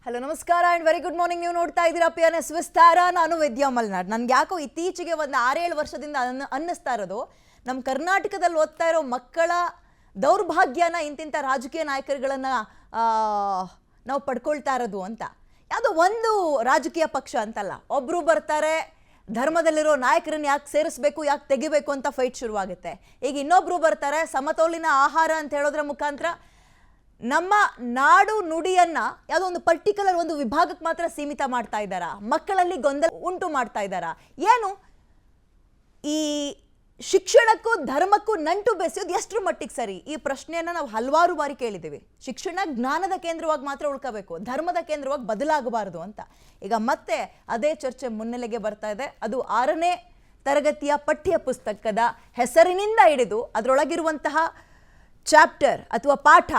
Hello ನಮಸ್ಕಾರ and very good morning. ನೀವು ನೋಡ್ತಾ ಇದ್ದೀರಾ PNS ವಿಸ್ತಾರ. ನಾನು ವಿದ್ಯಾ ಮಲ್ನಾಡ್. ನನ್ಗೆ ಯಾಕೋ ಇತ್ತೀಚೆಗೆ ಒಂದು 6-7 ವರ್ಷದಿಂದ ಅನ್ನಿಸ್ತಾ ಇರೋದು, ನಮ್ಮ ಕರ್ನಾಟಕದಲ್ಲಿ ಓದ್ತಾ ಇರೋ ಮಕ್ಕಳ ದೌರ್ಭಾಗ್ಯನ ಇಂತಿಂಥ ರಾಜಕೀಯ ನಾಯಕರುಗಳನ್ನು ನಾವು ಪಡ್ಕೊಳ್ತಾ ಇರೋದು ಅಂತ. ಯಾವುದೋ ಒಂದು ರಾಜಕೀಯ ಪಕ್ಷ ಅಂತಲ್ಲ, ಒಬ್ಬರು ಬರ್ತಾರೆ, ಧರ್ಮದಲ್ಲಿರೋ ನಾಯಕರನ್ನ ಯಾಕೆ ಸೇರಿಸ್ಬೇಕು, ಯಾಕೆ ತೆಗಿಬೇಕು ಅಂತ ಫೈಟ್ ಶುರುವಾಗುತ್ತೆ. ಈಗ ಇನ್ನೊಬ್ರು ಬರ್ತಾರೆ, ಸಮತೋಲಿನ ಆಹಾರ ಅಂತ ಹೇಳೋದ್ರ ಮುಖಾಂತರ ನಮ್ಮ ನಾಡು ನುಡಿಯನ್ನ ಯಾವುದೋ ಒಂದು ಪರ್ಟಿಕ್ಯುಲರ್ ಒಂದು ವಿಭಾಗಕ್ಕೆ ಮಾತ್ರ ಸೀಮಿತ ಮಾಡ್ತಾ ಇದ್ದಾರಾ, ಮಕ್ಕಳಲ್ಲಿ ಗೊಂದಲ ಉಂಟು ಮಾಡ್ತಾ ಇದ್ದಾರಾ, ಏನು ಈ ಶಿಕ್ಷಣಕ್ಕೂ ಧರ್ಮಕ್ಕೂ ನಂಟು ಬೆಸೆಯೋದು ಎಷ್ಟರ ಮಟ್ಟಿಗೆ ಸರಿ? ಈ ಪ್ರಶ್ನೆಯನ್ನ ನಾವು ಹಲವಾರು ಬಾರಿ ಕೇಳಿದ್ದೀವಿ. ಶಿಕ್ಷಣ ಜ್ಞಾನದ ಕೇಂದ್ರವಾಗಿ ಮಾತ್ರ ಉಳ್ಕೋಬೇಕು, ಧರ್ಮದ ಕೇಂದ್ರವಾಗಿ ಬದಲಾಗಬಾರದು ಅಂತ. ಈಗ ಮತ್ತೆ ಅದೇ ಚರ್ಚೆ ಮುನ್ನೆಲೆಗೆ ಬರ್ತಾ ಇದೆ. ಅದು 6ನೇ ತರಗತಿಯ ಪಠ್ಯ ಪುಸ್ತಕದ ಹೆಸರಿನಿಂದ ಹಿಡಿದು ಅದರೊಳಗಿರುವಂತಹ ಚಾಪ್ಟರ್ ಅಥವಾ ಪಾಠ,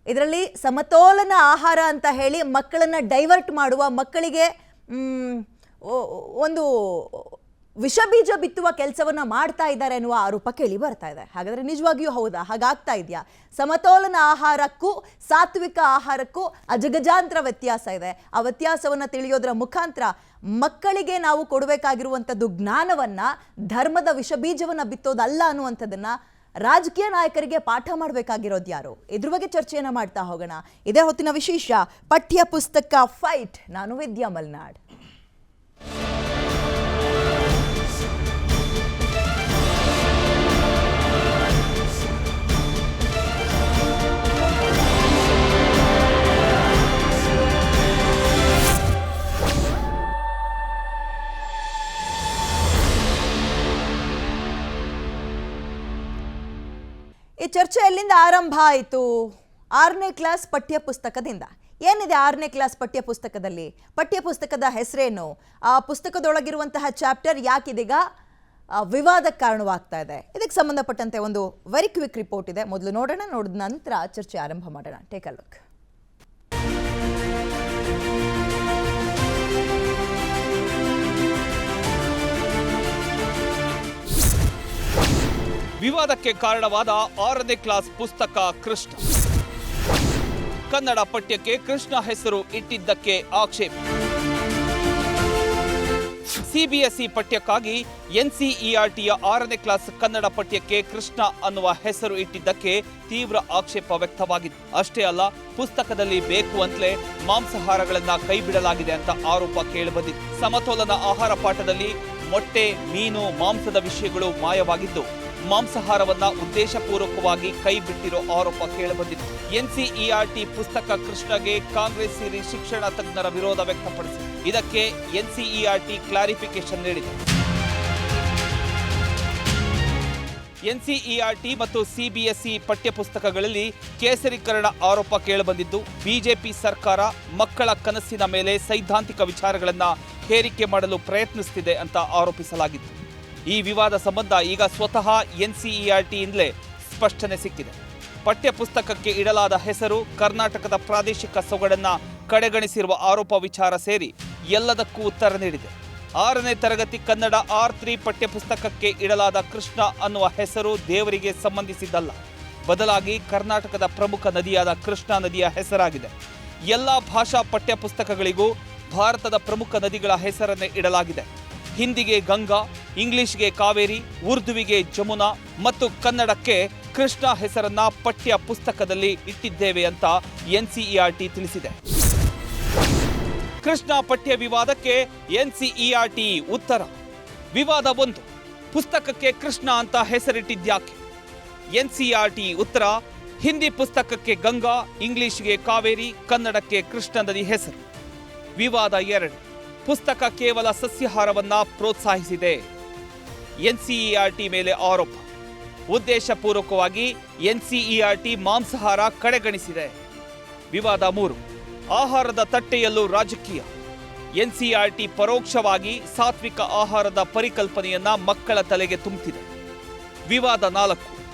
ಇದರಲ್ಲಿ ಸಮತೋಲನ ಆಹಾರ ಅಂತ ಹೇಳಿ ಮಕ್ಕಳನ್ನು ಡೈವರ್ಟ್ ಮಾಡುವ, ಮಕ್ಕಳಿಗೆ ಒಂದು ವಿಷಬೀಜ ಬಿತ್ತುವ ಕೆಲಸವನ್ನು ಮಾಡ್ತಾ ಇದ್ದಾರೆ ಅನ್ನುವ ಆರೋಪ ಕೇಳಿ ಬರ್ತಾ ಇದೆ. ಹಾಗಾದರೆ ನಿಜವಾಗಿಯೂ ಹೌದಾ? ಹಾಗಾಗ್ತಾ ಇದೆಯಾ? ಸಮತೋಲನ ಆಹಾರಕ್ಕೂ ಸಾತ್ವಿಕ ಆಹಾರಕ್ಕೂ ಅಜಗಜಾಂತರ ವ್ಯತ್ಯಾಸ ಇದೆ. ಆ ವ್ಯತ್ಯಾಸವನ್ನು ತಿಳಿಯೋದ್ರ ಮುಖಾಂತರ ಮಕ್ಕಳಿಗೆ ನಾವು ಕೊಡಬೇಕಾಗಿರುವಂಥದ್ದು ಜ್ಞಾನವನ್ನು, ಧರ್ಮದ ವಿಷಬೀಜವನ್ನು ಬಿತ್ತೋದಲ್ಲ ಅನ್ನುವಂಥದ್ದನ್ನು ರಾಜಕೀಯ ನಾಯಕರಿಗೆ ಪಾಠ ಮಾಡಬೇಕಾಗಿರೋದು ಯಾರು? ಇದ್ರ ಬಗ್ಗೆ ಚರ್ಚೆಯನ್ನು ಮಾಡ್ತಾ ಹೋಗೋಣ. ಇದೇ ಹೊತ್ತಿನ ವಿಶೇಷ ಪಠ್ಯ ಪುಸ್ತಕ ಫೈಟ್. ನಾನು ವಿದ್ಯಾ ಮಲ್ನಾಡ್. ಈ ಚರ್ಚೆ ಎಲ್ಲಿಂದ ಆರಂಭ ಆಯಿತು? 6ನೇ ಕ್ಲಾಸ್ ಪಠ್ಯ ಪುಸ್ತಕದಿಂದ. ಏನಿದೆ 6ನೇ ಕ್ಲಾಸ್ ಪಠ್ಯ ಪುಸ್ತಕದಲ್ಲಿ? ಪಠ್ಯ ಪುಸ್ತಕದ ಹೆಸರೇನು? ಆ ಪುಸ್ತಕದೊಳಗಿರುವಂತಹ ಚಾಪ್ಟರ್ ಯಾಕಿದೀಗ ವಿವಾದಕ್ಕೆ ಕಾರಣವಾಗ್ತಾ ಇದೆ? ಇದಕ್ಕೆ ಸಂಬಂಧಪಟ್ಟಂತೆ ಒಂದು ವೆರಿ ಕ್ವಿಕ್ ರಿಪೋರ್ಟ್ ಇದೆ. ಮೊದಲು ನೋಡೋಣ, ನೋಡಿದ ನಂತರ ಚರ್ಚೆ ಆರಂಭ ಮಾಡೋಣ. Take a look. ವಿವಾದಕ್ಕೆ ಕಾರಣವಾದ 6ನೇ ಕ್ಲಾಸ್ ಪುಸ್ತಕ ಕೃಷ್ಣ. ಕನ್ನಡ ಪಠ್ಯಕ್ಕೆ ಕೃಷ್ಣ ಹೆಸರು ಇಟ್ಟಿದ್ದಕ್ಕೆ ಆಕ್ಷೇಪ. ಸಿಬಿಎಸ್ಇ ಪಠ್ಯಕ್ಕಾಗಿ NCERTಯ 6ನೇ ಕ್ಲಾಸ್ ಕನ್ನಡ ಪಠ್ಯಕ್ಕೆ ಕೃಷ್ಣ ಅನ್ನುವ ಹೆಸರು ಇಟ್ಟಿದ್ದಕ್ಕೆ ತೀವ್ರ ಆಕ್ಷೇಪ ವ್ಯಕ್ತವಾಗಿದೆ. ಅಷ್ಟೇ ಅಲ್ಲ, ಪುಸ್ತಕದಲ್ಲಿ ಬೇಕು ಅಂತಲೇ ಮಾಂಸಾಹಾರಗಳನ್ನ ಕೈಬಿಡಲಾಗಿದೆ ಅಂತ ಆರೋಪ ಕೇಳಿಬಂದಿದೆ. ಸಮತೋಲನ ಆಹಾರ ಪಾಠದಲ್ಲಿ ಮೊಟ್ಟೆ, ಮೀನು, ಮಾಂಸದ ವಿಷಯಗಳು ಮಾಯವಾಗಿದ್ದು, ಮಾಂಸಾಹಾರವನ್ನ ಉದ್ದೇಶಪೂರ್ವಕವಾಗಿ ಕೈ ಬಿಟ್ಟಿರೋ ಆರೋಪ ಕೇಳಿಬಂದಿತ್ತು. NCERT ಪುಸ್ತಕ ಕೃಷ್ಣಗೆ ಕಾಂಗ್ರೆಸ್ ಸೇರಿ ಶಿಕ್ಷಣ ತಜ್ಞರ ವಿರೋಧ ವ್ಯಕ್ತಪಡಿಸಿದೆ. ಇದಕ್ಕೆ NCERT ಕ್ಲಾರಿಫಿಕೇಶನ್ ನೀಡಿದೆ. NCERT ಮತ್ತು CBSE ಪಠ್ಯಪುಸ್ತಕಗಳಲ್ಲಿ ಕೇಸರೀಕರಣ ಆರೋಪ ಕೇಳಿಬಂದಿದ್ದು, ಬಿಜೆಪಿ ಸರ್ಕಾರ ಮಕ್ಕಳ ಕನಸಿನ ಮೇಲೆ ಸೈದ್ಧಾಂತಿಕ ವಿಚಾರಗಳನ್ನ ಹೇರಿಕೆ ಮಾಡಲು ಪ್ರಯತ್ನಿಸುತ್ತಿದೆ ಅಂತ ಆರೋಪಿಸಲಾಗಿತ್ತು. ಈ ವಿವಾದ ಸಂಬಂಧ ಈಗ ಸ್ವತಃ NCERTಯಿಂದಲೇ ಸ್ಪಷ್ಟನೆ ಸಿಕ್ಕಿದೆ. ಪಠ್ಯ ಪುಸ್ತಕಕ್ಕೆ ಇಡಲಾದ ಹೆಸರು ಕರ್ನಾಟಕದ ಪ್ರಾದೇಶಿಕ ಸೊಗಡನ್ನ ಕಡೆಗಣಿಸಿರುವ ಆರೋಪ ವಿಚಾರ ಸೇರಿ ಎಲ್ಲದಕ್ಕೂ ಉತ್ತರ ನೀಡಿದೆ. 6ನೇ ತರಗತಿ ಕನ್ನಡ R3 ಪಠ್ಯ ಪುಸ್ತಕಕ್ಕೆ ಇಡಲಾದ ಕೃಷ್ಣ ಅನ್ನುವ ಹೆಸರು ದೇವರಿಗೆ ಸಂಬಂಧಿಸಿದ್ದಲ್ಲ, ಬದಲಾಗಿ ಕರ್ನಾಟಕದ ಪ್ರಮುಖ ನದಿಯಾದ ಕೃಷ್ಣಾ ನದಿಯ ಹೆಸರಾಗಿದೆ. ಎಲ್ಲ ಭಾಷಾ ಪಠ್ಯ ಪುಸ್ತಕಗಳಿಗೂ ಭಾರತದ ಪ್ರಮುಖ ನದಿಗಳ ಹೆಸರನ್ನೇ ಇಡಲಾಗಿದೆ. ಹಿಂದಿಗೆ ಗಂಗಾ, ಇಂಗ್ಲಿಷ್ಗೆ ಕಾವೇರಿ, ಉರ್ದುವಿಗೆ ಜಮುನಾ ಮತ್ತು ಕನ್ನಡಕ್ಕೆ ಕೃಷ್ಣ ಹೆಸರನ್ನ ಪಠ್ಯ ಪುಸ್ತಕದಲ್ಲಿ ಇಟ್ಟಿದ್ದೇವೆ ಅಂತ NCERT ತಿಳಿಸಿದೆ. ಕೃಷ್ಣ ಪಠ್ಯ ವಿವಾದಕ್ಕೆ NCERT ಉತ್ತರ. ವಿವಾದ 1, ಪುಸ್ತಕಕ್ಕೆ ಕೃಷ್ಣ ಅಂತ ಹೆಸರಿಟ್ಟಿದ್ಯಾಕೆ? NCERT ಉತ್ತರ: ಹಿಂದಿ ಪುಸ್ತಕಕ್ಕೆ ಗಂಗಾ, ಇಂಗ್ಲಿಷ್ಗೆ ಕಾವೇರಿ, ಕನ್ನಡಕ್ಕೆ ಕೃಷ್ಣ ನದಿ ಹೆಸರು. ವಿವಾದ 2, ಪುಸ್ತಕ ಕೇವಲ ಸಸ್ಯಾಹಾರವನ್ನ ಪ್ರೋತ್ಸಾಹಿಸಿದೆ. NCERT ಮೇಲೆ ಆರೋಪ. ಉದ್ದೇಶಪೂರ್ವಕವಾಗಿ NCERT ಮಾಂಸಾಹಾರ ಕಡೆಗಣಿಸಿದೆ. ವಿವಾದ 3, ಆಹಾರದ ತಟ್ಟೆಯಲ್ಲೂ ರಾಜಕೀಯ. NCERT ಪರೋಕ್ಷವಾಗಿ ಸಾತ್ವಿಕ ಆಹಾರದ ಪರಿಕಲ್ಪನೆಯನ್ನ ಮಕ್ಕಳ ತಲೆಗೆ ತುಂಬುತ್ತಿದೆ. ವಿವಾದ 4,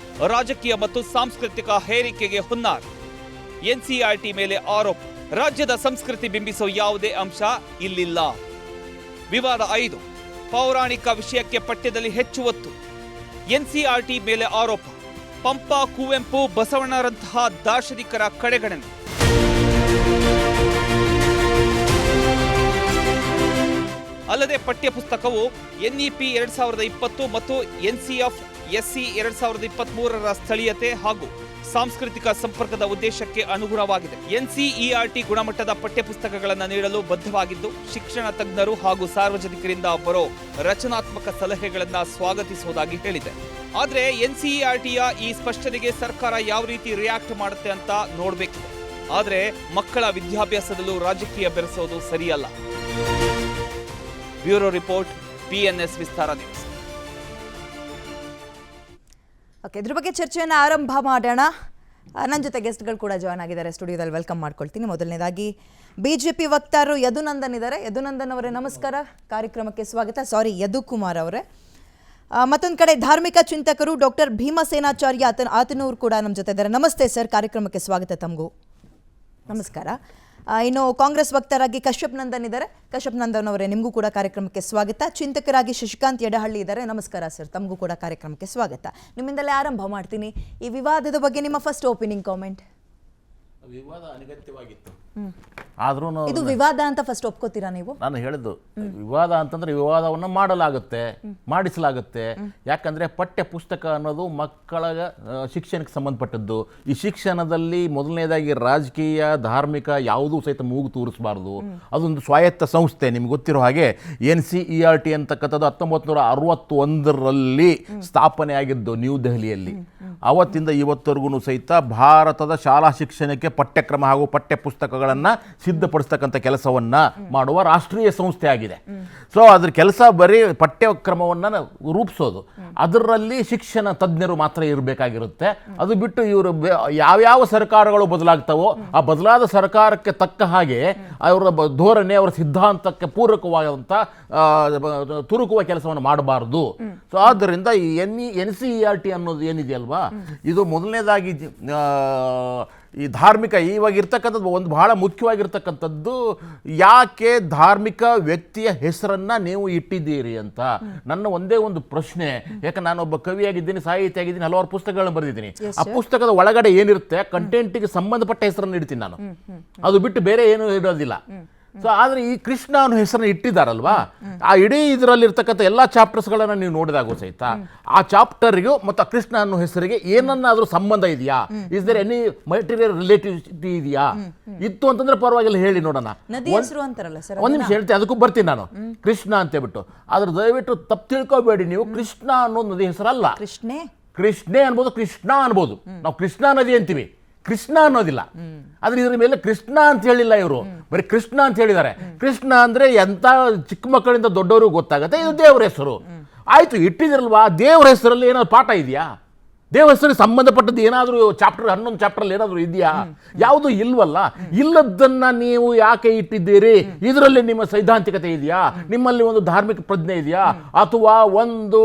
ರಾಜಕೀಯ ಮತ್ತು ಸಾಂಸ್ಕೃತಿಕ ಹೇರಿಕೆಗೆ ಹುನ್ನಾರ. NCERT ಮೇಲೆ ಆರೋಪ. ರಾಜ್ಯದ ಸಂಸ್ಕೃತಿ ಬಿಂಬಿಸೋ ಯಾವುದೇ ಅಂಶ ಇಲ್ಲಿಲ್ಲ. ವಿವಾದ 5, ಪೌರಾಣಿಕ ವಿಷಯಕ್ಕೆ ಪಠ್ಯದಲ್ಲಿ ಹೆಚ್ಚು ಒತ್ತು. NCERT ಮೇಲೆ ಆರೋಪ. ಪಂಪ, ಕುವೆಂಪು, ಬಸವಣ್ಣರಂತಹ ದಾರ್ಶನಿಕರ ಕಡೆಗಣನೆ. ಪಠ್ಯಪುಸ್ತಕವು NEP 2020 ಮತ್ತು NCF SC 2023ರ ಸ್ಥಳೀಯತೆ ಹಾಗೂ ಸಾಂಸ್ಕೃತಿಕ ಸಂಪರ್ಕದ ಉದ್ದೇಶಕ್ಕೆ ಅನುಗುಣವಾಗಿದೆ. NCERT ಗುಣಮಟ್ಟದ ಪಠ್ಯಪುಸ್ತಕಗಳನ್ನು ನೀಡಲು ಬದ್ಧವಾಗಿದ್ದು, ಶಿಕ್ಷಣ ತಜ್ಞರು ಹಾಗೂ ಸಾರ್ವಜನಿಕರಿಂದ ಬರೋ ರಚನಾತ್ಮಕ ಸಲಹೆಗಳನ್ನು ಸ್ವಾಗತಿಸುವುದಾಗಿ ಹೇಳಿದೆ. ಆದರೆ NCERTಯ ಈ ಸ್ಪಷ್ಟನೆಗೆ ಸರ್ಕಾರ ಯಾವ ರೀತಿ ರಿಯಾಕ್ಟ್ ಮಾಡುತ್ತೆ ಅಂತ ನೋಡಬೇಕಿದೆ. ಆದರೆ ಮಕ್ಕಳ ವಿದ್ಯಾಭ್ಯಾಸದಲ್ಲೂ ರಾಜಕೀಯ ಬೆರೆಸೋದು ಸರಿಯಲ್ಲ. ಬ್ಯೂರೋ ರಿಪೋರ್ಟ್, PNS ವಿಸ್ತಾರ ನ್ಯೂಸ್. ಓಕೆ, ಇದ್ರ ಬಗ್ಗೆ ಚರ್ಚೆಯನ್ನು ಆರಂಭ ಮಾಡೋಣ. ನನ್ನ ಜೊತೆ ಗೆಸ್ಟ್ಗಳು ಕೂಡ ಜಾಯ್ನ್ ಆಗಿದ್ದಾರೆ ಸ್ಟುಡಿಯೋದಲ್ಲಿ. ವೆಲ್ಕಮ್ ಮಾಡ್ಕೊಳ್ತೀನಿ. ಮೊದಲನೇದಾಗಿ BJP ವಕ್ತಾರರು ಯದುನಂದನ್ ಇದ್ದಾರೆ. ಯದುನಂದನ್ ಅವರೇ ನಮಸ್ಕಾರ, ಕಾರ್ಯಕ್ರಮಕ್ಕೆ ಸ್ವಾಗತ. ಯದುಕುಮಾರ್ ಅವರೇ. ಮತ್ತೊಂದು ಕಡೆ ಧಾರ್ಮಿಕ ಚಿಂತಕರು ಡಾಕ್ಟರ್ ಭೀಮಸೇನಾಚಾರ್ಯ ಆತನೂರು ಕೂಡ ನಮ್ಮ ಜೊತೆ ಇದ್ದಾರೆ. ನಮಸ್ತೆ ಸರ್, ಕಾರ್ಯಕ್ರಮಕ್ಕೆ ಸ್ವಾಗತ ತಮಗೂ. ನಮಸ್ಕಾರ. ಇನ್ನು ಕಾಂಗ್ರೆಸ್ ವಕ್ತಾರಾಗಿ ಕಶ್ಯಪ್ ನಂದನ್ ಇದ್ದಾರೆ. ಕಶ್ಯಪ್ ನಂದನ್ ಅವರೇ, ನಿಮಗೂ ಕೂಡ ಕಾರ್ಯಕ್ರಮಕ್ಕೆ ಸ್ವಾಗತ. ಚಿಂತಕರಾಗಿ ಶಶಿಕಾಂತ್ ಯಡಹಳ್ಳಿ ಇದ್ದಾರೆ. ನಮಸ್ಕಾರ ಸರ್, ತಮಗೂ ಕೂಡ ಕಾರ್ಯಕ್ರಮಕ್ಕೆ ಸ್ವಾಗತ. ನಿಮ್ಮಿಂದಲೇ ಆರಂಭ ಮಾಡ್ತೀನಿ. ಈ ವಿವಾದದ ಬಗ್ಗೆ ನಿಮ್ಮ ಫಸ್ಟ್ ಓಪನಿಂಗ್ ಕಾಮೆಂಟ್. ವಿವಾದ ಅನಗತ್ಯವಾಗಿತ್ತು, ಆದ್ರೂ ಇದು ವಿವಾದ ಅಂತ ಫಸ್ಟ್ ಒಪ್ಕೋತೀರಾ ನೀವು? ನಾನು ಹೇಳಿದ್ದು ವಿವಾದ ಅಂತಂದ್ರೆ ವಿವಾದವನ್ನು ಮಾಡಲಾಗುತ್ತೆ, ಮಾಡಿಸಲಾಗುತ್ತೆ. ಯಾಕಂದ್ರೆ ಪಠ್ಯ ಪುಸ್ತಕ ಅನ್ನೋದು ಮಕ್ಕಳ ಶಿಕ್ಷಣಕ್ಕೆ ಸಂಬಂಧಪಟ್ಟದ್ದು. ಈ ಶಿಕ್ಷಣದಲ್ಲಿ ಮೊದಲನೇದಾಗಿ ರಾಜಕೀಯ, ಧಾರ್ಮಿಕ ಯಾವುದೂ ಸಹಿತ ಮೂಗು ತೂರಿಸಬಾರ್ದು. ಅದೊಂದು ಸ್ವಾಯತ್ತ ಸಂಸ್ಥೆ. ನಿಮ್ಗೆ ಗೊತ್ತಿರೋ ಹಾಗೆ NCERT ಅಂತಕ್ಕಂಥದ್ದು 1961ರಲ್ಲಿ ಸ್ಥಾಪನೆ ಆಗಿದ್ದು ನ್ಯೂ ದೆಹಲಿಯಲ್ಲಿ. ಅವತ್ತಿಂದ ಇವತ್ತರೆಗೂ ಸಹಿತ ಭಾರತದ ಶಾಲಾ ಶಿಕ್ಷಣಕ್ಕೆ ಪಠ್ಯಕ್ರಮ ಹಾಗೂ ಪಠ್ಯ ಪುಸ್ತಕಗಳನ್ನು ಸಿದ್ಧಪಡಿಸ್ತಕ್ಕಂಥ ಕೆಲಸವನ್ನು ಮಾಡುವ ರಾಷ್ಟ್ರೀಯ ಸಂಸ್ಥೆ ಆಗಿದೆ. ಸೊ ಅದ್ರ ಕೆಲಸ ಬರೀ ಪಠ್ಯಕ್ರಮವನ್ನು ರೂಪಿಸೋದು. ಅದರಲ್ಲಿ ಶಿಕ್ಷಣ ತಜ್ಞರು ಮಾತ್ರ ಇರಬೇಕಾಗಿರುತ್ತೆ. ಅದು ಬಿಟ್ಟು ಇವರು ಯಾವ್ಯಾವ ಸರ್ಕಾರಗಳು ಬದಲಾಗ್ತಾವೋ ಆ ಬದಲಾದ ಸರ್ಕಾರಕ್ಕೆ ತಕ್ಕ ಹಾಗೆ ಅವರ ಧೋರಣೆ, ಅವರ ಸಿದ್ಧಾಂತಕ್ಕೆ ಪೂರಕವಾದಂಥ ತುರುಕುವ ಕೆಲಸವನ್ನು ಮಾಡಬಾರ್ದು. ಸೊ ಆದ್ದರಿಂದ ಈ NCERT ಅನ್ನೋದು ಏನಿದೆಯಲ್ವಾ, ಇದು ಮೊದಲನೇದಾಗಿ ಈ ಧಾರ್ಮಿಕ ಇವಾಗ ಇರ್ತಕ್ಕಂಥದ್ದು ಒಂದು ಬಹಳ ಮುಖ್ಯವಾಗಿರ್ತಕ್ಕಂಥದ್ದು, ಯಾಕೆ ಧಾರ್ಮಿಕ ವ್ಯಕ್ತಿಯ ಹೆಸರನ್ನು ನೀವು ಇಟ್ಟಿದ್ದೀರಿ ಅಂತ ನನ್ನ ಒಂದೇ ಒಂದು ಪ್ರಶ್ನೆ. ಯಾಕೆ ನಾನೊಬ್ಬ ಕವಿಯಾಗಿದ್ದೀನಿ, ಸಾಹಿತಿ ಆಗಿದ್ದೀನಿ, ಹಲವಾರು ಪುಸ್ತಕಗಳನ್ನು ಬರೆದಿದ್ದೀನಿ. ಆ ಪುಸ್ತಕದ ಒಳಗಡೆ ಏನಿರುತ್ತೆ ಕಂಟೆಂಟಿಗೆ ಸಂಬಂಧಪಟ್ಟ ಹೆಸರನ್ನು ಇಡ್ತೀನಿ ನಾನು, ಅದು ಬಿಟ್ಟು ಬೇರೆ ಏನೂ ಇಡೋದಿಲ್ಲ. ಸೊ ಆದರೆ ಈ ಕೃಷ್ಣ ಅನ್ನೋ ಹೆಸರನ್ನು ಇಟ್ಟಿದ್ದಾರಲ್ವಾ, ಆ ಇಡೀ ಇದರಲ್ಲಿರ್ತಕ್ಕಂಥ ಎಲ್ಲ ಚಾಪ್ಟರ್ಸ್ಗಳನ್ನು ನೀವು ನೋಡಿದಾಗ ಸಹಿತ ಆ ಚಾಪ್ಟರ್ಗೂ ಮತ್ತು ಕೃಷ್ಣ ಅನ್ನೋ ಹೆಸರಿಗೆ ಏನನ್ನಾದ್ರೂ ಸಂಬಂಧ ಇದೆಯಾ? Is there any material relativity ಇದೆಯಾ? ಇತ್ತು ಅಂತಂದ್ರೆ ಪರವಾಗಿಲ್ಲ, ಹೇಳಿ ನೋಡೋಣ. ಒಂದ್ ನಿಮಿಷ ಹೇಳ್ತೀನಿ, ಅದಕ್ಕೂ ಬರ್ತೀನಿ ನಾನು. ಕೃಷ್ಣ ಅಂತ ಹೇಳ್ಬಿಟ್ಟು ಆದ್ರೆ ದಯವಿಟ್ಟು ತಪ್ಪು ತಿಳ್ಕೊಬೇಡಿ ನೀವು. ಕೃಷ್ಣ ಅನ್ನೋ ನದಿ ಹೆಸರಲ್ಲ. ಕೃಷ್ಣೆ ಅನ್ಬೋದು, ಕೃಷ್ಣ ಅನ್ಬೋದು. ನಾವು ಕೃಷ್ಣಾ ನದಿ ಅಂತೀವಿ, ಕೃಷ್ಣ ಅನ್ನೋದಿಲ್ಲ. ಆದ್ರೆ ಇದ್ರ ಮೇಲೆ ಕೃಷ್ಣ ಅಂತ ಹೇಳಿಲ್ಲ ಇವರು, ಬರೀ ಕೃಷ್ಣ ಅಂತ ಹೇಳಿದ್ದಾರೆ. ಕೃಷ್ಣ ಅಂದ್ರೆ ಎಂತ ಚಿಕ್ಕ ಮಕ್ಕಳಿಂದ ದೊಡ್ಡವ್ರಿಗೆ ಗೊತ್ತಾಗತ್ತೆ, ಇದು ದೇವರ ಹೆಸರು. ಆಯ್ತು, ಇಟ್ಟಿದಿರಲ್ವಾ, ದೇವರ ಹೆಸರಲ್ಲಿ ಏನಾದ್ರು ಪಾಠ ಇದೆಯಾ? ದೇವರ ಹೆಸರಿಗೆ ಸಂಬಂಧಪಟ್ಟದ್ದು ಏನಾದರೂ ಚಾಪ್ಟರ್ 11 ಚಾಪ್ಟರ್ ಏನಾದರೂ ಇದೆಯಾ? ಯಾವುದು ಇಲ್ವಲ್ಲ. ಇಲ್ಲದನ್ನ ನೀವು ಯಾಕೆ ಇಟ್ಟಿದ್ದೀರಿ? ಇದರಲ್ಲಿ ನಿಮ್ಮ ಸೈದ್ಧಾಂತಿಕತೆ ಇದೆಯಾ? ನಿಮ್ಮಲ್ಲಿ ಒಂದು ಧಾರ್ಮಿಕ ಪ್ರಜ್ಞೆ ಇದೆಯಾ? ಅಥವಾ ಒಂದು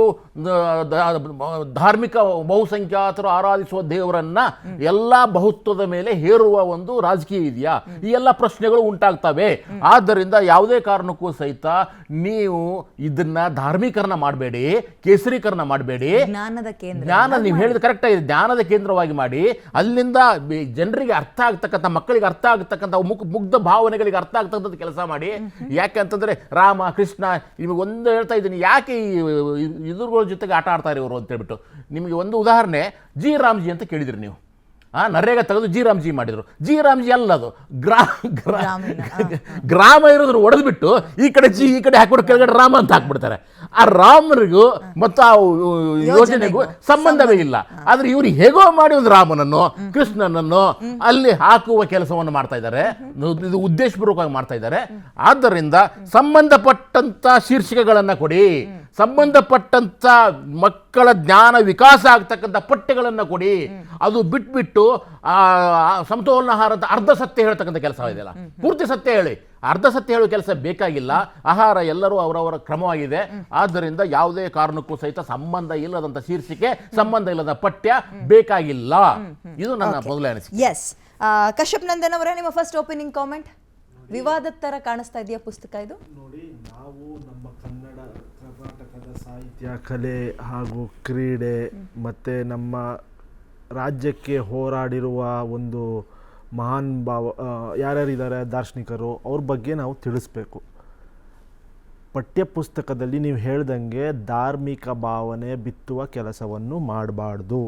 ಧಾರ್ಮಿಕ ಬಹುಸಂಖ್ಯಾತರು ಆರಾಧಿಸುವ ದೇವರನ್ನ ಎಲ್ಲ ಬಹುತ್ವದ ಮೇಲೆ ಹೇರುವ ಒಂದು ರಾಜಕೀಯ ಇದೆಯಾ? ಈ ಎಲ್ಲ ಪ್ರಶ್ನೆಗಳು ಉಂಟಾಗ್ತವೆ. ಆದ್ದರಿಂದ ಯಾವುದೇ ಕಾರಣಕ್ಕೂ ಸಹಿತ ನೀವು ಇದನ್ನ ಧಾರ್ಮೀಕರಣ ಮಾಡಬೇಡಿ, ಕೇಸರೀಕರಣ ಮಾಡಬೇಡಿ. ಜ್ಞಾನ, ನೀವು ಹೇಳಿದ ಕರೆಕ್ಟ್ ಆಗಿದೆ, ಜ್ಞಾನದ ಕೇಂದ್ರವಾಗಿ ಮಾಡಿ ಅಲ್ಲಿಂದ ಜನರಿಗೆ ಅರ್ಥ ಆಗ್ತಕ್ಕಂಥ, ಮಕ್ಕಳಿಗೆ ಅರ್ಥ ಆಗ್ತಕ್ಕಂಥ, ಮುಗ್ಧ ಭಾವನೆಗಳಿಗೆ ಅರ್ಥ ಆಗ್ತಕ್ಕಂಥ ಕೆಲಸ ಮಾಡಿ. ಯಾಕೆ ಅಂತಂದ್ರೆ ರಾಮ ಕೃಷ್ಣ, ನಿಮಗೆ ಒಂದು ಹೇಳ್ತಾ ಇದ್ದೀನಿ, ಯಾಕೆ ಇದ್ರ ಜೊತೆಗೆ ಆಟ ಆಡ್ತಾರೆ ಇವರು ಅಂತ ಹೇಳ್ಬಿಟ್ಟು. ನಿಮಗೆ ಒಂದು ಉದಾಹರಣೆ, ಜಿ ರಾಮ್ಜಿ ಅಂತ ಕೇಳಿದ್ರಿ ನೀವು. ನರೇಗಾ ತೆಗೆದು ಜಿ ರಾಮ್ಜಿ ಮಾಡಿದ್ರು. ಜಿ ರಾಮ್ಜಿ ಅಲ್ಲ, ಅದು ಗ್ರಾಮ ಇರೋದ್ರ ಒಡೆದ್ಬಿಟ್ಟು ಈ ಕಡೆ ಜಿ ಈ ಕಡೆ ಹಾಕ್ಬಿಟ್ಟು ಕೆಳಗಡೆ ರಾಮ ಅಂತ ಹಾಕ್ಬಿಡ್ತಾರೆ. ಆ ರಾಮರಿಗೂ ಮತ್ತು ಆ ಯೋಜನೆಗೂ ಸಂಬಂಧವೇ ಇಲ್ಲ. ಆದ್ರೆ ಇವ್ರು ಹೇಗೋ ಮಾಡಿ ಒಂದು ರಾಮನನ್ನು ಕೃಷ್ಣನನ್ನು ಅಲ್ಲಿ ಹಾಕುವ ಕೆಲಸವನ್ನು ಮಾಡ್ತಾ ಇದ್ದಾರೆ. ಇದು ಉದ್ದೇಶಪೂರ್ವಕವಾಗಿ ಮಾಡ್ತಾ ಇದ್ದಾರೆ. ಆದ್ದರಿಂದ ಸಂಬಂಧಪಟ್ಟಂತ ಶೀರ್ಷಿಕೆಗಳನ್ನ ಕೊಡಿ, ಸಂಬಂಧಪಟ್ಟಂತ ಮಕ್ಕಳ ಜ್ಞಾನ ವಿಕಾಸ ಆಗ್ತಕ್ಕಂಥ ಪಠ್ಯಗಳನ್ನು ಕೊಡಿ. ಅದು ಬಿಟ್ಬಿಟ್ಟು ಸಮತೋಲನ ಆಹಾರ ಅಂತ ಅರ್ಧ ಸತ್ಯ ಹೇಳ್ತಕ್ಕಂಥ ಕೆಲಸ ಇದೆಯಲ್ಲ, ಪೂರ್ತಿ ಸತ್ಯ ಹೇಳಿ. ಅರ್ಧ ಸತ್ಯ ಹೇಳುವ ಕೆಲಸ ಬೇಕಾಗಿಲ್ಲ. ಆಹಾರ ಎಲ್ಲರೂ ಅವರವರ ಕ್ರಮವಾಗಿದೆ. ಆದ್ದರಿಂದ ಯಾವುದೇ ಕಾರಣಕ್ಕೂ ಸಹಿತ ಸಂಬಂಧ ಇಲ್ಲದಂತ ಶೀರ್ಷಿಕೆ, ಸಂಬಂಧ ಇಲ್ಲದ ಪಠ್ಯ ಬೇಕಾಗಿಲ್ಲ. ಇದು ನನ್ನ ಮೊದಲ ಅನಿಸಿಕೆ. ಎಸ್, ಕಶ್ಯಪ್ ನಂದನ್ ಅವರೇ, ನಿಮ್ಮ ಫಸ್ಟ್ ಓಪನಿಂಗ್ ಕಾಮೆಂಟ್. ವಿವಾದದ ತರ ಕಾಣಿಸ್ತಾ ಇದೆಯಾ ಪುಸ್ತಕ ಇದು? ನೋಡಿ, ನಾವು ನಮ್ಮ ಕರ್ನಾಟಕದ ಸಾಹಿತ್ಯ, ಕಲೆ ಹಾಗೂ ಕ್ರೀಡೆ ಮತ್ತು ನಮ್ಮ ರಾಜ್ಯಕ್ಕೆ ಹೋರಾಡಿರುವ ಒಂದು ಮಹಾನ್ ಯಾರ್ಯಾರಿದ್ದಾರೆ ದಾರ್ಶನಿಕರು, ಅವ್ರ ಬಗ್ಗೆ ನಾವು ತಿಳಿಸ್ಬೇಕು. ಪಠ್ಯಪುಸ್ತಕದಲ್ಲಿ ನೀವು ಹೇಳ್ದಂಗೆ ಧಾರ್ಮಿಕ ಭಾವನೆ ಬಿತ್ತುವ ಕೆಲಸವನ್ನು ಮಾಡಬಾರ್ದು.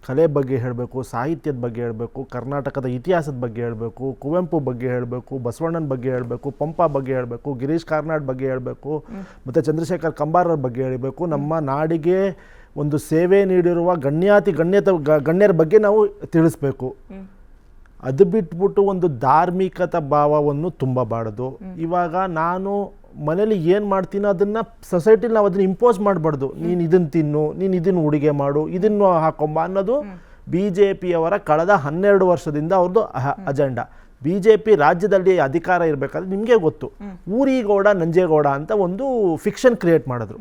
ಕಲೆ ಬಗ್ಗೆ ಹೇಳಬೇಕು, ಸಾಹಿತ್ಯದ ಬಗ್ಗೆ ಹೇಳಬೇಕು, ಕರ್ನಾಟಕದ ಇತಿಹಾಸದ ಬಗ್ಗೆ ಹೇಳಬೇಕು, ಕುವೆಂಪು ಬಗ್ಗೆ ಹೇಳಬೇಕು, ಬಸವಣ್ಣನ ಬಗ್ಗೆ ಹೇಳಬೇಕು, ಪಂಪ ಬಗ್ಗೆ ಹೇಳಬೇಕು, ಗಿರೀಶ್ ಕಾರ್ನಾಡ್ ಬಗ್ಗೆ ಹೇಳಬೇಕು, ಮತ್ತು ಚಂದ್ರಶೇಖರ್ ಕಂಬಾರರ ಬಗ್ಗೆ ಹೇಳಬೇಕು. ನಮ್ಮ ನಾಡಿಗೆ ಒಂದು ಸೇವೆ ನೀಡಿರುವ ಗಣ್ಯರ ಬಗ್ಗೆ ನಾವು ತಿಳಿಸ್ಬೇಕು. ಅದು ಬಿಟ್ಬಿಟ್ಟು ಒಂದು ಧಾರ್ಮಿಕತ ಭಾವವನ್ನು ತುಂಬಬಾರ್ದು. ಇವಾಗ ನಾನು ಮನೇಲಿ ಏನು ಮಾಡ್ತೀನೋ ಅದನ್ನು ಸೊಸೈಟಿಲಿ ನಾವು ಅದನ್ನು ಇಂಪೋಸ್ ಮಾಡಬಾರ್ದು. ನೀನು ಇದನ್ನು ತಿನ್ನು, ನೀನು ಇದನ್ನು ಉಡುಗೆ ಮಾಡು, ಇದನ್ನು ಹಾಕೊಂಬ ಅನ್ನೋದು BJPಯವರ ಕಳೆದ 12 ವರ್ಷದಿಂದ ಅವ್ರದ್ದು ಅಜೆಂಡಾ. BJP ರಾಜ್ಯದಲ್ಲಿ ಅಧಿಕಾರ ಇರಬೇಕಾದ್ರೆ ನಿಮಗೆ ಗೊತ್ತು, ಊರಿಗೌಡ ನಂಜೇಗೌಡ ಅಂತ ಒಂದು ಫಿಕ್ಷನ್ ಕ್ರಿಯೇಟ್ ಮಾಡಿದ್ರು.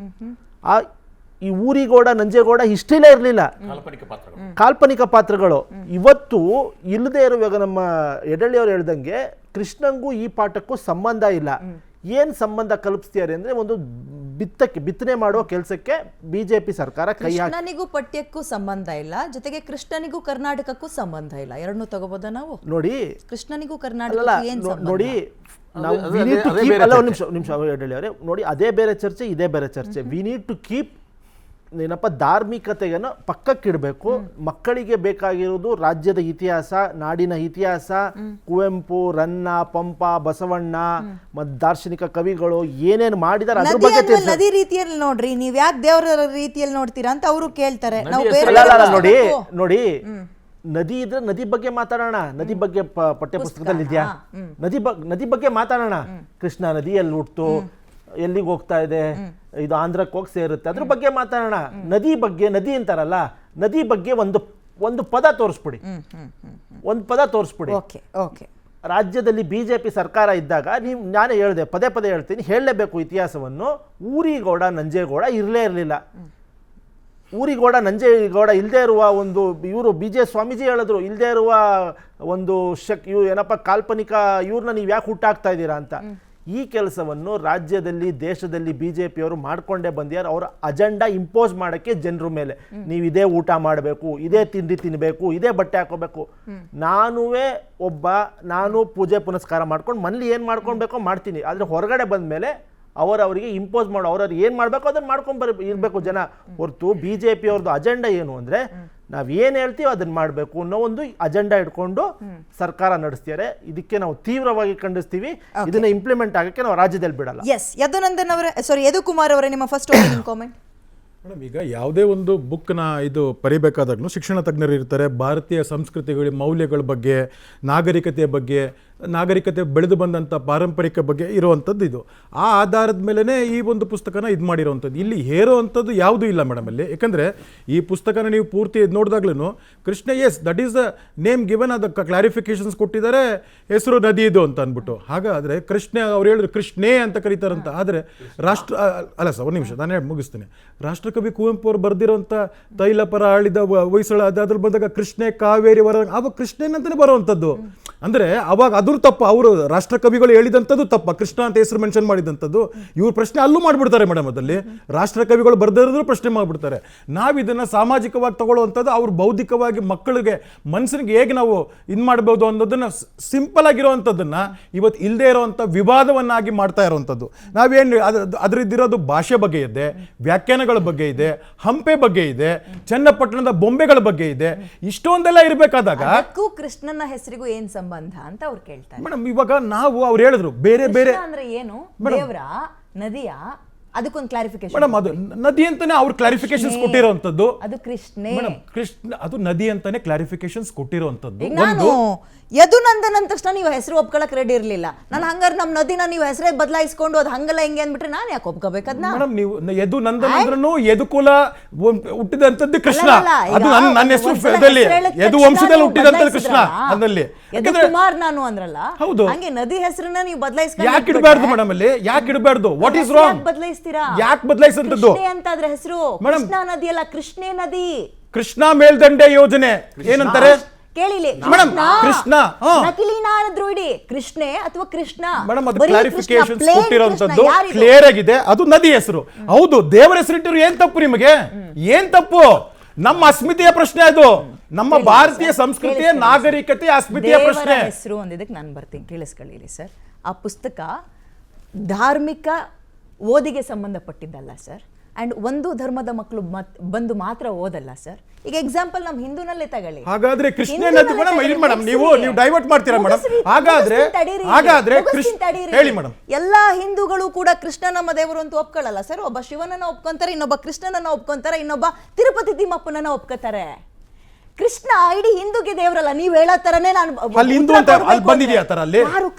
ಈ ಊರಿಗೌಡ ನಂಜೇಗೌಡ ಹಿಸ್ಟ್ರಿಲೇ ಇರಲಿಲ್ಲ, ಕಾಲ್ಪನಿಕ ಪಾತ್ರಗಳು. ಇವತ್ತು ಇಲ್ಲದೆ ಇರುವಾಗ ನಮ್ಮ ಯಡಳ್ಳಿಯವರು ಹೇಳ್ದಂಗೆ ಕೃಷ್ಣಂಗೂ ಈ ಪಾಠಕ್ಕೂ ಸಂಬಂಧ ಇಲ್ಲ. ಏನು ಸಂಬಂಧ ಕಲ್ಪಿಸ್ತಿದ್ದಾರೆ ಅಂದರೆ ಒಂದು ಬಿತ್ತನೆ ಮಾಡುವ ಕೆಲಸಕ್ಕೆ BJP ಸರ್ಕಾರ ಕೈ ಹಾಕಿ. ಕೃಷ್ಣನಿಗೂ ಪಠ್ಯಕ್ಕೂ ಸಂಬಂಧ ಇಲ್ಲ, ಜೊತೆಗೆ ಕೃಷ್ಣನಿಗೂ ಕರ್ನಾಟಕಕ್ಕೂ ಸಂಬಂಧ ಇಲ್ಲ. ಎರಡನ್ನೂ ತಗೋಬೋದಾ ನಾವು? ನೋಡಿ, ಕೃಷ್ಣನಿಗೂ ಕರ್ನಾಟಕ ನೋಡಿ ನಾವು ನಿಮಿಷ ಹೇಳಿ ಅವರೇ, ನೋಡಿ ಅದೇ ಬೇರೆ ಚರ್ಚೆ, ಇದೇ ಬೇರೆ ಚರ್ಚೆ. ವಿ ನೀಡ್ ಟು ಕೀಪ್ ಏನಪ್ಪ ಧಾರ್ಮಿಕತೆಯನ್ನು ಪಕ್ಕಕ್ಕಿಡಬೇಕು. ಮಕ್ಕಳಿಗೆ ಬೇಕಾಗಿರೋದು ರಾಜ್ಯದ ಇತಿಹಾಸ, ನಾಡಿನ ಇತಿಹಾಸ, ಕುವೆಂಪು, ರನ್ನ, ಪಂಪ, ಬಸವಣ್ಣ ಮತ್ತು ದಾರ್ಶನಿಕ ಕವಿಗಳು ಏನೇನು ಮಾಡಿದಾರೆ ಅದ್ರ ಬಗ್ಗೆ ನದಿ ರೀತಿಯಲ್ಲಿ ನೋಡ್ರಿ, ನೀವ್ ಯಾಕೆ ದೇವರ ರೀತಿಯಲ್ಲಿ ನೋಡ್ತೀರಾ ಅಂತ ಅವರು ಕೇಳ್ತಾರೆ. ನೋಡಿ ನದಿ ಇದ್ರೆ ನದಿ ಬಗ್ಗೆ ಮಾತಾಡೋಣ. ನದಿ ಬಗ್ಗೆ ಪಠ್ಯಪುಸ್ತಕದಲ್ಲಿ ಇದೆಯಾ? ನದಿ ಬಗ್ಗೆ ಮಾತಾಡೋಣ. ಕೃಷ್ಣ ನದಿ ಎಲ್ಲಿ ಹುಟ್ಟು, ಎಲ್ಲಿಗೆ ಹೋಗ್ತಾ ಇದೆ, ಇದು ಆಂಧ್ರಕ್ಕೆ ಹೋಗಿ ಸೇರುತ್ತೆ, ಅದ್ರ ಬಗ್ಗೆ ಮಾತಾಡೋಣ. ನದಿ ಅಂತಾರಲ್ಲ, ನದಿ ಬಗ್ಗೆ ಒಂದು ಪದ ತೋರಿಸ್ಬಿಡಿ, ಒಂದು ಪದ ತೋರಿಸ್ಬಿಡಿ. ರಾಜ್ಯದಲ್ಲಿ BJP ಸರ್ಕಾರ ಇದ್ದಾಗ ನಾನೇ ಹೇಳಿದೆ, ಪದೇ ಹೇಳ್ತೀನಿ, ಹೇಳಲೇಬೇಕು ಇತಿಹಾಸವನ್ನು. ಊರಿಗೌಡ ನಂಜೇಗೌಡ ಇರಲೇ ಇರಲಿಲ್ಲ. ಊರಿಗೌಡ ನಂಜೇಗೌಡ ಇಲ್ಲದೆ ಇರುವ ಒಂದು, ಇವರು BJ ಸ್ವಾಮೀಜಿ ಹೇಳಿದ್ರು, ಇಲ್ಲದೆ ಇರುವ ಒಂದು ಏನಪ್ಪ ಕಾಲ್ಪನಿಕ ಇವ್ರನ್ನ ನೀವು ಯಾಕೆ ಹುಟ್ಟಾಕ್ತಾ ಇದ್ದೀರಾ ಅಂತ. ಈ ಕೆಲಸವನ್ನು ರಾಜ್ಯದಲ್ಲಿ, ದೇಶದಲ್ಲಿ BJPಯವರು ಮಾಡ್ಕೊಂಡೇ ಬಂದಿದ್ದಾರೆ. ಅವರ ಅಜೆಂಡಾ ಇಂಪೋಸ್ ಮಾಡೋಕ್ಕೆ ಜನರ ಮೇಲೆ. ನೀವು ಇದೇ ಊಟ ಮಾಡಬೇಕು, ಇದೇ ತಿಂಡಿ ತಿನ್ನಬೇಕು, ಇದೇ ಬಟ್ಟೆ ಹಾಕೋಬೇಕು. ನಾನು ಪೂಜೆ ಪುನಸ್ಕಾರ ಮಾಡ್ಕೊಂಡು ಮನೇಲಿ ಏನು ಮಾಡ್ಕೊಳ್ಬೇಕೋ ಮಾಡ್ತೀನಿ. ಆದರೆ ಹೊರಗಡೆ ಬಂದ ಮೇಲೆ ಅವರವರಿಗೆ ಇಂಪೋಸ್ ಮಾಡೋ, ಅವ್ರವ್ರು ಏನು ಮಾಡಬೇಕು ಅದನ್ನು ಮಾಡ್ಕೊಂಡು ಇರಬೇಕು ಜನ. ಹೊರತು BJPಯವ್ರದ್ದು ಅಜೆಂಡಾ ಏನು ಅಂದರೆ ನಾವು ಏನು ಹೇಳ್ತೀವಿ ಅದನ್ನು ಮಾಡಬೇಕು ಅನ್ನೋ ಒಂದು ಅಜೆಂಡಾ ಇಟ್ಕೊಂಡು ಸರ್ಕಾರ ನಡೆಸ್ತಾರೆ. ಇದಕ್ಕೆ ನಾವು ತೀವ್ರವಾಗಿ ಖಂಡಿಸ್ತೀವಿ. ಇದನ್ನ ಇಂಪ್ಲಿಮೆಂಟ್ ಆಗಕ್ಕೆ ನಾವು ರಾಜ್ಯದಲ್ಲಿ ಬಿಡಲ್ಲ. ಯದುನಂದನ್ ಅವರೇ, ಯದುಕುಮಾರ್ ಅವರೇ, ನಿಮ್ಮ ಫಸ್ಟ್ ಕಾಮೆಂಟ್. ಮೇಡಮ್, ಈಗ ಯಾವುದೇ ಒಂದು ಬುಕ್ನ ಇದು ಬರಿಬೇಕಾದಾಗಲೂ ಶಿಕ್ಷಣ ತಜ್ಞರು ಇರ್ತಾರೆ. ಭಾರತೀಯ ಸಂಸ್ಕೃತಿಗಳ ಮೌಲ್ಯಗಳ ಬಗ್ಗೆ, ನಾಗರಿಕತೆಯ ಬಗ್ಗೆ, ನಾಗರಿಕತೆ ಬೆಳೆದು ಬಂದಂಥ ಪಾರಂಪರಿಕ ಬಗ್ಗೆ ಇರುವಂಥದ್ದು ಇದು. ಆ ಆಧಾರದ ಮೇಲೇ ಈ ಒಂದು ಪುಸ್ತಕನ ಇದು ಮಾಡಿರೋವಂಥದ್ದು. ಇಲ್ಲಿ ಹೇರೋ ಅಂಥದ್ದು ಯಾವುದೂ ಇಲ್ಲ ಮೇಡಮ್ ಅಲ್ಲಿ. ಯಾಕಂದರೆ ಈ ಪುಸ್ತಕನ ನೀವು ಪೂರ್ತಿ ನೋಡಿದಾಗ್ಲೂ Krishna, yes that is the name given, ಅದಕ್ಕೆ ಕ್ಲಾರಿಫಿಕೇಶನ್ಸ್ ಕೊಟ್ಟಿದ್ದಾರೆ, ಹೆಸರು ನದಿ ಇದು ಅಂತ ಅಂದ್ಬಿಟ್ಟು. ಹಾಗಾದರೆ ಕೃಷ್ಣ ಅವ್ರು ಹೇಳಿದ್ರು ಕೃಷ್ಣೇ ಅಂತ ಕರೀತಾರಂತ. ಆದರೆ ಅಲ್ಲ ಸರ್, ಒಂದು ನಿಮಿಷ ನಾನು ಮುಗಿಸ್ತೀನಿ. ರಾಷ್ಟ್ರಕವಿ ಕುವೆಂಪು ಅವರು ಬರೆದಿರೋಂಥ ತೈಲಪರ ಆಳಿದ ಹೊಯ್ಸಳ ಅದ್ರಲ್ಲಿ ಬಂದಾಗ ಕೃಷ್ಣೆ ಕಾವೇರಿ ವರ, ಅವಾಗ ಕೃಷ್ಣನ್ ಅಂತಲೇ ಬರುವಂಥದ್ದು. ಅಂದರೆ ಅವಾಗ ಅದ್ರ ತಪ್ಪ, ಅವರು ರಾಷ್ಟ್ರಕವಿಗಳು ಹೇಳಿದಂಥದ್ದು ತಪ್ಪ, ಕೃಷ್ಣ ಅಂತ ಹೆಸರು ಮೆನ್ಷನ್ ಮಾಡಿದಂಥದ್ದು. ಇವ್ರು ಪ್ರಶ್ನೆ ಅಲ್ಲೂ ಮಾಡಿಬಿಡ್ತಾರೆ ಮೇಡಮ್. ಅದಲ್ಲಿ ರಾಷ್ಟ್ರಕವಿಗಳು ಬರ್ದಿರೋದ್ರು ಪ್ರಶ್ನೆ ಮಾಡಿಬಿಡ್ತಾರೆ. ನಾವು ಇದನ್ನು ಸಾಮಾಜಿಕವಾಗಿ ತಗೊಳ್ಳುವಂಥದ್ದು, ಅವ್ರು ಬೌದ್ಧಿಕವಾಗಿ ಮಕ್ಕಳಿಗೆ ಮನಸ್ಸಿಗೆ ಹೇಗೆ ನಾವು ಇದು ಮಾಡ್ಬೋದು ಅನ್ನೋದನ್ನು ಸಿಂಪಲ್ ಆಗಿರೋವಂಥದ್ದನ್ನು ಇವತ್ತು ಇಲ್ಲದೆ ಇರೋವಂಥ ವಿವಾದವನ್ನಾಗಿ ಮಾಡ್ತಾ ಇರೋವಂಥದ್ದು. ನಾವೇನು ಅದರದ್ದಿರೋದು ಭಾಷೆ ಬಗ್ಗೆ ಇದೆ, ವ್ಯಾಖ್ಯಾನಗಳ ಬಗ್ಗೆ ಇದೆ, ಹಂಪೆ ಬಗ್ಗೆ ಇದೆ, ಚನ್ನಪಟ್ಟಣದ ಬೊಂಬೆಗಳ ಬಗ್ಗೆ ಇದೆ. ಇಷ್ಟೊಂದೆಲ್ಲ ಇರಬೇಕಾದಾಗ ಕೃಷ್ಣನ ಹೆಸರಿಗೂ ಏನ್ ಸಂಬಂಧ ಅಂತ ಅವ್ರು ಕೇಳ್ತಾರೆ ಮೇಡಮ್. ಇವಾಗ ನಾವು ಅವ್ರು ಹೇಳಿದ್ರು ಬೇರೆ ಬೇರೆ ಅಂದ್ರೆ ಏನು, ದೇವರ ನದಿಯ, ಅದಕ್ಕೊಂದು ಕ್ಲಾರಿಫಿಕೇಶನ್ ಮೇಡಮ್. ಅದು ನದಿ ಅಂತಾನೆ ಅವ್ರು ಕ್ಲಾರಿಫಿಕೇಶನ್ಸ್ ಕೊಟ್ಟಿರೋಂಥದ್ದು. ಅದು ಕೃಷ್ಣೇ ಮೇಡಮ್, ಕೃಷ್ಣ ಅದು ನದಿ ಅಂತಾನೆ ಕ್ಲಾರಿಫಿಕೇಶನ್ಸ್ ಕೊಟ್ಟಿರೋಂಥದ್ದು. ನಾನು ಯದುನಂದನ್ ಅಂದ ತಕ್ಷಣ ನೀವು ಹೆಸರು ಒಪ್ಕೊಳಕ್ ರೆಡಿ ಇರ್ಲಿಲ್ಲ. ನಾನು ಹಂಗಾರೆ ನಮ್ಮ ನದಿನ ನೀವು ಹೆಸರೇ ಬದಲಾಯಿಸ್ಕೊಂಡು ಅದು ಹಂಗಲ್ಲ ಹೆಂಗೆ ಅಂದ್ಬಿಟ್ರೆ ನಾನು ಯಾಕೆ ಒಪ್ಕೋಬೇಕದ್ನ? ಮೇಡಮ್, ನೀವು ಯದುನಂದನ್ ಅಂದ್ರೂ ಯದುಕುಲ ಹುಟ್ಟಿದಂಥದ್ದು ಕೃಷ್ಣ. ಅದು ನನ್ನ ಹೆಸರು ಯದು ವಂಶದಲ್ಲಿ ಹುಟ್ಟಿದಂಥದ್ದು ಕೃಷ್ಣ. ಅದಲ್ಲಿ ಕುಮಾರ್ ನಾನು ಅಂದ್ರಲ್ಲ, ಹೌದು, ಹಂಗೆ ನದಿ ಹೆಸರನ್ನ ನೀವು ಬದಲಾಯಿಸ್ಕೊಂಡು ಯಾಕೆ ಇಡಬಾರ್ದು ಮೇಡಮ್? ಅಲ್ಲಿ ಯಾಕೆ ಇಡಬಾರ್ದು? What is wrong? ಬದಲಾಯಿಸ್ತೀರಾ? ಯಾಕೆ ಬದಲಾಯಿಸಂತದ್ದು ಅಂತಾದ್ರೆ ಹೆಸರು ಕೃಷ್ಣ ನದಿ ಅಲ್ಲ, ಕೃಷ್ಣೇ ನದಿ. ಕೃಷ್ಣ ಮೇಲ್ದಂಡೆ ಯೋಜನೆ ಏನಂತಾರೆ ಕೇಳಿಲಿ ಮೇಡಮ್? ಕೃಷ್ಣ ನಕಲಿನಾದ್ರೂ ಇಡಿ ಕೃಷ್ಣೆ ಅಥವಾ ಕೃಷ್ಣ ಮೇಡಮ್, ಅದು ಕ್ಲಾರಿಫಿಕೇಶನ್ ಕೊಟ್ಟಿರೋಂಥದ್ದು ಕ್ಲಿಯರ್ ಆಗಿದೆ. ಅದು ನದಿ ಹೆಸರು. ಹೌದು, ದೇವರ ಹೆಸರಿಟ್ಟಿರು ಏನ್ ತಪ್ಪು ನಿಮಗೆ? ಏನ್ ತಪ್ಪು? ನಮ್ಮ ಅಸ್ಮಿತೆಯ ಪ್ರಶ್ನೆ ಅದು. ನಮ್ಮ ಭಾರತೀಯ ಸಂಸ್ಕೃತಿಯ ನಾಗರಿಕತೆ ಅಸ್ಮಿತೆಯ ಪ್ರಶ್ನೆ. ಹೆಸರು ಅಂದಿದ್ದಕ್ಕೆ ನಾನು ಬರ್ತೀನಿ, ಕೇಳಿಸ್ಕೊಳ್ಳಿ ಸರ್. ಆ ಪುಸ್ತಕ ಧಾರ್ಮಿಕ ಓದಿಗೆ ಸಂಬಂಧಪಟ್ಟಿದ್ದಲ್ಲ ಸರ್. ಅಂಡ್ ಒಂದು ಧರ್ಮದ ಮಕ್ಕಳು ಬಂದು ಮಾತ್ರ ಓದಲ್ಲ ಸರ್. ಈಗ ಎಕ್ಸಾಂಪಲ್ ನಮ್ಮ ಹಿಂದೂನಲ್ಲೇ ತಗೊಳ್ಳಿ. ಹಾಗಾದ್ರೆ ಕೃಷ್ಣ ನದಿ ಮೇಡಮ್ ನೀವು ಡೈವರ್ಟ್ ಮಾಡ್ತೀರಾ ಮೇಡಮ್? ಹಾಗಾದ್ರೆ ಹೇಳಿ ಮೇಡಮ್. ಎಲ್ಲಾ ಹಿಂದೂಗಳು ಕೂಡ ಕೃಷ್ಣ ನಮ್ಮ ದೇವರು ಅಂತ ಒಪ್ಕೊಳ್ಳಲ್ಲ ಸರ್. ಒಬ್ಬ ಶಿವನನ್ನ ಒಪ್ಕೊಂತಾರೆ, ಇನ್ನೊಬ್ಬ ಕೃಷ್ಣನನ್ನ ಒಪ್ಕೊಂತಾರೆ, ಇನ್ನೊಬ್ಬ ತಿರುಪತಿ ತಿಮ್ಮಪ್ಪನನ್ನ ಒಪ್ಕೋತಾರೆ. ಕೃಷ್ಣ ಇಡೀ ಹಿಂದೂಗೆ ದೇವರಲ್ಲ. ನೀವ್ ಹೇಳೋ ತರನೇ ನಾನು ಅಲ್ಲಿ ಹಿಂದೂ ಅಂತ ಅಲ್ಲಿ ಬಂದಿದೆಯಾ ತರ ಅಲ್ಲಿ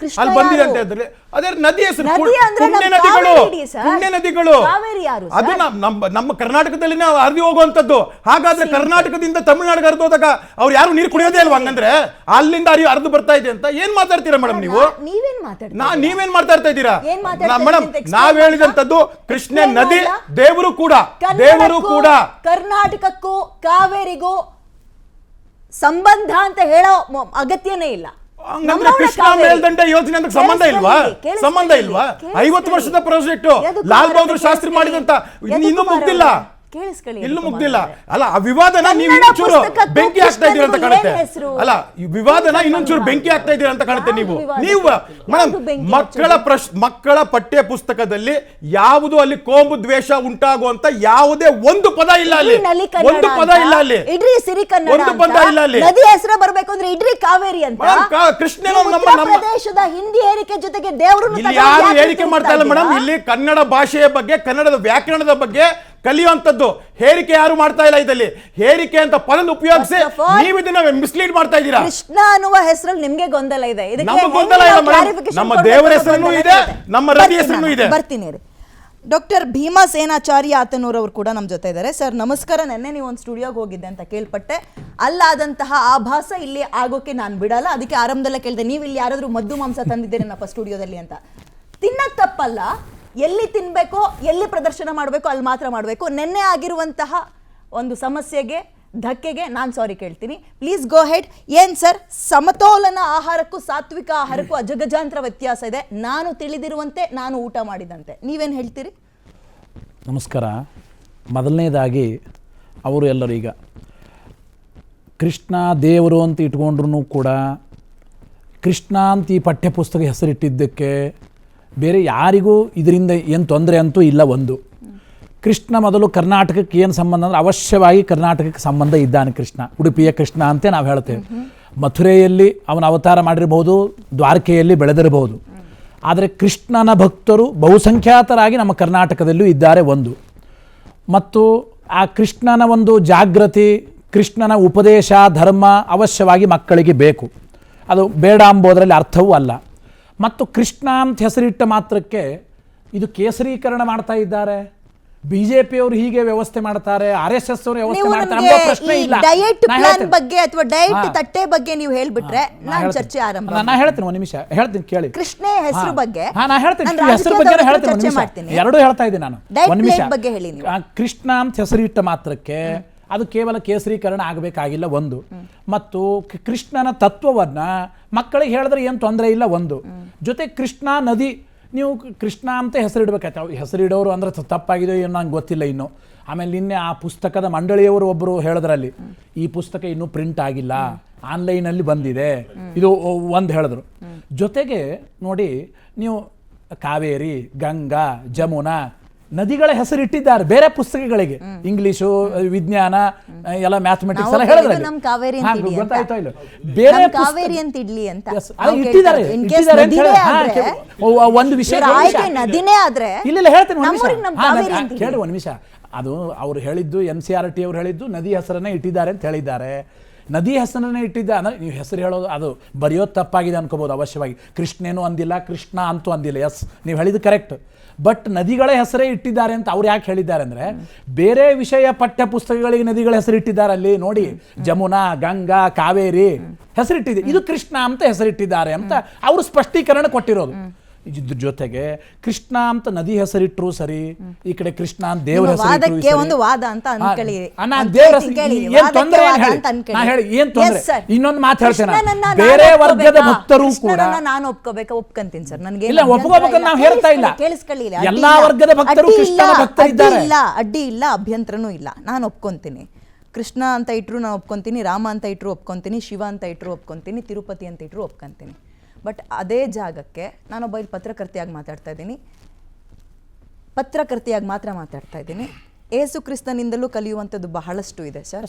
ಬಂದಿದೆ ಅಂತ ಹೇಳಿದ್ರೆ ಅದೇ ನದಿ ಹೆಸರು ಪುಣ್ಯ ನದಿಗಳು ಅದು ನಮ್ಮ ಕರ್ನಾಟಕದಲ್ಲಿ ಹರಿದು ಹೋಗುವಂತದ್ದು. ಹಾಗಾದ್ರೆ ಕರ್ನಾಟಕದಿಂದ ತಮಿಳುನಾಡಿಗೆ ಹರಿದು ಹೋದಾಗ ಅವ್ರು ಯಾರು ನೀರು ಕುಡಿಯೋದೇ ಅಲ್ವಾ? ಹಂಗಂದ್ರೆ ಅಲ್ಲಿಂದ ಹರಿದು ಬರ್ತಾ ಇದೆ ಅಂತ ಏನ್ ಮಾತಾಡ್ತೀರಾ ಮೇಡಮ್ ನೀವು? ನೀವೇನ್ ಮಾತಾಡ್ತಾ ಇದ್ದೀರಾ ಮೇಡಮ್? ನಾವ್ ಹೇಳಿದಂತದ್ದು ಕೃಷ್ಣ ನದಿ ದೇವರು ಕೂಡ ಕರ್ನಾಟಕಕ್ಕೂ ಕಾವೇರಿಗೂ ಸಂಬಂಧ ಅಂತ ಹೇಳೋ ಅಗತ್ಯನೇ ಇಲ್ಲ. ಕೃಷ್ಣ ಮೇಲ್ದಂಡೆ ಯೋಜನೆ ಅಂತ ಸಂಬಂಧ ಇಲ್ವಾ? 50 ವರ್ಷದ ಪ್ರಾಜೆಕ್ಟ್ ಲಾಲ್ ಬಹದ್ದೂರ್ ಶಾಸ್ತ್ರಿ ಮಾಡಿದಂತ ಇನ್ನೂ ಮುಗ್ದಿಲ್ಲ, ಇಲ್ಲೂ ಮುಗ್ದಿಲ್ಲ. ಅಲ್ಲ ಆ ವಿವಾದನ ನೀವು ಇನ್ನೊಂಚೂರು ಬೆಂಕಿ ಹಾಕ್ತಾ ಇದ್ದೀರಾ ಅಂತ ಕಾಣುತ್ತೆ. ಅಲ್ಲ ಈ ವಿವಾದನ ಇನ್ನೊಂಚೂರು ಬೆಂಕಿ ಹಾಕ್ತಾ ಇದ್ದೀರಾ ಅಂತ ಕಾಣುತ್ತೆ ನೀವು ಮೇಡಮ್. ಮಕ್ಕಳ ಪಠ್ಯ ಪುಸ್ತಕದಲ್ಲಿ ಯಾವುದು ಅಲ್ಲಿ ಕೋಮು ದ್ವೇಷ ಉಂಟಾಗುವಂತ ಯಾವುದೇ ಒಂದು ಪದ ಇಲ್ಲ ಅಲ್ಲಿ. ಒಂದು ಪದ ಇಲ್ಲ ಅಲ್ಲಿ. ಒಂದು ಪದ ಇಲ್ಲ ಅಲ್ಲಿ. ನದಿ ಹೆಸರು ಬರಬೇಕು ಅಂದ್ರೆ ಇಡ್ರಿ ಕಾವೇರಿ ಅಂತ. ಕೃಷ್ಣನ ನಮ್ಮ ಪ್ರದೇಶದ ಹಿಂದಿ ಏರಿಕೆ ಜೊತೆಗೆ ದೇವರನ್ನು ಯಾರು ಏರಿಕೆ ಮಾಡ್ತಾ ಇಲ್ಲ ಮೇಡಮ್. ಇಲ್ಲಿ ಕನ್ನಡ ಭಾಷೆಯ ಬಗ್ಗೆ, ಕನ್ನಡದ ವ್ಯಾಕರಣದ ಬಗ್ಗೆ ಕಲಿಯುವಂತದ್ದು ಹೇರಿಕೆ ಯಾರು ಮಾಡ್ತಾ ಇಲ್ಲ. ಇದರಲ್ಲಿ ಹೇರಿಕೆ ಅಂತ ಪದ ಉಪಯೋಗಿಸಿ ನೀವು ಇದನ್ನ ಮಿಸ್ಲೀಡ್ ಮಾಡ್ತಾ ಇದ್ದೀರಾ. ಕೃಷ್ಣ ಅನ್ನುವ ಹೆಸರಲ್ಲಿ ನಿಮ್ಗೆ ಗೊಂದಲ ಇದೆ. ನಮ್ಮ ಗೊಂದಲ ಇಲ್ಲ ಮೇಡಮ್. ನಮ್ಮ ದೇವರ ಹೆಸರು ಇದೆ, ನಮ್ಮ ರವಿ ಹೆಸರು ಇದೆ. ಬರ್ತೀನಿ ರೀ. ಡಾಕ್ಟರ್ ಭೀಮಾ ಸೇನಾಚಾರ್ಯ ಆತನೂರ್ ಅವರು ಕೂಡ ನಮ್ಮ ಜೊತೆ ಇದ್ದಾರೆ. ಸರ್ ನಮಸ್ಕಾರ. ನೆನ್ನೆ ನೀವು ಒಂದು ಸ್ಟುಡಿಯೋಗೆ ಹೋಗಿದ್ದೆ ಅಂತ ಕೇಳ್ಪಟ್ಟೆ. ಅಲ್ಲಾದಂತಹ ಆಭಾಸ ಇಲ್ಲಿ ಆಗೋಕೆ ನಾನು ಬಿಡಲ್ಲ. ಅದಕ್ಕೆ ಆರಂಭದಲ್ಲೇ ಕೇಳಿದೆ, ನೀವು ಇಲ್ಲಿ ಯಾರಾದ್ರೂ ಮದ್ದು ಮಾಂಸ ತಂದಿದ್ದೀರೇನಪ್ಪ ಸ್ಟುಡಿಯೋದಲ್ಲಿ ಅಂತ. ತಿನ್ನಕ್ ತಪ್ಪಲ್ಲ, ಎಲ್ಲಿ ತಿನ್ಬೇಕೋ ಎಲ್ಲಿ ಪ್ರದರ್ಶನ ಮಾಡಬೇಕು ಅಲ್ಲಿ ಮಾತ್ರ ಮಾಡಬೇಕು. ನೆನ್ನೆ ಆಗಿರುವಂತಹ ಒಂದು ಸಮಸ್ಯೆಗೆ, ಧಕ್ಕೆಗೆ ನಾನು ಸಾರಿ ಕೇಳ್ತೀನಿ. Please go head. ಏನ್ ಸರ್, ಸಮತೋಲನ ಆಹಾರಕ್ಕೂ ಸಾತ್ವಿಕ ಆಹಾರಕ್ಕೂ ಅಜಗಜಾಂತರ ವ್ಯತ್ಯಾಸ ಇದೆ. ನಾನು ತಿಳಿದಿರುವಂತೆ, ನಾನು ಊಟ ಮಾಡಿದಂತೆ. ನೀವೇನು ಹೇಳ್ತೀರಿ? ನಮಸ್ಕಾರ. ಮೊದಲನೇದಾಗಿ ಅವರು ಎಲ್ಲರೂ ಈಗ ಕೃಷ್ಣ ದೇವರು ಅಂತ ಇಟ್ಕೊಂಡ್ರೂ ಕೂಡ ಕೃಷ್ಣ ಅಂತ ಈ ಪಠ್ಯಪುಸ್ತಕ ಹೆಸರಿಟ್ಟಿದ್ದಕ್ಕೆ ಬೇರೆ ಯಾರಿಗೂ ಇದರಿಂದ ಏನು ತೊಂದರೆ ಅಂತೂ ಇಲ್ಲ. ಒಂದು ಕೃಷ್ಣ ಮೊದಲು ಕರ್ನಾಟಕಕ್ಕೆ ಏನು ಸಂಬಂಧ ಅಂದರೆ ಅವಶ್ಯವಾಗಿ ಕರ್ನಾಟಕಕ್ಕೆ ಸಂಬಂಧ ಇದ್ದಾನೆ ಕೃಷ್ಣ. ಉಡುಪಿಯ ಕೃಷ್ಣ ಅಂತ ನಾವು ಹೇಳ್ತೇವೆ. ಮಥುರೆಯಲ್ಲಿ ಅವನ ಅವತಾರ ಮಾಡಿರಬಹುದು, ದ್ವಾರಕೆಯಲ್ಲಿ ಬೆಳೆದಿರಬಹುದು. ಆದರೆ ಕೃಷ್ಣನ ಭಕ್ತರು ಬಹುಸಂಖ್ಯಾತರಾಗಿ ನಮ್ಮ ಕರ್ನಾಟಕದಲ್ಲೂ ಇದ್ದಾರೆ ಒಂದು. ಮತ್ತು ಆ ಕೃಷ್ಣನ ಒಂದು ಜಾಗೃತಿ, ಕೃಷ್ಣನ ಉಪದೇಶ, ಧರ್ಮ ಅವಶ್ಯವಾಗಿ ಮಕ್ಕಳಿಗೆ ಬೇಕು. ಅದು ಬೇಡ ಎಂಬುದರಲ್ಲಿ ಅರ್ಥವೂ ಅಲ್ಲ. ಮತ್ತು ಕೃಷ್ಣ ಅಂತ ಹೆಸರಿಟ್ಟ ಮಾತ್ರಕ್ಕೆ ಇದು ಕೇಸರೀಕರಣ ಮಾಡ್ತಾ ಇದ್ದಾರೆ. ಬಿಜೆಪಿಯವರು ಹೀಗೆ ವ್ಯವಸ್ಥೆ ಮಾಡ್ತಾರೆ, RSS ಅವರು ವ್ಯವಸ್ಥೆ ಮಾಡ್ತಾರೆ ಅನ್ನೋ ಪ್ರಶ್ನೆ ಇಲ್ಲ. ಡಯಟ್ ಪ್ಲಾನ್ ಬಗ್ಗೆ ಅಥವಾ ಡಯಟ್ ತಟ್ಟೆ ಬಗ್ಗೆ ನೀವು ಹೇಳ್ಬಿಟ್ರೆ ನಾನು ಚರ್ಚೆ ಆರಂಭ. ನಾನು ಹೇಳ್ತೀನಿ, ಒಂದು ನಿಮಿಷ ಹೇಳ್ತೀನಿ ಕೇಳಿ. ಕೃಷ್ಣ ಹೆಸರು ಬಗ್ಗೆ ನಾನು ಹೇಳ್ತೀನಿ, ಹೆಸರು ಬಗ್ಗೆ ಹೇಳ್ತೀನಿ, ಒಂದು ನಿಮಿಷ. ಎರಡೂ ಹೇಳ್ತಾ ಇದ್ದೀನಿ ನಾನು. ಒಂದು ನಿಮಿಷ. ಕೃಷ್ಣ ಅಂತ ಹೆಸರಿಟ್ಟ ಮಾತ್ರಕ್ಕೆ ಅದು ಕೇವಲ ಕೇಸರೀಕರಣ ಆಗಬೇಕಾಗಿಲ್ಲ ಒಂದು. ಮತ್ತು ಕೃಷ್ಣನ ತತ್ವವನ್ನು ಮಕ್ಕಳಿಗೆ ಹೇಳಿದ್ರೆ ಏನು ತೊಂದರೆ ಇಲ್ಲ ಒಂದು. ಜೊತೆ ಕೃಷ್ಣ ನದಿ, ನೀವು ಕೃಷ್ಣ ಅಂತ ಹೆಸರಿಡ್ಬೇಕಾಯ್ತು. ಹೆಸರಿಡೋರು ಅಂದರೆ ತಪ್ಪಾಗಿದೆಯೋ ಏನೋ ನಂಗೆ ಗೊತ್ತಿಲ್ಲ ಇನ್ನು. ಆಮೇಲೆ ನಿನ್ನೆ ಆ ಪುಸ್ತಕದ ಮಂಡಳಿಯವರು ಒಬ್ಬರು ಹೇಳಿದ್ರಲ್ಲಿ, ಈ ಪುಸ್ತಕ ಇನ್ನೂ ಪ್ರಿಂಟ್ ಆಗಿಲ್ಲ, ಆನ್ಲೈನಲ್ಲಿ ಬಂದಿದೆ, ಇದು ಒಂದು ಹೇಳಿದ್ರು. ಜೊತೆಗೆ ನೋಡಿ, ನೀವು ಕಾವೇರಿ, ಗಂಗಾ, ಜಮುನಾ ನದಿಗಳ ಹೆಸರಿಟ್ಟಿದ್ದಾರೆ ಬೇರೆ ಪುಸ್ತಕಗಳಿಗೆ. ಇಂಗ್ಲಿಷು, ವಿಜ್ಞಾನ ಎಲ್ಲ, ಮ್ಯಾಥಮೆಟಿಕ್ಸ್ ಎಲ್ಲ ಹೇಳಿದ್ರೆ ಗೊತ್ತಾಯ್ತಾ ಇಲ್ಲ. ಬೇರೆ ಇಟ್ಟಿದ್ದಾರೆ. ಒಂದು ವಿಷಯ ಇಲ್ಲ ಹೇಳ್ತೇನೆ, ಕೇಳಿ ಒಂದು ನಿಮಿಷ. ಅದು ಅವ್ರು ಹೇಳಿದ್ದು, NCERT ಅವ್ರು ಹೇಳಿದ್ದು ನದಿ ಹೆಸರನ್ನೇ ಇಟ್ಟಿದ್ದಾರೆ ಅಂತ ಹೇಳಿದ್ದಾರೆ. ನದಿ ಹೆಸರನ್ನೇ ಇಟ್ಟಿದ್ದ ಅಂದರೆ ನೀವು ಹೆಸರು ಹೇಳೋದು ಅದು ಬರೆಯೋದು ತಪ್ಪಾಗಿದೆ ಅನ್ಕೋಬೋದು. ಅವಶ್ಯವಾಗಿ ಕೃಷ್ಣೇನೂ ಅಂದಿಲ್ಲ, ಕೃಷ್ಣ ಅಂತೂ ಅಂದಿಲ್ಲ. ಎಸ್, ನೀವು ಹೇಳಿದ್ದು ಕರೆಕ್ಟ್. ಬಟ್ ನದಿಗಳ ಹೆಸರೇ ಇಟ್ಟಿದ್ದಾರೆ ಅಂತ ಅವ್ರು ಯಾಕೆ ಹೇಳಿದ್ದಾರೆ ಅಂದರೆ, ಬೇರೆ ವಿಷಯ ಪಠ್ಯ ಪುಸ್ತಕಗಳಿಗೆ ನದಿಗಳ ಹೆಸರಿಟ್ಟಿದ್ದಾರೆ. ಅಲ್ಲಿ ನೋಡಿ, ಜಮುನಾ, ಗಂಗಾ, ಕಾವೇರಿ ಹೆಸರಿಟ್ಟಿದೆ, ಇದು ಕೃಷ್ಣ ಅಂತ ಹೆಸರಿಟ್ಟಿದ್ದಾರೆ ಅಂತ ಅವರು ಸ್ಪಷ್ಟೀಕರಣ ಕೊಟ್ಟಿರೋದು. ಇದ್ರ ಜೊತೆಗೆ ಕೃಷ್ಣ ಅಂತ ನದಿ ಹೆಸರಿಟ್ರು ಸರಿ, ಈ ಕಡೆ ಕೃಷ್ಣ ಅಂತ ದೇವರ ಹೆಸರಿಟ್ರು ಇನ್ನೊಂದು ಮಾತು ಹೇಳ್ತೇನೆ, ಬೇರೆ ವರ್ಗದ ಭಕ್ತರು ಕೂಡ ನಾನು ಒಪ್ಕೊಂತೀನಿ ಸರ್. ನನಗೆ ಇಲ್ಲ ಒಪ್ಕೋಬೇಕಂತ ನಾವು ಹೇಳ್ತಾ ಇಲ್ಲ. ಎಲ್ಲಾ ವರ್ಗದ ಭಕ್ತರು ಕೃಷ್ಣನ ಭಕ್ತರಿದ್ದಾರೆ. ಅಡ್ಡಿ ಇಲ್ಲ, ಅಭ್ಯಂತರನೂ ಇಲ್ಲ. ನಾನು ಒಪ್ಕೊಂತೀನಿ. ಕೃಷ್ಣ ಅಂತ ಇಟ್ರು ನಾನು ಒಪ್ಕೊಂತೀನಿ, ರಾಮ ಅಂತ ಇಟ್ರು ಒಪ್ಕೊಂತೀನಿ, ಶಿವ ಅಂತ ಇಟ್ರು ಒಪ್ಕೊಂತೀನಿ, ತಿರುಪತಿ ಅಂತ ಇಟ್ರು ಒಪ್ಕೊಂತೀನಿ. ಬಟ್ ಅದೇ ಜಾಗಕ್ಕೆ ನಾನೊಬ್ಬ ಇಲ್ಲಿ ಪತ್ರಕರ್ತೆಯಾಗಿ ಮಾತಾಡ್ತಾ ಇದ್ದೀನಿ. ಪತ್ರಕರ್ತೆಯಾಗಿ ಮಾತ್ರ ಮಾತಾಡ್ತಾ ಇದ್ದೀನಿ. ಏಸು ಕ್ರಿಸ್ತನಿಂದಲೂ ಕಲಿಯುವಂಥದ್ದು ಬಹಳಷ್ಟು ಇದೆ ಸರ್.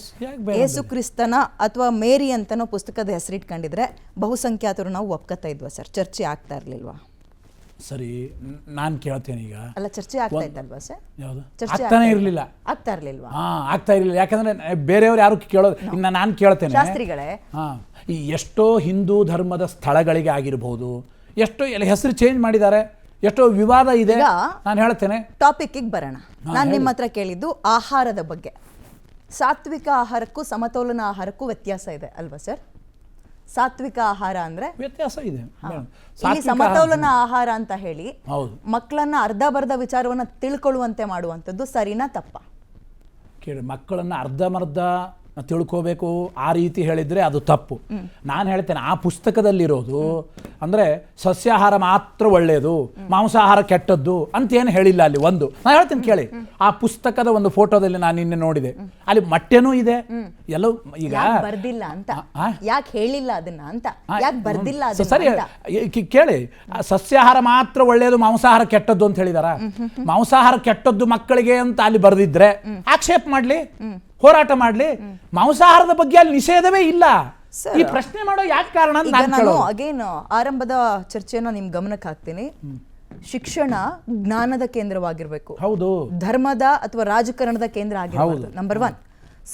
ಏಸು ಕ್ರಿಸ್ತನ ಅಥವಾ ಮೇರಿ ಅಂತನೋ ಪುಸ್ತಕದ ಹೆಸರಿಟ್ಕೊಂಡಿದ್ರೆ ಬಹುಸಂಖ್ಯಾತರು ನಾವು ಒಪ್ಕೊತಾ ಇದ್ವಾ ಸರ್? ಚರ್ಚೆ ಆಗ್ತಾ ಇರ್ಲಿಲ್ವಾ? ಸರಿ, ನಾನು ಕೇಳ್ತೇನೆ ಈಗ. ಅಲ್ಲ, ಚರ್ಚೆ ಆಗ್ತಾ ಇದ್ದಲ್ವಾ ಸರ್? ಯಾವುದು ಚರ್ಚೆ ಆಗ್ತಾನೆ ಇರಲಿಲ್ಲ. ಆಗ್ತಾ ಇರ್ಲಿಲ್ವಾ? ಆಗ್ತಾ ಇರಲಿಲ್ಲ. ಯಾಕಂದ್ರೆ ಬೇರೆಯವ್ರು ಯಾರು ಕೇಳೋದು. ಇನ್ನು ನಾನು ಕೇಳ್ತೇನೆ ಶಾಸ್ತ್ರಿಗಳೇ, ಈ ಎಷ್ಟೋ ಹಿಂದೂ ಧರ್ಮದ ಸ್ಥಳಗಳಿಗೆ ಆಗಿರ್ಬೋದು, ಎಷ್ಟೋ ಎಲ್ಲ ಹೆಸರು ಚೇಂಜ್ ಮಾಡಿದ್ದಾರೆ, ಎಷ್ಟೋ ವಿವಾದ ಇದೆ. ನಾನು ಹೇಳ್ತೇನೆ, ಟಾಪಿಕ್ಕಿಗೆ ಬರೋಣ. ನಾನು ನಿಮ್ಮ ಹತ್ರ ಕೇಳಿದ್ದು ಆಹಾರದ ಬಗ್ಗೆ. ಸಾತ್ವಿಕ ಆಹಾರಕ್ಕೂ ಸಮತೋಲನ ಆಹಾರಕ್ಕೂ ವ್ಯತ್ಯಾಸ ಇದೆ ಅಲ್ವಾ ಸರ್? ಸಾತ್ವಿಕ ಆಹಾರ ಅಂದ್ರೆ ವ್ಯತ್ಯಾಸ ಇದೆ. ಇಲ್ಲಿ ಸಮತೋಲನ ಆಹಾರ ಅಂತ ಹೇಳಿ ಹೌದು, ಮಕ್ಕಳನ್ನ ಅರ್ಧ ಬರ್ಧ ವಿಚಾರವನ್ನ ತಿಳ್ಕೊಳ್ಳುವಂತೆ ಮಾಡುವಂಥದ್ದು ಸರಿನಾ ತಪ್ಪ? ಕೇಳಿ, ಮಕ್ಕಳನ್ನ ಅರ್ಧಮರ್ಧ ತಿಳ್ಕೋಬೇಕು ಆ ರೀತಿ ಹೇಳಿದ್ರೆ ಅದು ತಪ್ಪು. ನಾನು ಹೇಳ್ತೇನೆ, ಆ ಪುಸ್ತಕದಲ್ಲಿರೋದು ಅಂದ್ರೆ ಸಸ್ಯಾಹಾರ ಮಾತ್ರ ಒಳ್ಳೆಯದು, ಮಾಂಸಾಹಾರ ಕೆಟ್ಟದ್ದು ಅಂತ ಏನು ಹೇಳಿಲ್ಲ ಅಲ್ಲಿ. ಒಂದು ನಾನು ಹೇಳ್ತೀನಿ ಕೇಳಿ, ಆ ಪುಸ್ತಕದ ಒಂದು ಫೋಟೋದಲ್ಲಿ ನಾನು ನಿನ್ನೆ ನೋಡಿದೆ, ಅಲ್ಲಿ ಮೊಟ್ಟೆನೂ ಇದೆ ಎಲ್ಲೋ. ಈಗ ಬರ್ದಿಲ್ಲ ಅಂತ ಯಾಕೆ ಹೇಳಿಲ್ಲ ಅದನ್ನ ಅಂತ, ಯಾಕೆ ಬರ್ದಿಲ್ಲ ಸರಿ ಕೇಳಿ, ಸಸ್ಯಾಹಾರ ಮಾತ್ರ ಒಳ್ಳೆಯದು, ಮಾಂಸಾಹಾರ ಕೆಟ್ಟದ್ದು ಅಂತ ಹೇಳಿದಾರ? ಮಾಂಸಾಹಾರ ಕೆಟ್ಟದ್ದು ಮಕ್ಕಳಿಗೆ ಅಂತ ಅಲ್ಲಿ ಬರ್ದಿದ್ರೆ ಆಕ್ಷೇಪ ಮಾಡ್ಲಿ, ಹೋರಾಟ ಮಾಡ್ಲಿ. ಮಾಂಸಾಹಾರದ ಬಗ್ಗೆ ಅಲ್ಲಿ ನಿಷೇಧವೇ ಇಲ್ಲ. ಈ ಪ್ರಶ್ನೆ ಮಾಡೋ ಯಾಕೆ ಕಾರಣ? ನಾನು ಅಗೇನ್ ಆರಂಭದ ಚರ್ಚೆಯನ್ನ ನಿಮ್ ಗಮನಕ್ಕೆ ಹಾಕ್ತೀನಿ. ಶಿಕ್ಷಣ ಜ್ಞಾನದ ಕೇಂದ್ರವಾಗಿರ್ಬೇಕು, ಹೌದು, ಧರ್ಮದ ಅಥವಾ ರಾಜಕಾರಣದ ಕೇಂದ್ರ ಆಗಿರ್ಬೋದು. ನಂಬರ್ 1.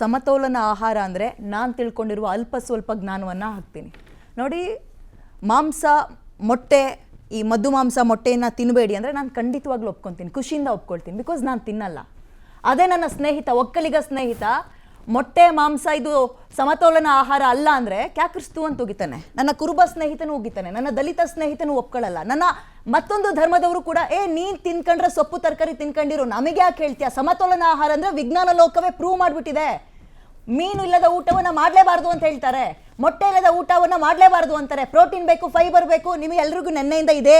ಸಮತೋಲನ ಆಹಾರ ಅಂದ್ರೆ ನಾನ್ ತಿಳ್ಕೊಂಡಿರುವ ಅಲ್ಪ ಸ್ವಲ್ಪ ಜ್ಞಾನವನ್ನ ಹಾಕ್ತೀನಿ ನೋಡಿ. ಮಾಂಸ, ಮೊಟ್ಟೆ, ಈ ಮದ್ದು ಮಾಂಸ ಮೊಟ್ಟೆಯನ್ನ ತಿನ್ನಬೇಡಿ ಅಂದ್ರೆ ನಾನು ಖಂಡಿತವಾಗ್ಲೂ ಒಪ್ಕೊಂತೀನಿ, ಖುಷಿಯಿಂದ ಒಪ್ಕೊಳ್ತೀನಿ, ಬಿಕಾಸ್ ನಾನು ತಿನ್ನಲ್ಲ. ಅದೇ ನನ್ನ ಸ್ನೇಹಿತ, ಒಕ್ಕಲಿಗ ಸ್ನೇಹಿತ, ಮೊಟ್ಟೆ ಮಾಂಸ ಇದು ಸಮತೋಲನ ಆಹಾರ ಅಲ್ಲ ಅಂದ್ರೆ ಕ್ಯಾಕ್ರಿಸ್ತು ಅಂತ ಉಗಿತಾನೆ. ನನ್ನ ಕುರುಬ ಸ್ನೇಹಿತನು ಉಗಿತಾನೆ, ನನ್ನ ದಲಿತ ಸ್ನೇಹಿತನು ಒಪ್ಕೊಳ್ಳಲ್ಲ. ನನ್ನ ಮತ್ತೊಂದು ಧರ್ಮದವರು ಕೂಡ ನೀನ್ ತಿನ್ಕೊಂಡ್ರೆ ಸೊಪ್ಪು ತರಕಾರಿ ತಿನ್ಕೊಂಡಿರು, ನಮಗೆ ಯಾಕೆ ಹೇಳ್ತೀಯ? ಸಮತೋಲನ ಆಹಾರ ಅಂದ್ರೆ ವಿಜ್ಞಾನ ಲೋಕವೇ ಪ್ರೂವ್ ಮಾಡ್ಬಿಟ್ಟಿದೆ. ಮೀನು ಇಲ್ಲದ ಊಟವನ್ನ ಮಾಡ್ಲೇಬಾರ್ದು ಅಂತ ಹೇಳ್ತಾರೆ, ಮೊಟ್ಟೆ ಇಲ್ಲದ ಊಟವನ್ನ ಮಾಡ್ಲೇಬಾರ್ದು ಅಂತಾರೆ. ಪ್ರೋಟೀನ್ ಬೇಕು, ಫೈಬರ್ ಬೇಕು. ನಿಮಗೆ ಎಲ್ರಿಗೂ ನೆನ್ನೆಯಿಂದ ಇದೆ,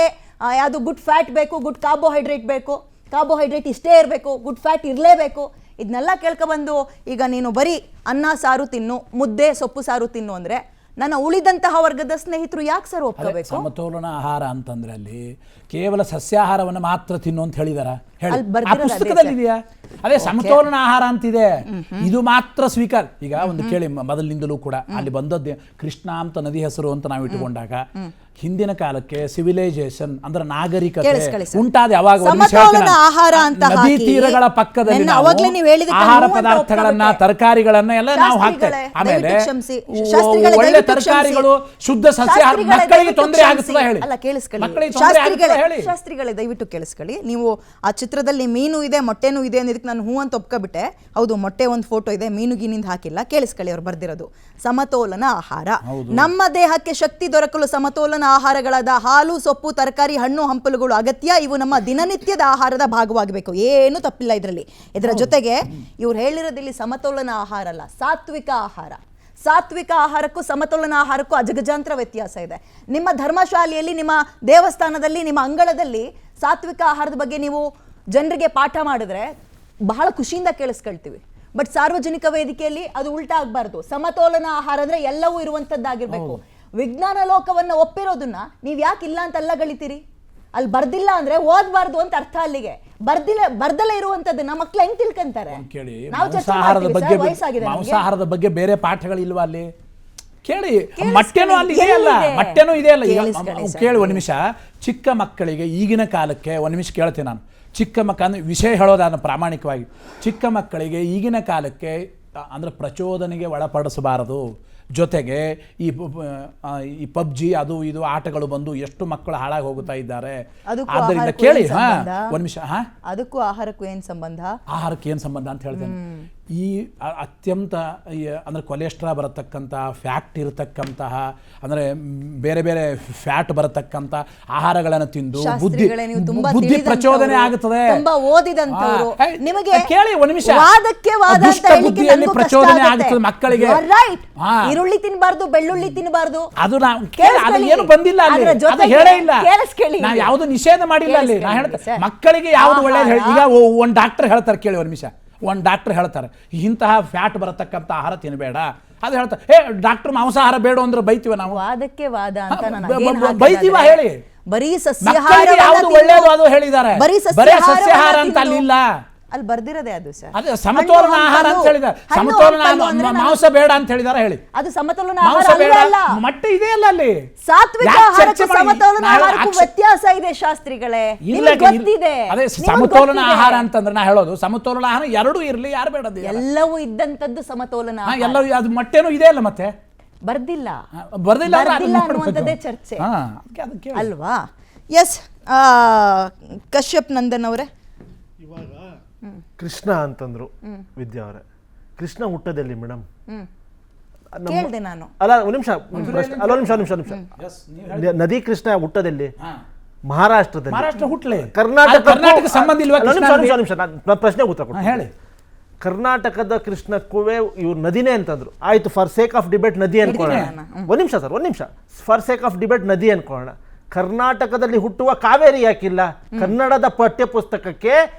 ಯಾವುದು ಗುಡ್ ಫ್ಯಾಟ್ ಬೇಕು, ಗುಡ್ ಕಾರ್ಬೋಹೈಡ್ರೇಟ್ ಬೇಕು, ಕಾರ್ಬೋಹೈಡ್ರೇಟ್ ಇಷ್ಟೇ ಇರಬೇಕು, ಗುಡ್ ಫ್ಯಾಟ್ ಇರಲೇಬೇಕು. ಇದನ್ನೆಲ್ಲ ಕೇಳ್ಕೊಬಂದು ಈಗ ನೀನು ಬರೀ ಅನ್ನ ಸಾರು ತಿನ್ನು, ಮುದ್ದೆ ಸೊಪ್ಪು ಸಾರು ತಿನ್ನು ಅಂದ್ರೆ ನನ್ನ ಉಳಿದಂತಹ ವರ್ಗದ ಸ್ನೇಹಿತರು ಯಾಕೆ ಸರ್ ಒಪ್ಕೋಬೇಕು? ಸಮತೋಲನ ಆಹಾರ ಅಂತಂದ್ರೆ ಅಲ್ಲಿ ಕೇವಲ ಸಸ್ಯಾಹಾರವನ್ನು ಮಾತ್ರ ತಿನ್ನು ಅಂತ ಹೇಳಿದಾರ? ಪುಸ್ತಕದಲ್ಲಿ ಇದೆಯಾ? ಅದೇ ಸಮತೋಲನ ಆಹಾರ ಅಂತಿದೆ, ಇದು ಮಾತ್ರ ಸ್ವೀಕಾರ. ಈಗ ಒಂದು ಕೇಳಿ, ಮೊದಲಿನಿಂದಲೂ ಕೂಡ ಅಲ್ಲಿ ಬಂದದ್ದೇ ಕೃಷ್ಣ ಅಂತ ನದಿ ಹೆಸರು ಅಂತ ನಾವು ಇಟ್ಟುಕೊಂಡಾಗ ಹಿಂದಿನ ಕಾಲಕ್ಕೆ ಸಿವಿಲೈಸೇಷನ್ ಅಂದ್ರೆ ನಾಗರಿಕತೆ ಉಂಟಾದ ಯಾವಾಗ ನದಿ ತೀರಗಳ ಪಕ್ಕದಲ್ಲಿ ಆಹಾರ ಪದಾರ್ಥಗಳನ್ನ, ತರಕಾರಿಗಳನ್ನ ಎಲ್ಲ ನಾವು ಹಾಕ್ತೇವೆ. ಆಮೇಲೆ ಒಳ್ಳೆ ತರಕಾರಿಗಳು, ಶುದ್ಧ ಸಸ್ಯಾಹಾರ ಮಕ್ಕಳಿಗೆ ತೊಂದರೆ ಆಗುತ್ತದ ಹೇಳಿ? ಶಾಸ್ತ್ರಿಗಳೇ ದಯವಿಟ್ಟು ಕೇಳಿಸ್ಕೊಳ್ಳಿ. ನೀವು ಆ ಚಿತ್ರದಲ್ಲಿ ಮೀನು ಇದೆ, ಮೊಟ್ಟೆನೂ ಇದೆ ಅನ್ನೋದಕ್ಕೆ ನಾನು ಹೂ ಅಂತ ಒಪ್ಕೊಬಿಟ್ಟೆ. ಹೌದು, ಮೊಟ್ಟೆ ಒಂದು ಫೋಟೋ ಇದೆ, ಮೀನು ಗೀನಿಂದ ಹಾಕಿಲ್ಲ. ಕೇಳಿಸ್ಕೊಳ್ಳಿ, ಅವ್ರು ಬರ್ದಿರೋದು ಸಮತೋಲನ ಆಹಾರ. ನಮ್ಮ ದೇಹಕ್ಕೆ ಶಕ್ತಿ ದೊರಕಲು ಸಮತೋಲನ ಆಹಾರಗಳಾದ ಹಾಲು, ಸೊಪ್ಪು, ತರಕಾರಿ, ಹಣ್ಣು, ಹಂಪಲುಗಳು ಅಗತ್ಯ. ಇವು ನಮ್ಮ ದಿನನಿತ್ಯದ ಆಹಾರದ ಭಾಗವಾಗಬೇಕು. ಏನು ತಪ್ಪಿಲ್ಲ ಇದರಲ್ಲಿ. ಇದರ ಜೊತೆಗೆ ಇವ್ರು ಹೇಳಿರೋದಿಲ್ಲಿ ಸಮತೋಲನ ಆಹಾರ ಅಲ್ಲ, ಸಾತ್ವಿಕ ಆಹಾರ. ಸಾತ್ವಿಕ ಆಹಾರಕ್ಕೂ ಸಮತೋಲನ ಆಹಾರಕ್ಕೂ ಅಜಗಜಾಂತರ ವ್ಯತ್ಯಾಸ ಇದೆ. ನಿಮ್ಮ ಧರ್ಮಶಾಲೆಯಲ್ಲಿ, ನಿಮ್ಮ ದೇವಸ್ಥಾನದಲ್ಲಿ, ನಿಮ್ಮ ಅಂಗಳದಲ್ಲಿ ಸಾತ್ವಿಕ ಆಹಾರದ ಬಗ್ಗೆ ನೀವು ಜನರಿಗೆ ಪಾಠ ಮಾಡಿದ್ರೆ ಬಹಳ ಖುಷಿಯಿಂದ ಕೇಳಿಸ್ಕೊಳ್ತೀವಿ. ಬಟ್ ಸಾರ್ವಜನಿಕ ವೇದಿಕೆಯಲ್ಲಿ ಅದು ಉಲ್ಟಾ ಆಗಬಾರ್ದು. ಸಮತೋಲನ ಆಹಾರ ಅಂದ್ರೆ ಎಲ್ಲವೂ ಇರುವಂತದ್ದಾಗಿರ್ಬೇಕು. ವಿಜ್ಞಾನ ಲೋಕವನ್ನ ಒಪ್ಪಿರೋದನ್ನ ನೀವ್ ಯಾಕೆ ಇಲ್ಲ ಅಂತ ಎಲ್ಲ ಗಳಿತೀರಿ? ಅಲ್ಲಿ ಬರ್ದಿಲ್ಲ ಅಂದ್ರೆ ಓದ್ಬಾರ್ದು ಅಂತ ಅರ್ಥ. ಅಲ್ಲಿಗೆ ಬರ್ದಲ್ಲೇ ಇರುವಂತದ್ದನ್ನ ಮಕ್ಳು ಹೆಂಗ್ ತಿಳ್ಕೊಂತಾರೆ? ಮಾಂಸಾಹಾರದ ಬಗ್ಗೆ ಬೇರೆ ಪಾಠಗಳಿಲ್ವಾ ಅಲ್ಲಿ? ಕೇಳಿ, ಮೊಟ್ಟೆನೂ ಅಲ್ಲಿ ಇದೆಯಲ್ಲ, ಮೊಟ್ಟೆನೂ ಇದೆಯಲ್ಲ. ಕೇಳಿ ಒಂದ್ ನಿಮಿಷ. ಚಿಕ್ಕ ಮಕ್ಕಳಿಗೆ ಈಗಿನ ಕಾಲಕ್ಕೆ ಒಂದ್ ನಿಮಿಷ ಕೇಳ್ತೇನೆ ನಾನು. ಚಿಕ್ಕ ಮಕ್ಕಳ ಅಂದ್ರೆ ವಿಷಯ ಹೇಳೋದಾನ ಪ್ರಾಮಾಣಿಕವಾಗಿ, ಚಿಕ್ಕ ಮಕ್ಕಳಿಗೆ ಈಗಿನ ಕಾಲಕ್ಕೆ ಅಂದ್ರೆ ಪ್ರಚೋದನೆಗೆ ಒಳಪಡಿಸಬಾರದು. ಜೊತೆಗೆ ಈ ಪಬ್ಜಿ ಅದು ಇದು ಆಟಗಳು ಬಂದು ಎಷ್ಟು ಮಕ್ಕಳು ಹಾಳಾಗಿ ಹೋಗುತ್ತಾ ಇದ್ದಾರೆ. ಆದ್ದರಿಂದ ಕೇಳಿ, ಒಂದ್ ನಿಮಿಷ, ಅದಕ್ಕೂ ಆಹಾರಕ್ಕೂ ಏನ್ ಸಂಬಂಧ? ಆಹಾರಕ್ಕೆ ಏನ್ ಸಂಬಂಧ ಅಂತ ಹೇಳ್ತೇನೆ. ಈ ಅತ್ಯಂತ ಅಂದ್ರೆ ಕೊಲೆಸ್ಟ್ರಾಲ್ ಬರತಕ್ಕಂಥ, ಫ್ಯಾಕ್ಟ್ ಇರತಕ್ಕಂತಹ, ಅಂದ್ರೆ ಬೇರೆ ಬೇರೆ ಫ್ಯಾಟ್ ಬರತಕ್ಕಂಥ ಆಹಾರಗಳನ್ನು ತಿಂದು ಬುದ್ಧಿ ಪ್ರಚೋದನೆ ಆಗುತ್ತದೆ. ಕೇಳಿ ಒಂದ್ ನಿಮಿಷ. ಬುದ್ಧಿಯಲ್ಲಿ ಪ್ರಚೋದನೆ ಆಗುತ್ತದೆ ಮಕ್ಕಳಿಗೆ. ಈರುಳ್ಳಿ ತಿನ್ನಬಾರ್ದು, ಬೆಳ್ಳುಳ್ಳಿ ತಿನ್ನಬಾರ್ದು, ಅದು ನಾವು ಏನು ಬಂದಿಲ್ಲ ಅಲ್ಲಿ, ಅದು ಹೇಳೇ ಇಲ್ಲ. ನಾ ಯಾವ್ದು ನಿಷೇಧ ಮಾಡಿಲ್ಲ ಅಲ್ಲಿ. ನಾ ಹೇಳ್ತೇನೆ ಮಕ್ಕಳಿಗೆ ಯಾವ್ದು ಒಳ್ಳೇದು. ಈಗ ಒಂದ್ ಡಾಕ್ಟರ್ ಹೇಳ್ತಾರೆ, ಕೇಳಿ ಒಂದ್ ನಿಮಿಷ. ಒಂದು ಡಾಕ್ಟರ್ ಹೇಳ್ತಾರೆ ಇಂತಹ ಫ್ಯಾಟ್ ಬರತಕ್ಕಂಥ ಆಹಾರ ತಿನ್ನಬೇಡ. ಅದು ಹೇಳ್ತಾರೆ, ಡಾಕ್ಟರ್ ಮಾಂಸಾಹಾರ ಬೇಡ ಅಂದ್ರೆ ಬೈತೀವ ನಾವು? ವಾದಕ್ಕೆ ವಾದ ಅಂತ ಬೈತೀವ ಹೇಳಿ? ಬರೀ ಮಕ್ಕಳಿಗೆ ಯಾವುದು ಒಳ್ಳೆಯದು ಅದು ಹೇಳಿದ್ದಾರೆ. ಬರೀ ಬರೇ ಸಸ್ಯಾಹಾರ ಅಂತ ಅಲ್ಲಿ ಇಲ್ಲ. ಅಲ್ಲಿ ಬರ್ದಿರೋದೇ ಅದು ಸರ್. ಅದೇ ಸಮತೋಲನ ಆಹಾರ ಅಂತ ಹೇಳಿದ್ದಾರೆ. ಸಮತೋಲನ ಮಾಂಸ ಬೇಡ ಅಂತ ಹೇಳಿದ್ದಾರೆ ಹೇಳಿ. ಅದು ಸಮತೋಲನ ಮಾಂಸ ಆಹಾರ ಬೇಡ ಅಲ್ಲ. ಮಟ್ಟ ಇದೆ ಅಲ್ಲ ಅಲ್ಲಿ. ಸಾತ್ವಿಕ ಆಹಾರಕ್ಕೂ ಸಮತೋಲನ ಆಹಾರಕ್ಕೂ ವ್ಯತ್ಯಾಸ ಇದೆ ಶಾಸ್ತ್ರಿಗಳೇ, ನಿಮಗೆ ಗೊತ್ತಿದೆ. ಅದೇ ಸಮತೋಲನ ಆಹಾರ ಅಂತಂದ್ರೆ ನಾ ಹೇಳೋದು ಸಮತೋಲನ ಆಹಾರ ಎರಡೂ ಇರ್ಲಿ, ಯಾರು ಬೇಡದು ಎಲ್ಲವೂ ಇದ್ದಂತದ್ದು ಸಮತೋಲನ ಆಹಾರ. ಎಲ್ಲವೂ ಅದು ಮಟ್ಟೇನು ಇದೆ ಅಲ್ಲ ಮತ್ತೆ ಬರ್ದಿಲ್ಲ ಬರ್ದಿಲ್ಲ ಅನ್ನುವಂಥದ್ದೇ ಚರ್ಚೆ ಅದಕ್ಕೆ ಅಲ್ವಾ? ಎಸ್, ಕಶ್ಯಪ್ ನಂದನ್ ಅವರೇ, ಕೃಷ್ಣ ಅಂತಂದ್ರು ವಿದ್ಯಾ ಅವರೇ. ಕೃಷ್ಣ ಹುಟ್ಟದಲ್ಲಿ ಮೇಡಮ್ ಕೇಳ್ದೆ ನಾನು. ಅಲ್ಲ ಒಂದು ನಿಮಿಷ, ನದಿ ಕೃಷ್ಣ ಹುಟ್ಟದಲ್ಲಿ ಮಹಾರಾಷ್ಟ್ರದಲ್ಲಿ. ಮಹಾರಾಷ್ಟ್ರ ಹುಟ್ಲೆ ಕರ್ನಾಟಕ ಸಂಬಂಧ ಇಲ್ವಾ? ನಾನು ಪ್ರಶ್ನೆ ಉತ್ತರ ಕೊಡ್ತೀನಿ ಹೇಳಿ. ಕರ್ನಾಟಕದ ಕೃಷ್ಣಕ್ಕೂ ಇವ್ರು ನದಿನೇ ಅಂತಂದ್ರು. ಆಯ್ತು, ಫಾರ್ ಸೇಕ್ ಆಫ್ ಡಿಬೇಟ್ ನದಿ ಅನ್ಕೊಳ್ಳೋಣ. ಒಂದ್ ನಿಮಿಷ, ಫಾರ್ ಸೇಕ್ ಆಫ್ ಡಿಬೇಟ್ ನದಿ ಅನ್ಕೊಳ್ಳೋಣ. ಕರ್ನಾಟಕದಲ್ಲಿ ಹುಟ್ಟುವ ಕಾವೇರಿ ಯಾಕಿಲ್ಲ? ಕನ್ನಡದ ಪಠ್ಯ ಪುಸ್ತಕಕ್ಕೆ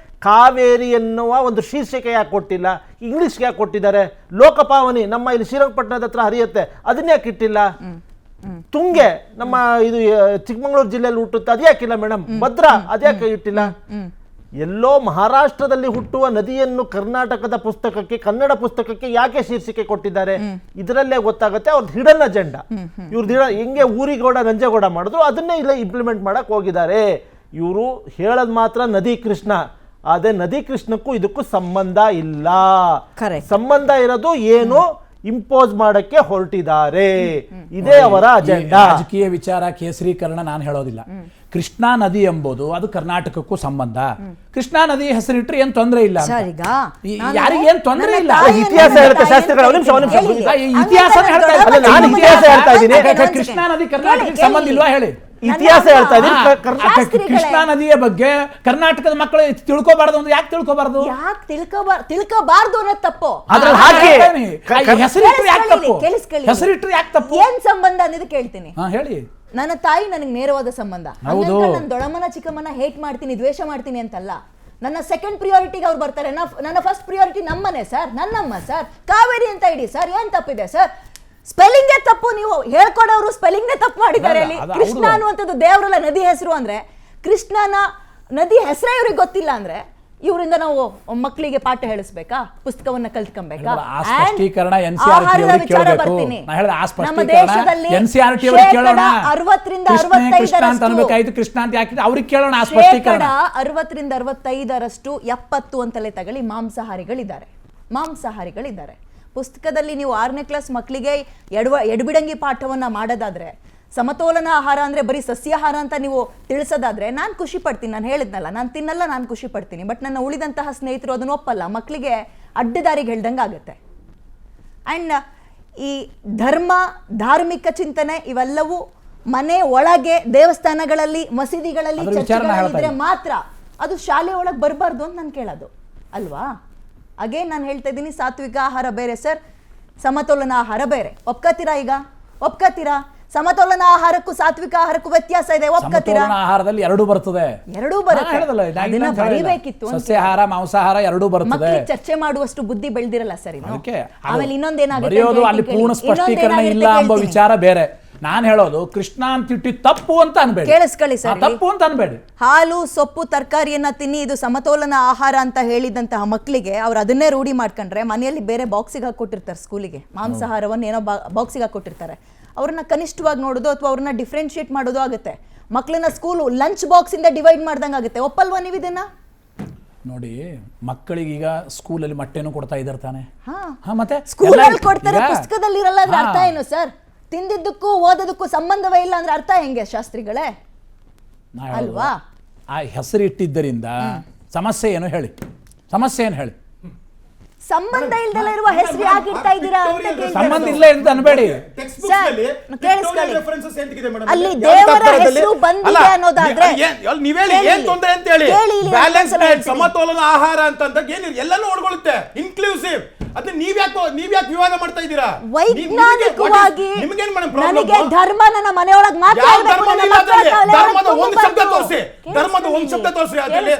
ಕಾವೇರಿ ಎನ್ನುವ ಒಂದು ಶೀರ್ಷಿಕೆ ಯಾಕೆ ಕೊಟ್ಟಿಲ್ಲ? ಇಂಗ್ಲಿಷ್ಗೆ ಯಾಕೆ ಕೊಟ್ಟಿದ್ದಾರೆ? ಲೋಕಪಾವನಿ ನಮ್ಮ ಇಲ್ಲಿ ಶ್ರೀರಂಗಪಟ್ಟಣದ ಹತ್ರ ಹರಿಯುತ್ತೆ, ಅದನ್ನ ಯಾಕೆ ಇಟ್ಟಿಲ್ಲ? ತುಂಗೆ ನಮ್ಮ ಇದು ಚಿಕ್ಕಮಗಳೂರು ಜಿಲ್ಲೆಯಲ್ಲಿ ಹುಟ್ಟುತ್ತೆ, ಅದ್ಯಾಕಿಲ್ಲ ಮೇಡಮ್? ಭದ್ರಾ ಅದ್ಯಾಕೆ ಇಟ್ಟಿಲ್ಲ? ಎಲ್ಲೋ ಮಹಾರಾಷ್ಟ್ರದಲ್ಲಿ ಹುಟ್ಟುವ ನದಿಯನ್ನು ಕರ್ನಾಟಕದ ಪುಸ್ತಕಕ್ಕೆ, ಕನ್ನಡ ಪುಸ್ತಕಕ್ಕೆ ಯಾಕೆ ಶೀರ್ಷಿಕೆ ಕೊಟ್ಟಿದ್ದಾರೆ? ಇದರಲ್ಲೇ ಗೊತ್ತಾಗುತ್ತೆ ಅವ್ರದ್ದು ಹಿಡನ್ ಅಜೆಂಡಾ. ಇವ್ರದ್ದು ಹೆಂಗೆ ಊರಿಗೌಡ ನಂಜೇಗೌಡ ಮಾಡಿದ್ರು ಅದನ್ನೇ ಇಲ್ಲ ಇಂಪ್ಲಿಮೆಂಟ್ ಮಾಡಕ್ ಹೋಗಿದ್ದಾರೆ. ಇವರು ಹೇಳದ್ ಮಾತ್ರ ನದಿ ಕೃಷ್ಣ, ಅದೇ ನದಿ ಕೃಷ್ಣಕ್ಕೂ ಇದಕ್ಕೂ ಸಂಬಂಧ ಇಲ್ಲ. ಸಂಬಂಧ ಇರೋದು ಏನು ಇಂಪೋಸ್ ಮಾಡಕ್ಕೆ ಹೊರಟಿದ್ದಾರೆ, ಇದೇ ಅವರ ಅಜೆಂಡಾ. ರಾಜಕೀಯ ವಿಚಾರ ಕೇಸರೀಕರಣ ನಾನು ಹೇಳೋದಿಲ್ಲ. ಕೃಷ್ಣಾ ನದಿ ಎಂಬುದು ಅದು ಕರ್ನಾಟಕಕ್ಕೂ ಸಂಬಂಧ. ಕೃಷ್ಣಾ ನದಿ ಹೆಸರಿಟ್ರೆ ಏನ್ ತೊಂದರೆ ಇಲ್ಲ, ಯಾರಿಗೆ ಏನ್ ತೊಂದರೆ ಇಲ್ಲ. ಇತಿಹಾಸ ಹೇಳುತ್ತೆ ಶಾಸ್ತ್ರಿಗಳು. ಇತಿಹಾಸ ಹೇಳ್ತಾ ಇದ್ದೀನಿ. ಕೃಷ್ಣಾ ನದಿ ಕರ್ನಾಟಕಕ್ಕೆ ಸಂಬಂಧ ಇಲ್ವಾ ಹೇಳಿ? ಇತಿಹಾಸ ಹೇಳ್ತಾ ಇದ್ದೀನಿ. ಕೃಷ್ಣಾ ನದಿಯ ಬಗ್ಗೆ ಕರ್ನಾಟಕದ ಮಕ್ಕಳು ತಿಳ್ಕೋಬಾರ್ದು ಅಂದ್ರೆ ಯಾಕೆ ತಿಳ್ಕೋಬಾರ್ದು? ತಿಳ್ಕೋಬಾರ್ದು ಅನ್ನೋದು ತಪ್ಪು. ಹೆಸರಿಟ್ರೆ ಯಾಕೆ ತಪ್ಪು? ಏನ್ ಸಂಬಂಧ ಅನ್ನೋದು ಕೇಳ್ತೀನಿ. ಹೇಳಿ. ನನ್ನ ತಾಯಿ ನನಗೆ ನೇರವಾದ ಸಂಬಂಧ. ನನ್ನ ದೊಡ್ಡಮ್ಮನ ಚಿಕ್ಕಮ್ಮನ ಹೇಟ್ ಮಾಡ್ತೀನಿ, ದ್ವೇಷ ಮಾಡ್ತೀನಿ ಅಂತಲ್ಲ. ನನ್ನ ಸೆಕೆಂಡ್ ಪ್ರಿಯಾರಿಟಿಗೆ ಅವ್ರು ಬರ್ತಾರೆ. ನನ್ನ ಫಸ್ಟ್ ಪ್ರಿಯಾರಿಟಿ ನಮ್ಮನೆ ಸರ್, ನನ್ನಮ್ಮ ಸರ್. ಕಾವೇರಿ ಅಂತ ಇಡಿ ಸರ್, ಏನ್ ತಪ್ಪಿದೆ ಸರ್? ಸ್ಪೆಲ್ಲಿಂಗ್ ತಪ್ಪು, ನೀವು ಹೇಳ್ಕೊಡೋರು ಸ್ಪೆಲ್ಲಿಂಗ್ ತಪ್ಪು ಮಾಡಿದ್ದಾರೆ ಅಲ್ಲಿ. ಕೃಷ್ಣ ಅನ್ನುವಂಥದ್ದು ದೇವರಲ್ಲ, ನದಿ ಹೆಸರು. ಅಂದ್ರೆ ಕೃಷ್ಣನ ನದಿ ಹೆಸರೇ ಇವ್ರಿಗೆ ಗೊತ್ತಿಲ್ಲ ಅಂದ್ರೆ ಇವರಿಂದ ನಾವು ಮಕ್ಕಳಿಗೆ ಪಾಠ ಹೇಳಿಸ್ಬೇಕಾ? ಪುಸ್ತಕವನ್ನ ಕಲ್ತ್ಕೊಬೇಕಾ? ನಮ್ಮ ದೇಶದಲ್ಲಿ 60-65% 70 ಅಂತಲೇ ತಗೊಳ್ಳಿ ಮಾಂಸಾಹಾರಿಗಳಿದ್ದಾರೆ. ಪುಸ್ತಕದಲ್ಲಿ ನೀವು 6ನೇ ಕ್ಲಾಸ್ ಮಕ್ಕಳಿಗೆ ಎಡಬಿಡಂಗಿ ಪಾಠವನ್ನ ಮಾಡೋದಾದ್ರೆ, ಸಮತೋಲನ ಆಹಾರ ಅಂದ್ರೆ ಬರೀ ಸಸ್ಯಾಹಾರ ಅಂತ ನೀವು ತಿಳಿಸೋದಾದ್ರೆ ನಾನು ಖುಷಿ ಪಡ್ತೀನಿ. ನಾನು ಹೇಳಿದ್ನಲ್ಲ, ನಾನು ತಿನ್ನಲ್ಲ, ನಾನು ಖುಷಿ ಪಡ್ತೀನಿ. ಬಟ್ ನನ್ನ ಉಳಿದಂತಹ ಸ್ನೇಹಿತರು ಅದನ್ನ ಒಪ್ಪಲ್ಲ. ಮಕ್ಕಳಿಗೆ ಅಡ್ಡದಾರಿಗೆ ಹೇಳ್ದಂಗೆ ಆಗುತ್ತೆ. ಅಂಡ್ ಈ ಧಾರ್ಮಿಕ ಚಿಂತನೆ ಇವೆಲ್ಲವೂ ಮನೆ ಒಳಗೆ, ದೇವಸ್ಥಾನಗಳಲ್ಲಿ, ಮಸೀದಿಗಳಲ್ಲಿ ಚರ್ಚೆಗಳಿದ್ರೆ ಮಾತ್ರ ಅದು ಶಾಲೆ ಒಳಗೆ ಬರಬಾರ್ದು ಅಂತ ನಾನು ಕೇಳೋದು ಅಲ್ವಾ? ಅಗೇನ್ ನಾನು ಹೇಳ್ತಾ ಇದ್ದೀನಿ, ಸಾತ್ವಿಕ ಆಹಾರ ಬೇರೆ ಸರ್, ಸಮತೋಲನ ಆಹಾರ ಬೇರೆ. ಒಪ್ಕೋತೀರಾ? ಈಗ ಒಪ್ಕೋತೀರಾ? ಸಮತೋಲನ ಆಹಾರಕ್ಕೂ ಸಾತ್ವಿಕ ಆಹಾರಕ್ಕೂ ವ್ಯತ್ಯಾಸ ಇದೆ. ಒಪ್ಕೋತೀರಾ? ಆಹಾರದಲ್ಲಿ ಎರಡೂ ಬರ್ತದೆ. ಬರೀಬೇಕಿತ್ತು. ಸಸ್ಯಾಹಾರ ಮಾಂಸಾಹಾರ ಎರಡೂ ಬರ್ತದೆ. ಮಕ್ಕಳಿಗೆ ಚರ್ಚೆ ಮಾಡುವಷ್ಟು ಬುದ್ಧಿ ಬೆಳೆದಿರಲ್ಲ ಸರ್. ಆಮೇಲೆ ಇನ್ನೊಂದೇನಾಗುತ್ತೆ, ಅಲ್ಲಿ ಪೂರ್ಣ ಸ್ಪಷ್ಟೀಕರಣ ಇಲ್ಲ ಎಂಬ ವಿಚಾರ ಬೇರೆ. ನಾನು ಹೇಳೋದು ಕೃಷ್ಣ ಅಂತಿಟ್ಟಿ ತಪ್ಪು ಅಂತ ಅನ್ಬೇಡಿ. ಕೇಳಿಸ್ಕೊಳ್ಳಿ ಸರ್, ತಪ್ಪು ಅಂತ ಅನ್ಬೇಡಿ. ಹಾಲು, ಸೊಪ್ಪು, ತರಕಾರಿಯನ್ನ ತಿನ್ನಿ, ಇದು ಸಮತೋಲನ ಆಹಾರ ಅಂತ ಹೇಳಿದಂತಹ ಮಕ್ಕಳಿಗೆ ಅವ್ರು ಅದನ್ನೇ ರೂಢಿ ಮಾಡ್ಕೊಂಡ್ರೆ ಮನೆಯಲ್ಲಿ ಬೇರೆ ಬಾಕ್ಸಿಗೆ ಹಾಕೊಟ್ಟಿರ್ತಾರೆ. ಸ್ಕೂಲಿಗೆ ಮಾಂಸಾಹಾರವನ್ನು ಏನೋ ಬಾಕ್ಸಿಗೆ ಹಾಕೊಟ್ಟಿರ್ತಾರೆ. ಅವ್ರನ್ನ ಕನಿಷ್ಠವಾಗಿ ನೋಡೋದು ಅಥವಾ ಅವ್ರನ್ನ ಡಿಫ್ರೆನ್ಶಿಯೇಟ್ ಮಾಡೋದು ಆಗುತ್ತೆ. ಮಕ್ಕಳನ್ನ ಸ್ಕೂಲ್ ಲಂಚ್ ಬಾಕ್ಸ್ ಇಂದ ಡಿವೈಡ್ ಮಾಡ್ದಂಗೆ ಆಗುತ್ತೆ. ಒಪ್ಪಲ್ವಾ ನೀವು ಇದನ್ನ? ನೋಡಿ, ಮಕ್ಕಳಿಗೆ ಈಗ ಸ್ಕೂಲಲ್ಲಿ ಮೊಟ್ಟೆನೂ ಕೊಡ್ತಾ ಇದ್ದಾರೆ ತಾನೆ. ಮತ್ತೆ ಸ್ಕೂಲಲ್ಲಿ ಕೊಡ್ತಾರೆ, ಪುಸ್ತಕದಲ್ಲಿ ಇರಲ್ಲ. ಅದ್ರ ಅರ್ಥ ಏನು ಸರ್? ತಿಂದಿದ್ದಕ್ಕೂ ಓದೋದಕ್ಕೂ ಸಂಬಂಧವೇ ಇಲ್ಲ ಅಂದ್ರೆ ಅರ್ಥ ಹೆಂಗೆ ಶಾಸ್ತ್ರಿಗಳೇ? ಅಲ್ವಾ? ಆ ಹೆಸರಿಟ್ಟಿದ್ದರಿಂದ ಸಮಸ್ಯೆ ಏನು ಹೇಳಿ? ಸಮಸ್ಯೆ ಏನು ಹೇಳಿ? ಸಂಬಂಧ ಇಲ್ದಲ್ಲ ಇರುವ ಹೆಸರು ಯಾಕೆ ಇಡ್ತಾ ಇದ್ದೀರಾ ಅಂತ ಕೇಳ್ತಾರೆ. ಸಂಬಂಧ ಇಲ್ಲ ಅಂತ ಅನ್ಬೇಡಿ. ಅಲ್ಲಿ ದೇವರ ಹೆಸರು ಬಂದಿದೆ ಅನ್ನೋದಾದ್ರೆ ಸಮತೋಲನ ಆಹಾರ ಅಂತಂದಾಗ ಏನು ಎಲ್ಲಾನು ಒಳಗೊಳ್ಳುತ್ತೆ, ಇನ್ಕ್ಲೂಸಿವ್. ಅದನ್ನ ನೀವ್ಯಾಕೆ ವಿವಾದ ಮಾಡ್ತಾ ಇದ್ದೀರಾ? ವೈಜ್ಞಾನಿಕವಾಗಿ ನನಗೆ ಧರ್ಮ ನನ್ನ ಮನೆಯೊಳಗೆ ಮಾತ್ರ ಒಂದು ಶಬ್ದ ತೋರಿಸಿ, ಧರ್ಮದ ಒಂದು ಶಬ್ದ ತೋರಿಸ್ರಿ ಅದರಲ್ಲಿ,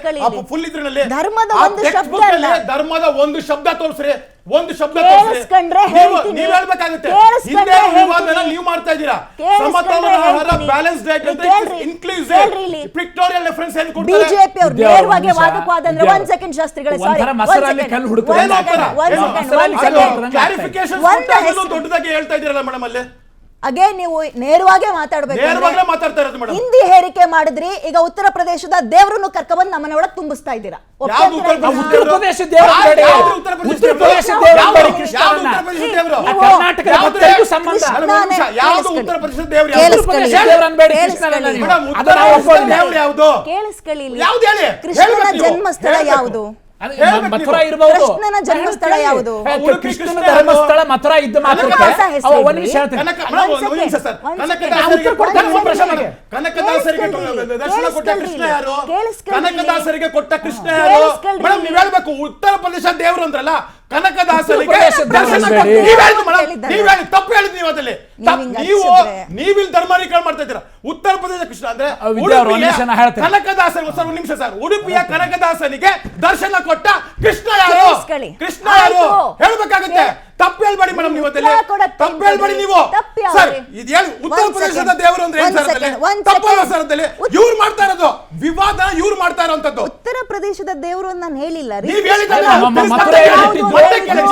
ಫುಲ್ ಇದ್ರಲ್ಲಿ ಧರ್ಮದ ಒಂದು ಶಬ್ದ ಅಲ್ಲ. ಧರ್ಮದ ಒಂದು ಶಬ್ದ ತೋರಿಸ್ರಿ, ಒಂದು ಶಬ್ದ ಕೇಳಿಸ್ಕೊಂಡ್ರೆ ಹೇಳ್ತೀನಿ. ನೀವು ಹೇಳ್ಬೇಕಾಗುತ್ತೆ. ಕೇಳಿಸ್ಕೊಂಡ್ರೆ ಹಿಂದೆ ವಿವಾದನ ಹೇಳ್ತೀನಿ. ನೀವು ಮಾಡ್ತಾ ಇದ್ದೀರಾ. ಕೇಳಿಸ್ಕೊಂಡ್ರೆ ಸಮತೋಲನ ಆಹಾರ, ಹೇಳ್ತೀನಿ. ಬ್ಯಾಲೆನ್ಸ್ ಡಯಟ್ ಅಂತ ಕೇಳ್ರಿ. ಇನ್ಕ್ಲೂಸಿವ್ ಕೇಳ್ರಿ ಇಲ್ಲಿ. ಪಿಕ್ಟೋರಿಯಲ್ ರೆಫರೆನ್ಸ್ ಏನು ಕೊಡ್ತಾರೆ? ಬಿಜೆಪಿ ಅವರು ವಿದ್ಯಾ ಅವ್ರು ನೇರವಾಗಿ ನಿಮಿಷ. ವಾದಕ್ವಾದಂದ್ರೆ ವಿದ್ಯಾ 1 ಸೆಕೆಂಡ್ ಶಾಸ್ತ್ರಿಗಳೇ, ಒಂಥರ ಸಾರಿ, ಮಸರಲ್ಲಿ ಕಲ್ಲು ಹುಡುಕುತ್ತೆ. ಕ್ಲಾರಿಫಿಕೇಶನ್ ದೊಡ್ಡದಾಗಿ ಹೇಳ್ತಾ ಇದ್ದೀರಲ್ಲ ಮೇಡಮ್ ಅಲ್ಲಿ. ಅಗೇ ನೀವು ನೇರವಾಗೇ ಮಾತಾಡ್ಬೇಕು. ನೇರವಾಗಲೇ ಮಾತಾಡ್ತಾ ಇರೋದು ಮೇಡಮ್. ಹಿಂದಿ ಹೇರಿಕೆ ಮಾಡಿದ್ರಿ, ಈಗ ಉತ್ತರ ಪ್ರದೇಶದ ದೇವ್ರನ್ನು ಕರ್ಕೊಂಡ್ಬಂದು ನಮ್ಮನೆ ಒಳಗೆ ತುಂಬಿಸ್ತಾ ಇದ್ದೀರಾ. ಯಾವ್ದು ಉತ್ತರ ಉತ್ತರ ಪ್ರದೇಶ ದೇವರು ಬೇಡ. ಯಾವ್ದು ಉತ್ತರ ಪ್ರದೇಶ ಉತ್ತರ ಪ್ರದೇಶ ದೇವರು? ದೇವರು ಯಾವ್ದು? ಬೇಡ, ಕೃಷ್ಣನನ್ನ. ಯಾವ್ದು ಉತ್ತರ ಪ್ರದೇಶ ದೇವರು? ನೀವು- ಕರ್ನಾಟಕದ ಭಕ್ತರಿಗೂ ಸಂಬಂಧ. ಯಾವ್ದು ಉತ್ತರ ಪ್ರದೇಶ ದೇವರು? ಕೇಳಿಸ್ಕೊಳ್ಳಿ. ಯಾವ್ದು? ಉತ್ತರ ಪ್ರದೇಶ ದೇವರು ಅನ್ಬೇಡಿ, ಕೇಳಿಸ್ಕೊಳ್ಳಿ. ಕೃಷ್ಣನನ್ನ ನೀವು. ಮೇಡಮ್, ಅದನ್ನ ಉತ್ತರ ನಾವು ಪ್ರದೇಶ ಒಪ್ಪೋದಿಲ್ಲ. ದೇವರು ಯಾವ್ದು? ಕೇಳಿಸ್ಕೊಳ್ಳಿ ಇಲ್ಲಿ. ಯಾವ್ದು ಹೇಳಿ? ಕೃಷ್ಣನ ಹೇಳ್ಬೇಕು ನೀವು. ಜನ್ಮಸ್ಥಳ ಹೇಳ್ಬೇಕು. ಯಾವುದು? ಅದು ಹೇಳ್ಬೇಕು ಮಥುರಾ ನೀವು. ಇರಬಹುದು. ಕೃಷ್ಣನ ಜನ್ಮಸ್ಥಳ ಯಾವುದು? ಕೃಷ್ಣನ ಧರ್ಮಸ್ಥಳ ಮಥುರಾ ಇದ್ದ ಮಾತ್ರಕ್ಕೆ ಕನಕದಾಸ ಹೆಸರು ಒಂದ್ ನಿಮಿಷ ಹೇಳ್ತೀನಿ. ಒಂದು ನಿಮಿಷ ಸರ್. ಕನಕದಾಸರಿಗೆ ಕೊಟ್ಟ ದರ್ಶನ ಕೊಟ್ಟ ಕೃಷ್ಣ ಯಾರು? ಕನಕದಾಸರಿಗೆ ಕೊಟ್ಟ ಕೃಷ್ಣ ಯಾರು? ಮೇಡಮ್ ನೀವು ಹೇಳ್ಬೇಕು. ಉತ್ತರ ಪ್ರದೇಶ ದೇವರು ಅಂದ್ರಲ್ಲ, ಕನಕದಾಸರಿಗೆ ಪ್ರದೇಶ ದರ್ಶನ ದೇವರು ಕೊಟ್ಟು ಬೇಡಿ. ನೀವ್ ಹೇಳಿದ್ದು ಮೇಡಮ್, ನೀವ್ ಹೇಳಿ ತಪ್ಪು ಹೇಳಿದ್ ನೀವು ಅದಲ್ಲಿ. ನೀವಿಲ್ಲಿ ಧರ್ಮಾಧಿಕಾರ ಮಾಡ್ತಾ ಇದ್ದೀರಾ. ಉತ್ತರ ಪ್ರದೇಶ ಕೃಷ್ಣ ಅಂದ್ರೆ ವಿದ್ಯಾ ಅವ್ರು ಒಂದ್ ನಿಮಿಷ ನಾ ಹೇಳ್ತೇನೆ. ಕನಕದಾಸನ ಸರ್, ಒಂದು ನಿಮಿಷ ಸರ್. ಉಡುಪಿಯ ಕನಕದಾಸನಿಗೆ ದರ್ಶನ ಕೊಟ್ಟ ಕೃಷ್ಣ ಯಾರು? ಕೇಳಿಸ್ಕೊಳ್ಳಿ. ಕೃಷ್ಣ ಯಾರು ಹೇಳ್ಬೇಕಾಗುತ್ತೆ. ತಪ್ಪು ಹೇಳ್ಬೇಡಿ ಮೇಡಮ್, ನೀವು ಅದರಲ್ಲಿ ತಪ್ಪು ಹೇಳ್ಬೇಡಿ ನೀವು ಸರ್. ಇದು ಹೇಳಿ ಉತ್ತರ ಪ್ರದೇಶದ ದೇವರು ಅಂದ್ರೆ ಏನ್ ಸರ್ ಅದರಲ್ಲಿ? ತಪ್ಪಲ್ಲ ಸರ್ ಅದರಲ್ಲಿ. ಇವ್ರು ಮಾಡ್ತಾ ಇರೋದು ವಿವಾದ, ಇವ್ರು ಮಾಡ್ತಾ ಇರೋಂಥದ್ದು. ಉತ್ತರ ಪ್ರದೇಶದ ದೇವರು ಅಂತ ನಾನು ಹೇಳಿಲ್ಲ ರೀ. ನೀವ್ ಹೇಳಿದ್ದಲ್ಲ, ಮಥುರೆ ಯಾವುದು? ಮತ್ತೆ ಕೇಳಿ.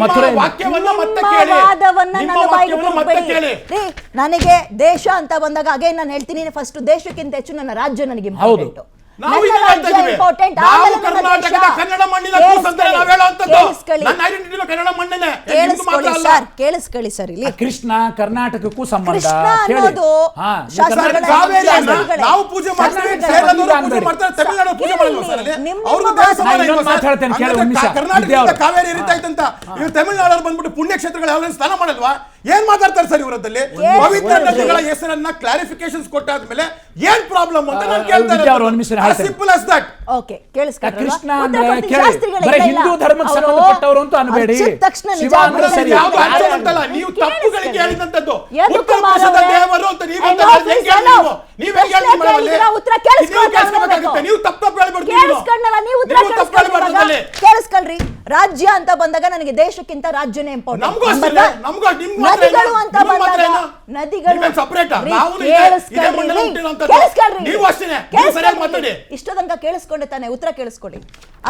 ಮಥುರೆ ನಿಮ್ಮ ವಾಕ್ಯವನ್ನ ಮತ್ತೆ ನಿಮ್ಮ ಕೇಳಿ. ವಾದವನ್ನ ನಿಮ್ಮ ನನ್ನ ಬಾಯಿಗೆ ವಾಕ್ಯವನ್ನ ಮತ್ತೆ ತುಂಬಬೇಡಿ. ಕೇಳಿ. ರೀ, ನನಗೆ ದೇಶ ಅಂತ ಬಂದಾಗ ಅಗೇನ್ ನಾನು ಹೇಳ್ತೀನಿ, ಫಸ್ಟ್ ದೇಶಕ್ಕಿಂತ ಹೆಚ್ಚು ನನ್ನ ರಾಜ್ಯ ನನಗೆ ಇಂಪಾರ್ಟೆಂಟ್. ನಾವು ಈಗ ಹೇಳ್ತಾ ಇದ್ದೀವಿ. ನಾವು ಕರ್ನಾಟಕದ ಕನ್ನಡ ಮಣ್ಣಿನ ಕೂಸು ಅಂತ ನಾವು ಹೇಳುವಂತದ್ದು. ನನ್ನ ಐಡೆಂಟಿಟಿ ಕನ್ನಡ ಮಣ್ಣಿನೇ, ನಿಮ್ದು ಮಾತ್ರ ಅಲ್ಲ. ಕೇಳಿಸ್ಕೊಳ್ಳಿ ಸರ್. ಇಲ್ಲಿ ಕೃಷ್ಣ ಕರ್ನಾಟಕಕ್ಕೂ ಸಂಬಂಧ. ಕೃಷ್ಣ ಕೇಳಿ. ಅನ್ನೋದು ಹಾ, ಶಾಸ್ತ್ರಗಳ ಕಾವೇರಿಯನ್ನ ಶಾಸ್ತ್ರಗಳೇ. ನಾವು ಪೂಜೆ ಮಾಡ್ತೀವಿ, ಕೇರಳದವರು ಪೂಜೆ ಮಾಡ್ತಾರೆ, ತಮಿಳುನಾಡು ಪೂಜೆ ಮಾಡಲ್ಲ ಸರ್ ಅಲ್ಲಿ. ನಿಮ್ಮ ಅವ್ರಿಗೂ ಮಾತು- ದೇವ ಸಮಾನ ನಾನು ಇಲ್ವಾ ಇನ್ನೊಂದು ಸರ್? ಮಾತು ಹೇಳ್ತೇನೆ, ಕೇಳಿ ಒಂದು ನಿಮಿಷ. ಕರ್ನಾಟಕದಿಂದ ವಿದ್ಯಾ ಅವ್ರು. ಕಾವೇರಿ ಹರಿತಾ ಇತ್ತಂತ ಇವ್ರು ತಮಿಳುನಾಡವ್ರು ಬಂದ್ಬಿಟ್ಟು ಪುಣ್ಯಕ್ಷೇತ್ರಗಳು ಯಾವ್ದು ಸ್ನಾನ ಮಾಡಲ್ವಾ? ಏನ್ ಮಾತಾಡ್ತಾರೆ ಸರ್ ಇವರದಲ್ಲಿ? ಪವಿತ್ರ ನದಿಗಳ ಹೆಸರನ್ನ ಕ್ಲಾರಿಫಿಕೇಶನ್ಸ್ ಕೊಟ್ಟಾದ್ಮೇಲೆ ಏನ್ ಪ್ರಾಬ್ಲಮ್ ಅಂತ ನಾನು ಕೇಳ್ತಾ ವಿದ್ಯಾ ಅವ್ರು ಒಂದು ನಿಮಿಷ ಹೇಳ್ತೇನೆ. Simple as that. ಓಕೆ, ಕೇಳಿಸ್ಕೊಂಡ್ರಲ್ವಾ? ಕೃಷ್ಣ ಉತ್ತರ ಅಂದ್ರೆ ಪ್ರದೇಶ ಕೇಳಿ, ಶಾಸ್ತ್ರಿಗಳೇ ಬರೀ ಇಲ್ಲ. ಹಿಂದೂ ಧರ್ಮಕ್ಕೆ ಅವರು ಸಂಬಂಧಪಟ್ಟವರು ಅಂತ ಅನ್ಬೇಡಿ. ಹಚ್ಚಿದ ತಕ್ಷಣ ನಿಜ ಶಿವ ಅಂದ್ರೆ ಆಗ್ಬಿಡುತ್ತೆ. ಸರಿ. ಯಾವ್ದು ಯಾರು ಅರ್ಥ ಅಂತಲ್ಲ, ನೀವು ತಪ್ಪುಗಳಿಗೆ ಹೇಳಿದಂತದ್ದು. ಯಾವ್ದು ಉತ್ತರ ಕುಮಾರ್ ಪ್ರದೇಶದ ಅವರೇ? ದೇವರು ಅಂತ ನೀವು I ಅಂತ know ಹೇಳಿ this, ಹೇಳಿ I know. ನೀವೇ ಹೇಳಿ ಪ್ರಶ್ನೆ ಮೇಡಮ್ ಅಲ್ಲಿ. ಕೇಳಿದ್ರೆ ಉತ್ತರ ನೀವು ಕೇಳಿಸ್ಕೊಳ್ತಾ ಕೇಳಿಸ್ಕೊಬೇಕಾಗುತ್ತೆ. ಹೋಗ್ಬೇಕು. ನೀವು ತಪ್ಪು ಹೇಳ್ಬಾರ್ದು. ಕೇಳಿಸ್ಕೊಂಡಲ್ಲ, ನೀವು ಉತ್ತರ ನೀವು ತಪ್ಪು ಹೇಳ್ಬಾರ್ದು ಅಲ್ಲಿ. ಕೇಳಿಸ್ಕೊಳ್ರಿ. ರಾಜ್ಯ ಅಂತ ಬಂದಾಗ ನನಗೆ ದೇಶಕ್ಕಿಂತ ರಾಜ್ಯನೇ ಇಂಪಾರ್ಟೆಂಟ್. ನಮಗೂ ಅಷ್ಟೇ, ನಮಗೂ ನಿಮ್ಗೂ ಮಾತ್ರ ನದಿಗಳು ಏನು? ಅಂತ ನಿಮ್ಗೂ ಮಾತ್ರ ಬಂದಾಗ ಏನು? ನದಿಗಳು ನೀವೇನ್ separate ಆ? ರೀ, ನಾವು ಇದೇ ಮಣ್ಣಲ್ಲಿ ಹುಟ್ಟಿರೋಂಥದ್ದು. ಕೇಳಿಸ್ಕೊಳ್ರಿ. ನೀವು ಅಷ್ಟೇನೆ, ನೀವು ಸರಿಯಾಗಿ ಮಾತಾಡಿ. ಇಷ್ಟು ತನಕ ಕೇಳಿಸ್ಕೊಂಡೆ ತಾನೆ, ಉತ್ತರ ಕೇಳಿಸ್ಕೊಳ್ಳಿ.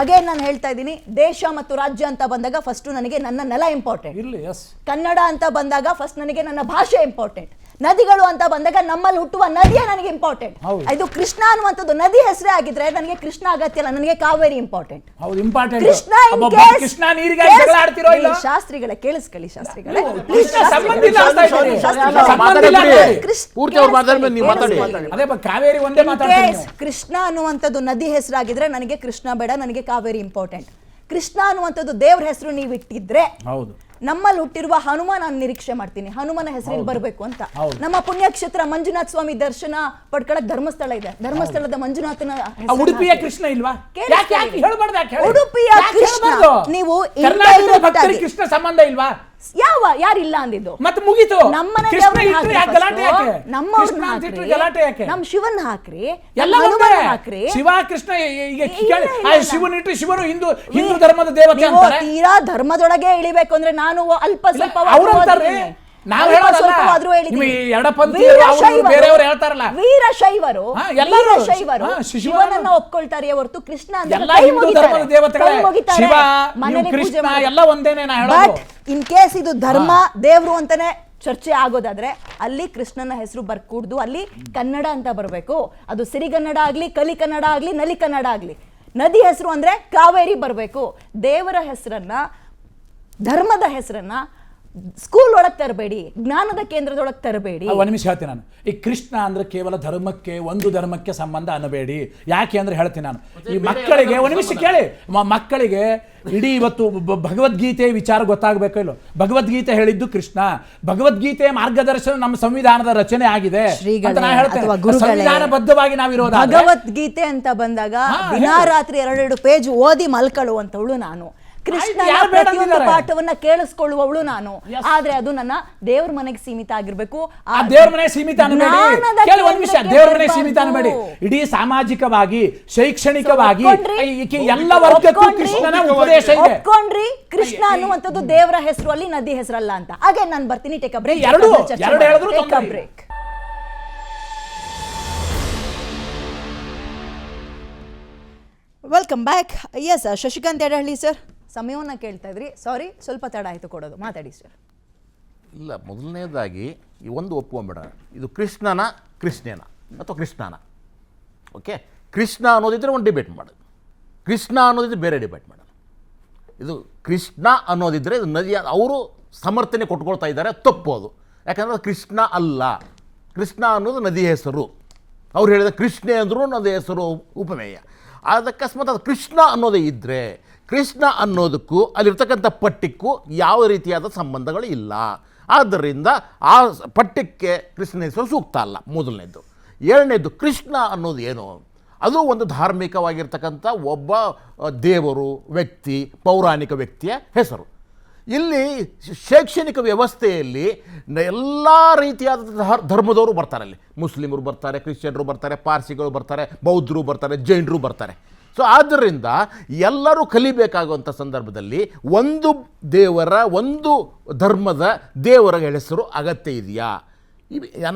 ಅಗೇನ್ ನಾನು ಹೇಳ್ತಾ ಇದ್ದೀನಿ, ದೇಶ ಮತ್ತು ರಾಜ್ಯ ಅಂತ ಬಂದಾಗ ಫಸ್ಟ್ ನನಗೆ ನನ್ನ ನೆಲ ಇಂಪಾರ್ಟೆಂಟ್. ಇರ್ಲಿ, ಎಸ್. ಕನ್ನಡ ಅಂತ ಬಂದಾಗ ಫಸ್ಟ್ ನನಗೆ ನನ್ನ ಭಾಷೆ ಇಂಪಾರ್ಟೆಂಟ್. ನದಿಗಳು ಅಂತ ಬಂದಾಗ ನಮ್ಮಲ್ಲಿ ಹುಟ್ಟುವ ನದಿಯೇ ನನಗೆ ಇಂಪಾರ್ಟೆಂಟ್. ಹೌದು. ಇದು ಕೃಷ್ಣ ಅನ್ನುವಂಥದ್ದು ನದಿ ಹೆಸರೇ ಆಗಿದ್ರೆ ನನಗೆ ಕೃಷ್ಣ ಅಗತ್ಯ ಇಲ್ಲ, ನನಗೆ ಕಾವೇರಿ ಇಂಪಾರ್ಟೆಂಟ್. ಹೌದು, ಇಂಪಾರ್ಟೆಂಟ್. ಕೃಷ್ಣ ಕೃಷ್ಣ ನೀರಿಗೆ ಜಗಳ ಆಡ್ತಿರೋ ಇಲ್ಲ? ಶಾಸ್ತ್ರಿಗಳೇ ಕೇಳಿಸ್ಕೊಳ್ಳಿ, ಶಾಸ್ತ್ರಿಗಳೇ ಕೃಷ್ಣ ಸಂಬಂಧ ಇಲ್ಲ ಅಂತ ಇದ್ದೀರಿ. ಶಾಸ್ತ್ರಿಗಳೇ. ಸಂಬಂಧ ಇಲ್ಲ ಅಂತ ಹೇಳಿ. ಪೂರ್ತಿ ಅವ್ರು ಮಾತಾಡ್ಮೇಲೆ ನೀವು ಮಾತಾಡಿ. ಅದೇ ಕಾವೇರಿ ಒಂದೇ ಮಾತಾಡ್ತೀನಿ ನೀವು. ಕೃಷ್ಣ ಅನ್ನುವಂಥದ್ದು ನದಿ ಹೆಸರಾಗಿದ್ರೆ ನನಗೆ ಕೃಷ್ಣ ಬೇಡ, ನನಗೆ ಕಾವೇರಿ ಇಂಪಾರ್ಟೆಂಟ್. ಕೃಷ್ಣ ಅನ್ನುವಂಥದ್ದು ದೇವ್ರ ಹೆಸರು ನೀವು ಇಟ್ಟಿದ್ರೆ ಹೌದು. ನಮ್ಮಲ್ಲಿ ಹುಟ್ಟಿರುವ ಹನುಮ ನಾನು ನಿರೀಕ್ಷೆ ಮಾಡ್ತೀನಿ, ಹನುಮನ ಹೆಸರಲ್ಲಿ ಬರಬೇಕು ಅಂತ. ನಮ್ಮ ಪುಣ್ಯಕ್ಷೇತ್ರ ಮಂಜುನಾಥ ಸ್ವಾಮಿ ದರ್ಶನ ಪಡ್ಕೊಳಕ್ ಧರ್ಮಸ್ಥಳ ಇದೆ. ಧರ್ಮಸ್ಥಳದ ಮಂಜುನಾಥನ ಹೆಸರನ್ನ ಉಡುಪಿಯ ಕೃಷ್ಣ ಇಲ್ವಾ? ಕೇಳಿಸ್ಕೊಳ್ಳಿ. ಯಾಕೆ ಹೇಳ್ಬಾರ್ದು? ಯಾಕೆ ಹೇಳಿ? ಉಡುಪಿಯ ಯಾಕೆ ಕೃಷ್ಣ ಹೇಳ್ಬಾರ್ದು? ನೀವು ಕರ್ನಾಟಕದ indirect ಭಕ್ತರಿಗೆ ಆಗಿ- ಕೃಷ್ಣ ಸಂಬಂಧ ಇಲ್ವಾ? ಯಾರಿಲ್ಲ ಅಂದಿದ್ದು? ಮತ್ತೆ ಮುಗೀತು. ನಮ್ಮನೆ ಕೃಷ್ಣ ದೇವ್ರನ್ನ ಇಟ್ರೆ ಹಾಕ್ರಿ ಯಾಕೆ ಗಲಾಟೆ first. ಯಾಕೆ? ನಮ್ಮವ್ರನ್ನ ಕೃಷ್ಣ ಅಂತ ಇಟ್ರೆ ಹಾಕ್ರಿ, ಗಲಾಟೆ ಯಾಕೆ? ನಮ್ ಶಿವನ್ ಹಾಕ್ರಿ, ಎಲ್ಲ ನಮ್ಮ ಒಂದೇ. ಹನುಮನ್ನ ಹಾಕ್ರಿ. ಶಿವ ಕೃಷ್ಣ ಈಗ ಇಲ್ಲ, ಕೇಳಿ, ಇಲ್ಲ, ಆ ಇಲ್ಲ. ಶಿವನ ಇಟ್ಟು ಶಿವನು ಹಿಂದೂ ಧರ್ಮದ ದೇವತೆ ನೀವು ಅಂತಾರೆ. ತೀರಾ ಧರ್ಮದೊಳಗೆ ಇಳಿಬೇಕು ಅಂದ್ರೆ ನಾನು ಅಲ್ಪ ಸ್ವಲ್ಪ ಅವ್ರು ಅಂತಾರೆ, ನಾವು ಹೇಳೋದಲ್ಲ. ನಿಮ್ಮ ಎಡಪಂಥೀಯರು ಅವ್ರು ಬೇರೆಯವರು ಹೇಳ್ತಾರಲ್ಲ. ವೀರಶೈವರು ಹಾ, ಎಲ್ಲರೂ ವೀರಶೈವರು ಹಾ, ಶಿವನನ್ನ ಒಪ್ಕೊಳ್ತಾರೆ ಹೊರತು ಕೃಷ್ಣ ಅಂದ್ರೆ ಎಲ್ಲ ಕೈ ಹಿಂದೂ ಮುಗಿತಾರೆ. ಧರ್ಮದ ದೇವತೆಗಳೇ. ಕೈ ಮುಗಿತಾರೆ, ಶಿವ, ಮನೇಲಿ ನೀವು ಪೂಜೆ ಕೃಷ್ಣ ಮಾಡ್ತಾರೆ. ಎಲ್ಲ ಒಂದೇನೆ ನಾ ಬಟ್ ಹೇಳೋದು. ಇನ್ ಕೇಸ್ ಇದು ಧರ್ಮ ದೇವ್ರು ಅಂತಾನೆ ಚರ್ಚೆ ಆಗೋದಾದ್ರೆ ಅಲ್ಲಿ ಕೃಷ್ಣನ ಹೆಸರು ಬರ್ಕೂಡ್ದು, ಅಲ್ಲಿ ಕನ್ನಡ ಅಂತ ಬರಬೇಕು. ಅದು ಸಿರಿಗನ್ನಡ ಆಗ್ಲಿ, ಕಲಿ ಕನ್ನಡ ಆಗ್ಲಿ, ನಲಿ ಕನ್ನಡ ಆಗ್ಲಿ. ನದಿ ಹೆಸರು ಅಂದ್ರೆ ಕಾವೇರಿ ಬರಬೇಕು. ದೇವರ ಹೆಸರನ್ನ, ಧರ್ಮದ ಹೆಸರನ್ನ ಸ್ಕೂಲ್ ಒಳಗೆ ತರಬೇಡಿ, ಜ್ಞಾನದ ಕೇಂದ್ರದೊಳಗೆ ತರಬೇಡಿ. ಒಂದು ನಿಮಿಷ ಹೇಳ್ತೀನಿ ನಾನು. ಈ ಕೃಷ್ಣ ಅಂದ್ರೆ ಕೇವಲ ಧರ್ಮಕ್ಕೆ, ಒಂದು ಧರ್ಮಕ್ಕೆ ಸಂಬಂಧ ಅನ್ನಬೇಡಿ. ಯಾಕೆ ಅಂದ್ರೆ ಹೇಳ್ತೀನಿ ನಾನು, ಈ ಮಕ್ಕಳಿಗೆ ಒಂದು ನಿಮಿಷ ಕೇಳಿ, ಮಕ್ಕಳಿಗೆ ಇಡೀ ಇವತ್ತು ಭಗವದ್ಗೀತೆ ವಿಚಾರ ಗೊತ್ತಾಗಬೇಕೋ ಇಲ್ಲೋ. ಭಗವದ್ಗೀತೆ ಹೇಳಿದ್ದು ಕೃಷ್ಣ, ಭಗವದ್ಗೀತೆ ಮಾರ್ಗದರ್ಶನ ನಮ್ಮ ಸಂವಿಧಾನದ ರಚನೆ ಆಗಿದೆ ಅಂತ ನಾನು ಹೇಳ್ತೇನೆ. ಸಂವಿಧಾನಬದ್ಧವಾಗಿ ನಾವಿರೋದು. ಭಗವದ್ಗೀತೆ ಅಂತ ಬಂದಾಗ ದಿನಾ ರಾತ್ರಿ 2 ಪೇಜ್ ಓದಿ ಮಲ್ಕೊಳ್ಳುವಂತವಳು ನಾನು. ಕೃಷ್ಣನ ಯಾರು ಬೇಡ ಪ್ರತಿಯೊಂದು ಅಂದಿದ್ದಾರೆ? ಪಾಠವನ್ನ ಕೇಳಿಸ್ಕೊಳ್ಳುವವಳು ನಾನು, ಆದ್ರೆ ಅದು ನನ್ನ ದೇವ್ರ ಮನೆಗೆ ಸೀಮಿತ ಆಗಿರ್ಬೇಕು. ಆ ದೇವ್ರ ಮನೆ ಸೀಮಿತ ಅನ್ಬೇಡಿ. ಜ್ಞಾನದ ಕೇಳಿ ಒಂದ್ ವಿಷಯ, ಕೇಂದ್ರಕ್ಕೆ ದೇವ್ರ ಮನೆ ಬರ್ಬಾರ್ದು. ಸೀಮಿತ ಅನ್ಬೇಡಿ. ಇಡೀ ಸಾಮಾಜಿಕವಾಗಿ, ಶೈಕ್ಷಣಿಕವಾಗಿ ಒಪ್ಕೊಂಡ್ರಿ? ಎಲ್ಲ ವರ್ಗಕ್ಕೂ ಕೃಷ್ಣನ ಉಪದೇಶ ಇದೆ. ಒಪ್ಕೊಂಡ್ರಿ ಕೃಷ್ಣ ಅನ್ನುವಂಥದ್ದು ದೇವರ ಹೆಸರು ಅಲ್ಲಿ, ನದಿ ಹೆಸರಲ್ಲ ಅಂತ. ಹಾಗೆ ನಾನು ಬರ್ತೀನಿ, ಟೇಕ್ ಅ ಬ್ರೇಕ್. ಎರಡು ಹೇಳಿದ್ರು ತೊಂದ್ರೆ ಇಲ್ಲ. Break. Welcome back. S Shashikant Yadahalli sir, ಸಮಯವನ್ನು ಕೇಳ್ತಾ ಇದ್ರಿ. ಸಾರಿ, ಸ್ವಲ್ಪ ತಡ ಆಯಿತು ಕೊಡೋದು. ಮಾತಾಡಿ ಸರ್. ಇಲ್ಲ, ಮೊದಲನೇದಾಗಿ ಈ ಒಂದು ಒಪ್ಕೊಂಬೇಡ, ಇದು ಕೃಷ್ಣನ ಅಥವಾ ಕೃಷ್ಣನ. ಓಕೆ, ಕೃಷ್ಣ ಅನ್ನೋದಿದ್ರೆ ಒಂದು ಡಿಬೇಟ್ ಮಾಡೋದು, ಕೃಷ್ಣ ಅನ್ನೋದಿದ್ರೆ ಬೇರೆ ಡಿಬೇಟ್ ಮಾಡೋದು. ಇದು ಕೃಷ್ಣ ಅನ್ನೋದಿದ್ರೆ ಇದು ನದಿ, ಅವರು ಸಮರ್ಥನೆ ಕೊಟ್ಕೊಳ್ತಾ ಇದ್ದಾರೆ, ತಪ್ಪು ಅದು. ಯಾಕಂದರೆ ಕೃಷ್ಣ ಅಲ್ಲ, ಕೃಷ್ಣ ಅನ್ನೋದು ನದಿ ಹೆಸರು. ಅವ್ರು ಹೇಳಿದ ಕೃಷ್ಣೆ ಅಂದ್ರೂ ನದಿ ಹೆಸರು ಉಪಮೇಯ. ಅದು ಅಕಸ್ಮಾತ್ ಅದು ಕೃಷ್ಣ ಅನ್ನೋದೇ ಇದ್ದರೆ, ಕೃಷ್ಣ ಅನ್ನೋದಕ್ಕೂ ಅಲ್ಲಿರ್ತಕ್ಕಂಥ ಪಠ್ಯಕ್ಕೂ ಯಾವ ರೀತಿಯಾದ ಸಂಬಂಧಗಳು ಇಲ್ಲ. ಆದ್ದರಿಂದ ಆ ಪಠ್ಯಕ್ಕೆ ಕೃಷ್ಣ ಹೆಸರು ಸೂಕ್ತ ಅಲ್ಲ, ಮೊದಲನೇದು. ಎರಡನೇದು, ಕೃಷ್ಣ ಅನ್ನೋದು ಏನು, ಅದು ಒಂದು ಧಾರ್ಮಿಕವಾಗಿರ್ತಕ್ಕಂಥ ಒಬ್ಬ ದೇವರು, ವ್ಯಕ್ತಿ, ಪೌರಾಣಿಕ ವ್ಯಕ್ತಿಯ ಹೆಸರು. ಇಲ್ಲಿ ಶೈಕ್ಷಣಿಕ ವ್ಯವಸ್ಥೆಯಲ್ಲಿ ಎಲ್ಲ ರೀತಿಯಾದ ಧರ್ಮದವರು ಬರ್ತಾರೆ. ಅಲ್ಲಿ ಮುಸ್ಲಿಮರು ಬರ್ತಾರೆ, ಕ್ರಿಶ್ಚಿಯನ್ರು ಬರ್ತಾರೆ, ಪಾರ್ಸಿಗಳು ಬರ್ತಾರೆ, ಬೌದ್ಧರು ಬರ್ತಾರೆ, ಜೈನರು ಬರ್ತಾರೆ. ಸೊ ಆದ್ದರಿಂದ ಎಲ್ಲರೂ ಕಲಿಬೇಕಾಗುವಂಥ ಸಂದರ್ಭದಲ್ಲಿ ಒಂದು ದೇವರ, ಒಂದು ಧರ್ಮದ ದೇವರ ಹೆಸರು ಅಗತ್ಯ ಇದೆಯಾ?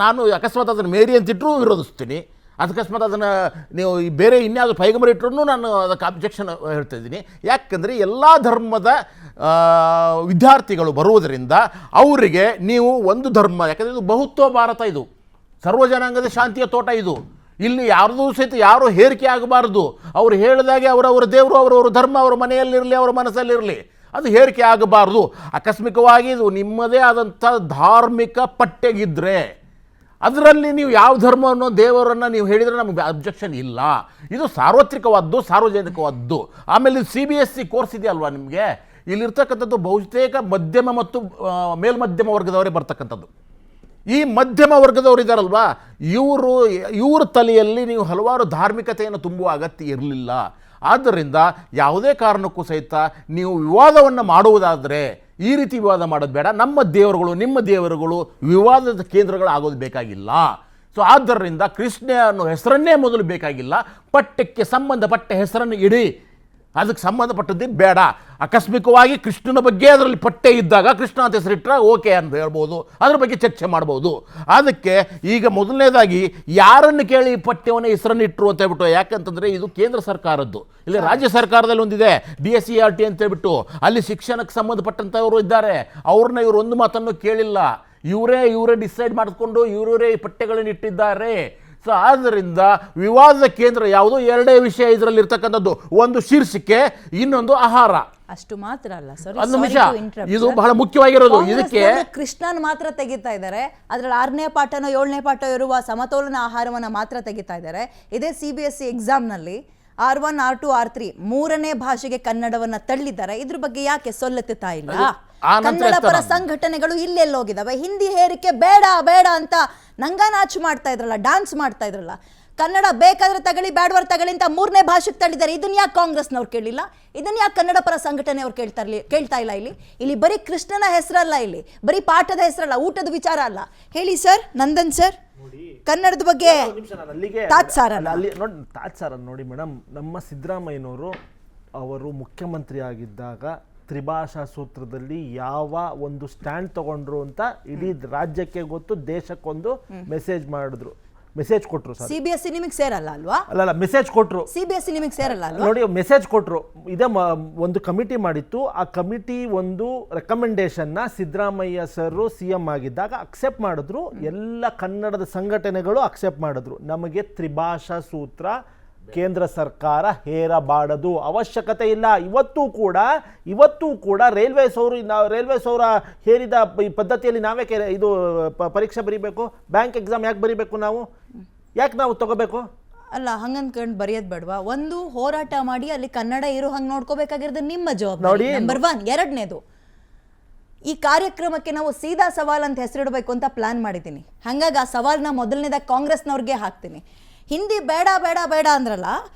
ನಾನು ಅಕಸ್ಮಾತ್ ಅದನ್ನು ಮೇರಿ ಅಂತಿಟ್ಟರೂ ವಿರೋಧಿಸ್ತೀನಿ. ಅಕಸ್ಮಾತ್ ಅದನ್ನು ನೀವು ಬೇರೆ ಇನ್ಯಾವುದು ಪೈಗಂಬರ್ ಇಟ್ಟರೂ ನಾನು ಅದಕ್ಕೆ ಅಬ್ಜೆಕ್ಷನ್ ಹೇಳ್ತಾ ಇದ್ದೀನಿ. ಯಾಕಂದರೆ ಎಲ್ಲ ಧರ್ಮದ ವಿದ್ಯಾರ್ಥಿಗಳು ಬರುವುದರಿಂದ ಅವರಿಗೆ ನೀವು ಒಂದು ಧರ್ಮ, ಯಾಕಂದರೆ ಇದು ಬಹುತ್ವ ಭಾರತ, ಇದು ಸರ್ವಜನಾಂಗದ ಶಾಂತಿಯ ತೋಟ. ಇದು ಇಲ್ಲಿ ಯಾರ್ದೂ ಸಹಿತ ಯಾರೂ ಹೇರಿಕೆ ಆಗಬಾರ್ದು. ಅವರು ಹೇಳಿದಾಗೆ ಅವರವರ ದೇವರು, ಅವರವರ ಧರ್ಮ ಅವರ ಮನೆಯಲ್ಲಿರಲಿ, ಅವರ ಮನಸ್ಸಲ್ಲಿರಲಿ, ಅದು ಹೇರಿಕೆ ಆಗಬಾರ್ದು. ಆಕಸ್ಮಿಕವಾಗಿ ಇದು ನಿಮ್ಮದೇ ಆದಂಥ ಧಾರ್ಮಿಕ ಪಠ್ಯಗಿದ್ದರೆ ಅದರಲ್ಲಿ ನೀವು ಯಾವ ಧರ್ಮವನ್ನು, ದೇವರನ್ನು ನೀವು ಹೇಳಿದರೆ ನಮಗೆ ಅಬ್ಜೆಕ್ಷನ್ ಇಲ್ಲ. ಇದು ಸಾರ್ವತ್ರಿಕವಾದ್ದು, ಸಾರ್ವಜನಿಕವಾದ್ದು. ಆಮೇಲೆ CBSE ಕೋರ್ಸ್ ಇದೆಯಲ್ವಾ ನಿಮಗೆ, ಇಲ್ಲಿರ್ತಕ್ಕಂಥದ್ದು ಬಹುತೇಕ ಮಧ್ಯಮ ಮತ್ತು ಮೇಲ್ಮಧ್ಯಮ ವರ್ಗದವರೇ ಬರ್ತಕ್ಕಂಥದ್ದು. ಈ ಮಧ್ಯಮ ವರ್ಗದವರು ಇದ್ದಾರಲ್ವಾ, ಇವ್ರ ತಲೆಯಲ್ಲಿ ನೀವು ಹಲವಾರು ಧಾರ್ಮಿಕತೆಯನ್ನು ತುಂಬುವ ಅಗತ್ಯ ಇರಲಿಲ್ಲ. ಆದ್ದರಿಂದ ಯಾವುದೇ ಕಾರಣಕ್ಕೂ ಸಹಿತ ನೀವು ವಿವಾದವನ್ನು ಮಾಡುವುದಾದರೆ ಈ ರೀತಿ ವಿವಾದ ಮಾಡೋದು ಬೇಡ. ನಮ್ಮ ದೇವರುಗಳು, ನಿಮ್ಮ ದೇವರುಗಳು ವಿವಾದದ ಕೇಂದ್ರಗಳಾಗೋದು ಬೇಕಾಗಿಲ್ಲ. ಸೊ ಆದ್ದರಿಂದ ಕೃಷ್ಣ ಅನ್ನೋ ಹೆಸರನ್ನೇ ಮೊದಲು ಬೇಕಾಗಿಲ್ಲ, ಪಠ್ಯಕ್ಕೆ ಸಂಬಂಧಪಟ್ಟ ಹೆಸರನ್ನು ಇಡಿ, ಅದಕ್ಕೆ ಸಂಬಂಧಪಟ್ಟದ್ದೇ ಬೇಡ. ಆಕಸ್ಮಿಕವಾಗಿ ಕೃಷ್ಣನ ಬಗ್ಗೆ ಅದರಲ್ಲಿ ಪಠ್ಯ ಇದ್ದಾಗ ಕೃಷ್ಣ ಅಂತ ಹೆಸರಿಟ್ಟರೆ ಓಕೆ ಅಂತ ಹೇಳ್ಬೋದು, ಅದ್ರ ಬಗ್ಗೆ ಚರ್ಚೆ ಮಾಡ್ಬೋದು. ಅದಕ್ಕೆ ಈಗ ಮೊದಲನೇದಾಗಿ ಯಾರನ್ನು ಕೇಳಿ ಪಠ್ಯವನ್ನು ಹೆಸರನ್ನು ಇಟ್ಟರು ಅಂತ ಹೇಳ್ಬಿಟ್ಟು, ಯಾಕಂತಂದರೆ ಇದು ಕೇಂದ್ರ ಸರ್ಕಾರದ್ದು, ಇಲ್ಲಿ ರಾಜ್ಯ ಸರ್ಕಾರದಲ್ಲಿ ಒಂದಿದೆ DSERT ಅಂತ ಹೇಳ್ಬಿಟ್ಟು, ಅಲ್ಲಿ ಶಿಕ್ಷಣಕ್ಕೆ ಸಂಬಂಧಪಟ್ಟಂಥವರು ಇದ್ದಾರೆ. ಅವ್ರನ್ನ ಇವರು ಒಂದು ಮಾತನ್ನು ಕೇಳಿಲ್ಲ, ಇವರೇ ಡಿಸೈಡ್ ಮಾಡಿಕೊಂಡು ಇವರೇ ಈ ಪಠ್ಯಗಳನ್ನು ಇಟ್ಟಿದ್ದಾರೆ. ಸೊ ಆದ್ದರಿಂದ ವಿವಾದದ ಕೇಂದ್ರ ಯಾವುದು, ಎರಡೇ ವಿಷಯ ಇದರಲ್ಲಿ ಇರ್ತಕ್ಕಂಥದ್ದು, ಒಂದು ಶೀರ್ಷಿಕೆ, ಇನ್ನೊಂದು ಆಹಾರ. ಅಷ್ಟು ಮಾತ್ರ ಅಲ್ಲ ಸರ್, ಒಂದು ನಿಮಿಷ, ಇದು ಬಹಳ ಮುಖ್ಯವಾಗಿರೋದು. ಇದಕ್ಕೆ ಕೃಷ್ಣನ್ ಮಾತ್ರ ತೆಗಿತಾ ಇದ್ದಾರೆ, ಅದ್ರಲ್ಲಿ 6ನೇ ಪಾಠನೋ 7ನೇ ಪಾಠ ಇರುವ ಸಮತೋಲನ ಆಹಾರವನ್ನ ಮಾತ್ರ ತೆಗಿತಾ ಇದ್ದಾರೆ. ಇದೇ CBSE ಎಕ್ಸಾಮ್ನಲ್ಲಿ R1, R2, R3 3ನೇ ಭಾಷೆಗೆ ಕನ್ನಡವನ್ನ ತಳ್ಳಿದ್ದಾರೆ. ಇದ್ರ ಬಗ್ಗೆ ಯಾಕೆ ಸೊಲ್ಲೆತ್ತಾ ಇಲ್ಲ? ಕನ್ನಡ ಪರ ಸಂಘಟನೆಗಳು ಇಲ್ಲೆಲ್ಲೋಗಿದಾವೆ. ಹಿಂದಿ ಹೇರಿಕೆ ಬೇಡ ಬೇಡ ಅಂತ ನಂಗಾನಾಚು ಮಾಡ್ತಾ ಇದ್ರಲ್ಲ, ಡಾನ್ಸ್ ಮಾಡ್ತಾ ಇದ್ರಲ್ಲ. ಕನ್ನಡ ಬೇಕಾದ್ರೆ ತಗೊಳ್ಳಿ, ಬ್ಯಾಡ್ವರ್ ತಗೊಳ್ಳಿ ಅಂತ 3ನೇ ಭಾಷೆಗೆ ತಳ್ಳಿದ್ದಾರೆ. ಇದನ್ನ ಯಾಕೆ ಕಾಂಗ್ರೆಸ್ನವ್ರು ಕೇಳಿಲ್ಲ? ಇದನ್ನ ಯಾಕೆ ಕನ್ನಡ ಪರ ಸಂಘಟನೆಯವ್ರು ಕೇಳ್ತಾ ಇಲ್ಲ? ಇಲ್ಲಿ ಬರೀ ಕೃಷ್ಣನ ಹೆಸರಲ್ಲ, ಇಲ್ಲಿ ಬರೀ ಪಾಠದ ಹೆಸರಲ್ಲ, ಊಟದ ವಿಚಾರ ಅಲ್ಲ. ಹೇಳಿ ಸರ್, ನಂದನ್ ಸರ್, ಕನ್ನಡದ ಬಗ್ಗೆ ತಾತ್ಸಾರ ನೋಡಿ ಮೇಡಮ್, ನಮ್ಮ ಸಿದ್ದರಾಮಯ್ಯನವರು ಅವರು ಮುಖ್ಯಮಂತ್ರಿ ಆಗಿದ್ದಾಗ ತ್ರಿಭಾಷಾ ಸೂತ್ರದಲ್ಲಿ ಯಾವ ಒಂದು ಸ್ಟ್ಯಾಂಡ್ ತಗೊಂಡ್ರು ಅಂತ ಇಡೀ ರಾಜ್ಯಕ್ಕೆ ಗೊತ್ತು, ದೇಶಕ್ಕೊಂದು ಮೆಸೇಜ್ ಕೊಟ್ರು. CBSE ನಿಮಗೆ ಸೇರಲ್ಲ ಅಲ್ವಾ? ಅಲ್ಲ, ಮೆಸೇಜ್ ಕೊಟ್ರು. CBSE ನಿಮಗೆ ಸೇರಲ್ಲ ಅಲ್ವಾ? ನೋಡಿ, ಮೆಸೇಜ್ ಕೊಟ್ರು. ಇದೇ ಒಂದು ಕಮಿಟಿ ಮಾಡಿತ್ತು. ಆ ಕಮಿಟಿ ಒಂದು ರೆಕಮೆಂಡೇಶನ್ನ ಸಿದ್ದರಾಮಯ್ಯ ಸರ್ CM ಆಗಿದ್ದಾಗ ಅಕ್ಸೆಪ್ಟ್ ಮಾಡಿದ್ರು. ಎಲ್ಲ ಕನ್ನಡದ ಸಂಘಟನೆಗಳು ಅಕ್ಸೆಪ್ಟ್ ಮಾಡಿದ್ರು. ನಮಗೆ ತ್ರಿಭಾಷಾ ಸೂತ್ರ ಕೇಂದ್ರ ಸರ್ಕಾರ ಹೇರಬಾರದು, ಅವಶ್ಯಕತೆ ಇಲ್ಲ. ಇವತ್ತೂ ಕೂಡ ರೈಲ್ವೇಸ್ ಅವರ ಹೇರಿದ ಈ ಪದ್ಧತಿಯಲ್ಲಿ ನಾವೇ ಇದು ಪರೀಕ್ಷೆ ಬರೀಬೇಕು? ಬ್ಯಾಂಕ್ ಎಕ್ಸಾಮ್ ಯಾಕೆ ಬರೀಬೇಕು? ಯಾಕೆ ನಾವು ತಗೋಬೇಕು? ಅಲ್ಲ, ಹಂಗನ್ಕೊಂಡು ಬರೆಯೋದು ಬೇಡವಾ? ಒಂದು ಹೋರಾಟ ಮಾಡಿ ಅಲ್ಲಿ ಕನ್ನಡ ಇರೋ ಹಂಗೆ ನೋಡ್ಕೋಬೇಕಾಗಿರೋದು ನಿಮ್ಮ ಜವಾಬ್ದಾರಿ, ನಂಬರ್ 1. ಎರಡನೇದು, ಈ ಕಾರ್ಯಕ್ರಮಕ್ಕೆ ನಾವು ಸೀದಾ ಸವಾಲ್ ಅಂತ ಹೆಸರಿಡಬೇಕು ಅಂತ ಪ್ಲಾನ್ ಮಾಡಿದ್ದೀನಿ. ಹಾಗಾಗಿ ಆ ಸವಾಲ್ನ ಮೊದಲನೇದಾಗಿ ಕಾಂಗ್ರೆಸ್ನವ್ರಿಗೆ ಹಾಕ್ತೀನಿ. ಹಿಂದಿ ಬೇಡ ಬೇಡ ಬೇಡ ಅಂದ್ರಲ್ಲ,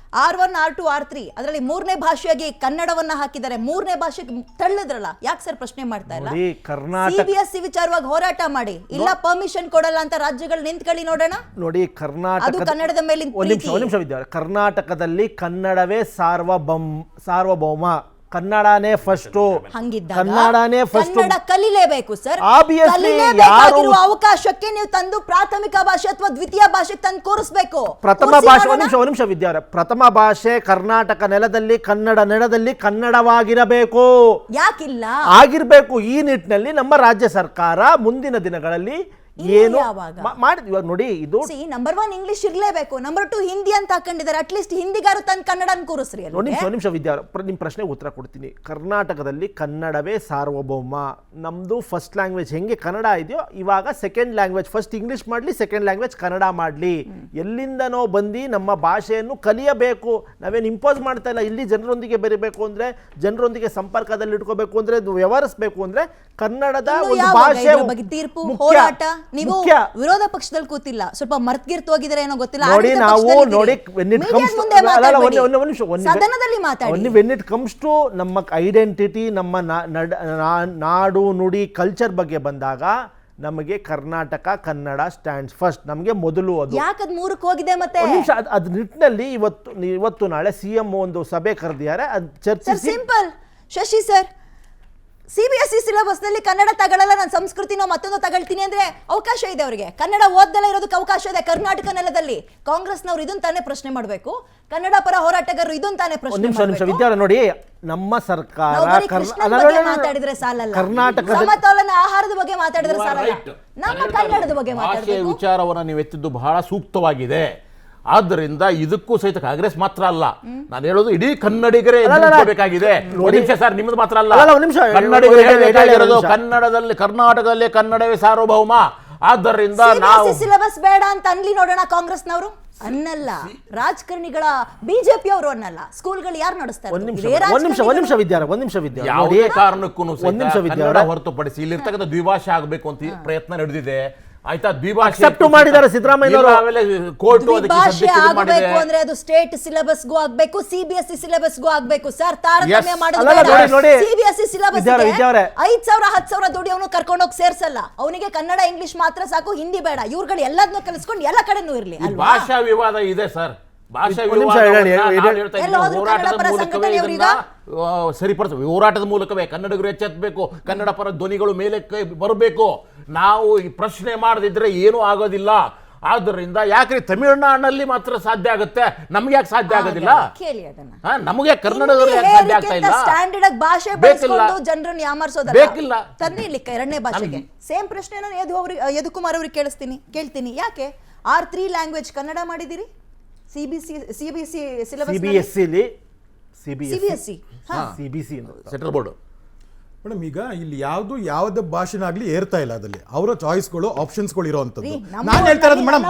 R1 R2 R3 ಅದರಲ್ಲಿ 3ನೇ ಭಾಷೆಯಾಗಿ ಕನ್ನಡವನ್ನ ಹಾಕಿದ್ದಾರೆ, 3ನೇ ಭಾಷೆಗೆ ತಳ್ಳಿದ್ರಲ್ಲ, ಯಾಕೆ ಸರ್ ಪ್ರಶ್ನೆ ಮಾಡ್ತಾ ಇಲ್ಲ? ನೋಡಿ, ಕರ್ನಾಟಕ CBSE ವಿಚಾರವಾಗಿ ಹೋರಾಟ ಮಾಡಿ, ಇಲ್ಲ ಪರ್ಮಿಷನ್ ಕೊಡಲ್ಲ ಅಂತ ರಾಜ್ಯಗಳು ನಿಂತ್ಕೊಳ್ಳಿ ನೋಡೋಣ. ನೋಡಿ, ಅದು ಕರ್ನಾಟಕ ಕನ್ನಡದ ಮೇಲಿನ ಪ್ರೀತಿ. ಒಂದು ನಿಮಿಷ ವಿದ್ಯಾರ್ಥಿ, ಕರ್ನಾಟಕದಲ್ಲಿ ಕನ್ನಡವೇ ಸಾರ್ವಭೌಮ, ಕನ್ನಡನೇ ಫಸ್ಟ್, ಹಂಗಿದ್ದಾಗ ಕನ್ನಡನೇ ಫಸ್ಟ್, ಕನ್ನಡ ಕಲಿಲೇಬೇಕು ಸರ್. Obviously, ಕಲಿಲೇಬೇಕಾಗಿರುವ ಅವಕಾಶಕ್ಕೆ ನೀವು ತಂದು ಪ್ರಾಥಮಿಕ ಭಾಷೆ ಅಥವಾ ದ್ವಿತೀಯ ಭಾಷೆಗೆ ತಂದು ಕೂರಿಸಬೇಕು. ಪ್ರಥಮ ಭಾಷೆ, ಒಂದು ನಿಮಿಷ ವಿದ್ಯಾರ್ಥಿ, ಪ್ರಥಮ ಭಾಷೆ ಕರ್ನಾಟಕ ನೆಲದಲ್ಲಿ, ಕನ್ನಡ ನೆಲದಲ್ಲಿ ಕನ್ನಡವಾಗಿರಬೇಕು. ಯಾಕಿಲ್ಲ ಆಗಿರ್ಬೇಕು. ಈ ನಿಟ್ಟಿನಲ್ಲಿ ನಮ್ಮ ರಾಜ್ಯ ಸರ್ಕಾರ ಮುಂದಿನ ದಿನಗಳಲ್ಲಿ ಏನು ಮಾಡಿದ್ವಿ. ಇವಾಗ ನೋಡಿ, ಇದು ನಂಬರ್ 1 ಇಂಗ್ಲಿಷ್ ಇರ್ಲೇಬೇಕು, ನಂಬರ್ 2 ಹಿಂದಿ ಅಂತ ಹಾಕೊಂಡಿದ್ದಾರೆ. ಅಟ್ಲೀಸ್ಟ್ ಹಿಂದಿಗಾರು ತಂದು ಕನ್ನಡನ ಕೂರಿಸ್ರಿ. ಒಂದು ನಿಮಿಷ ವಿದ್ಯಾರ್ಥಿ, ನಿಮ್ಮ ಪ್ರಶ್ನೆಗೆ ಉತ್ತರ ಕೊಡ್ತೀನಿ. ಕರ್ನಾಟಕದಲ್ಲಿ ಕನ್ನಡವೇ ಸಾರ್ವಭೌಮ. ನಮ್ಮದು ಫಸ್ಟ್ ಲ್ಯಾಂಗ್ವೇಜ್ ಹೆಂಗೆ ಕನ್ನಡ ಇದೆಯೋ, ಇವಾಗ ಸೆಕೆಂಡ್ ಲ್ಯಾಂಗ್ವೇಜ್, ಫಸ್ಟ್ ಇಂಗ್ಲಿಷ್ ಮಾಡಲಿ, ಸೆಕೆಂಡ್ ಲ್ಯಾಂಗ್ವೇಜ್ ಕನ್ನಡ ಮಾಡಲಿ. ಎಲ್ಲಿಂದನೋ ಬಂದು ನಮ್ಮ ಭಾಷೆಯನ್ನು ಕಲಿಯಬೇಕು. ನಾವೇನು ಇಂಪೋಸ್ ಮಾಡ್ತಾ ಇಲ್ಲ. ಇಲ್ಲಿ ಜನರೊಂದಿಗೆ ಬೆರಿಬೇಕು ಅಂದರೆ, ಜನರೊಂದಿಗೆ ಸಂಪರ್ಕದಲ್ಲಿ ಇಟ್ಕೋಬೇಕು ಅಂದರೆ, ವ್ಯವಹರಿಸಬೇಕು ಅಂದರೆ ಕನ್ನಡದ ಒಂದು ಭಾಷೆ ತೀರ್ಪು ಹೋರಾಟ. ನೀವು ವಿರೋಧ ಪಕ್ಷದಲ್ಲಿ ಕೂತಿಲ್ಲ, ಸ್ವಲ್ಪ ಮರ್ತ್ಗಿರ್ತು ಹೋಗಿದ್ರೆ ಏನೋ ಗೊತ್ತಿಲ್ಲ. ನೋಡಿ, ನಾವು ನೋಡಿ, ಸದನದಲ್ಲಿ ಮಾತಾಡಿ. ವೆನ್ ಇಟ್ ಕಮ್ಸ್ ಟು ನಮ್ಮ ಐಡೆಂಟಿಟಿ, ನಮ್ಮ ನಾಡು ನುಡಿ ಕಲ್ಚರ್ ಬಗ್ಗೆ ಬಂದಾಗ ನಮಗೆ ಕರ್ನಾಟಕ ಕನ್ನಡ ಸ್ಟ್ಯಾಂಡ್ಸ್ ಫಸ್ಟ್. ನಮಗೆ ಮೊದಲು ಅದು ಯಾಕದ್ 3ಕ್ಕೆ ಹೋಗಿದೆ ಮತ್ತೆ. ಅದ್ ನಿಟ್ಟಿನಲ್ಲಿ ಇವತ್ತು ನಾಳೆ CM ಒಂದು ಸಭೆ ಕರೆದಿದ್ದಾರೆ, ಅದು ಚರ್ಚಿಸಿ. Simple Shashi sir, CBSE syllabus ನಲ್ಲಿ ಕನ್ನಡ ತಗೊಳ್ಳಲ್ಲ, ನಾನು ಸಂಸ್ಕೃತಿನೋ ಮತ್ತೊಂದು ತಗೊಳ್ತೀನಿ ಅಂದ್ರೆ ಅವಕಾಶ ಇದೆ ಅವರಿಗೆ. ಕನ್ನಡ ಓದ್ದಲ್ಲ ಇರೋದಕ್ಕೆ ಅವಕಾಶ ಇದೆ ಕರ್ನಾಟಕ ನೆಲದಲ್ಲಿ. ಕಾಂಗ್ರೆಸ್ನವರು ಇದನ್ನ ತಾನೇ ಪ್ರಶ್ನೆ ಮಾಡಬೇಕು, ಕನ್ನಡ ಪರ ಹೋರಾಟಗಾರರು ಇದನ್ನ ತಾನೇ ಪ್ರಶ್ನೆ ಮಾಡಬೇಕು. ವಿದ್ಯಾರ್ಥಿ ನೋಡಿ, ನಮ್ಮ ಸರ್ಕಾರ ಮಾತಾಡಿದ್ರೆ ಸಾಲಲ್ಲ, ಕರ್ನಾಟಕ ಸಮತೋಲನ ಆಹಾರದ ಬಗ್ಗೆ ಮಾತಾಡಿದ್ರೆ ಸಾಲಲ್ಲ, ನಮ್ಮ ಕನ್ನಡದ ಬಗ್ಗೆ ಮಾತಾಡಬೇಕು. ವಿಚಾರವನ್ನ ನೀವು ಎತ್ತಿದ್ದು ಬಹಳ ಸೂಕ್ತವಾಗಿದೆ. ಆದ್ದರಿಂದ ಇದಕ್ಕೂ ಸಹಿತ ಕಾಂಗ್ರೆಸ್ ಮಾತ್ರ ಅಲ್ಲ, ನಾನು ಹೇಳೋದು ಇಡೀ ಕನ್ನಡಿಗರೇ ಬೇಕಾಗಿದೆ. ಸರ್, ನಿಮ್ಮದು ಮಾತ್ರ ಅಲ್ಲ, ಕನ್ನಡಿಗರು ಕನ್ನಡದಲ್ಲಿ, ಕರ್ನಾಟಕದಲ್ಲಿ ಕನ್ನಡವೇ ಸಾರ್ವಭೌಮ. ಆದ್ದರಿಂದ ನಾವು ಸಿಲೆಬಸ್ ಬೇಡ ಅಂತ ಅನ್ಲಿ ನೋಡೋಣ. ಕಾಂಗ್ರೆಸ್ನವರು ಅನ್ನಲ್ಲ, ರಾಜಕಾರಣಿಗಳ ಬಿಜೆಪಿ ಅವರು ಅನ್ನಲ್ಲ, ಸ್ಕೂಲ್ಗಳು ಯಾರು ನಡೆಸ್ತಾರೆ? ಒಂದ್ ನಿಮಿಷ ವಿದ್ಯಾರ್ಥಿ, ಯಾವುದೇ ಕಾರಣಕ್ಕೂ ಕನ್ನಡ ಹೊರತುಪಡಿಸಿ ಇಲ್ಲಿರ್ತಕ್ಕಂಥ ದ್ವಿಭಾಷೆ ಆಗಬೇಕು ಅಂತ ಪ್ರಯತ್ನ ನಡೆದಿದೆ. ಆಯ್ತಾ, ದ್ವಿಭಾಷೆ ಮಾಡಿದ್ದಾರೆ ಸಿದ್ದರಾಮಯ್ಯ ಅಂದ್ರೆ ಅದು ಸ್ಟೇಟ್ ಸಿಲೆಬಸ್ಗೂ ಆಗ್ಬೇಕು, CBSE ಸಿಲೆಬಸ್ಗೂ ಆಗ್ಬೇಕು ಸರ್. ತಾರತಮ್ಯ ಮಾಡಿದ್ರೆ CBSE ಸಿಲೆಬಸ್ 5,000 10,000 ದುಡಿಯೋನು ಕರ್ಕೊಂಡೋಗಿ ಸೇರ್ಸಲ್ಲ. ಅವನಿಗೆ ಕನ್ನಡ ಇಂಗ್ಲಿಷ್ ಮಾತ್ರ ಸಾಕು, ಹಿಂದಿ ಬೇಡ. ಇವ್ರುಗಳು ಎಲ್ಲದನ್ನೂ ಕಲಿಸ್ಕೊಂಡು ಎಲ್ಲ ಕಡೆನೂ ಇರ್ಲಿ. ಭಾಷಾ ವಿವಾದ ಇದೆ ಸರ್, ಭಾಷಾ ಸರಿಪಡಿಸ ಹೋರಾಟದ ಮೂಲಕವೇ ಕನ್ನಡಿಗರು ಎಚ್ಚೆತ್ತಬೇಕು, ಕನ್ನಡ ಪರ ಧ್ವನಿಗಳು ಮೇಲೆ ಬರಬೇಕು. ನಾವು ಈ ಪ್ರಶ್ನೆ ಮಾಡದಿದ್ರೆ ಏನೂ ಆಗೋದಿಲ್ಲ. ಆದ್ದರಿಂದ ಯಾಕ್ರಿ ತಮಿಳುನಾಡಿನಲ್ಲಿ ಮಾತ್ರ ಸಾಧ್ಯ ಆಗುತ್ತೆ, ನಮ್ಗೆ ಯಾಕೆ ಸಾಧ್ಯ ಆಗೋದಿಲ್ಲ? ನಮಗೆ ಕನ್ನಡದಲ್ಲಿ ಸಾಧ್ಯ ಆಗ್ತಾ ಇಲ್ಲ. ಸ್ಟ್ಯಾಂಡರ್ಡ್ ಭಾಷೆ ಬಳಸ್ಕೊಂಡು ಜನರನ್ನು ಯಾಮಾರಿಸೋದಲ್ಲ, ಬೇಕಿಲ್ಲ. ತಂದೆ ಇಲ್ಲಿ ಎರಡನೇ ಭಾಷೆಗೆ ಸೇಮ್ ಪ್ರಶ್ನೆ ನಾನು ಯದುಕುಮಾರ್ ಅವ್ರಿಗೆ ಕೇಳ್ತೀನಿ. ಯಾಕೆ R3 ಲ್ಯಾಂಗ್ವೇಜ್ ಕನ್ನಡ ಮಾಡಿದಿರಿ? CBSE ಸೆಂಟ್ರಲ್ ಬೋರ್ಡ್ ಮೇಡಮ್, ಈಗ ಇಲ್ಲಿ ಯಾವುದೇ ಭಾಷೆನಾಗ್ಲಿ ಏರ್ತಾ ಇಲ್ಲ. ಅದಲ್ಲಿ ಅವರ ಚಾಯ್ಸ್ಗಳು, ಆಪ್ಷನ್ಸ್ಗಳು ಇರೋವಂಥದ್ದು. ನಾನು ಹೇಳ್ತಾ ಇರೋದು ಮೇಡಮ್,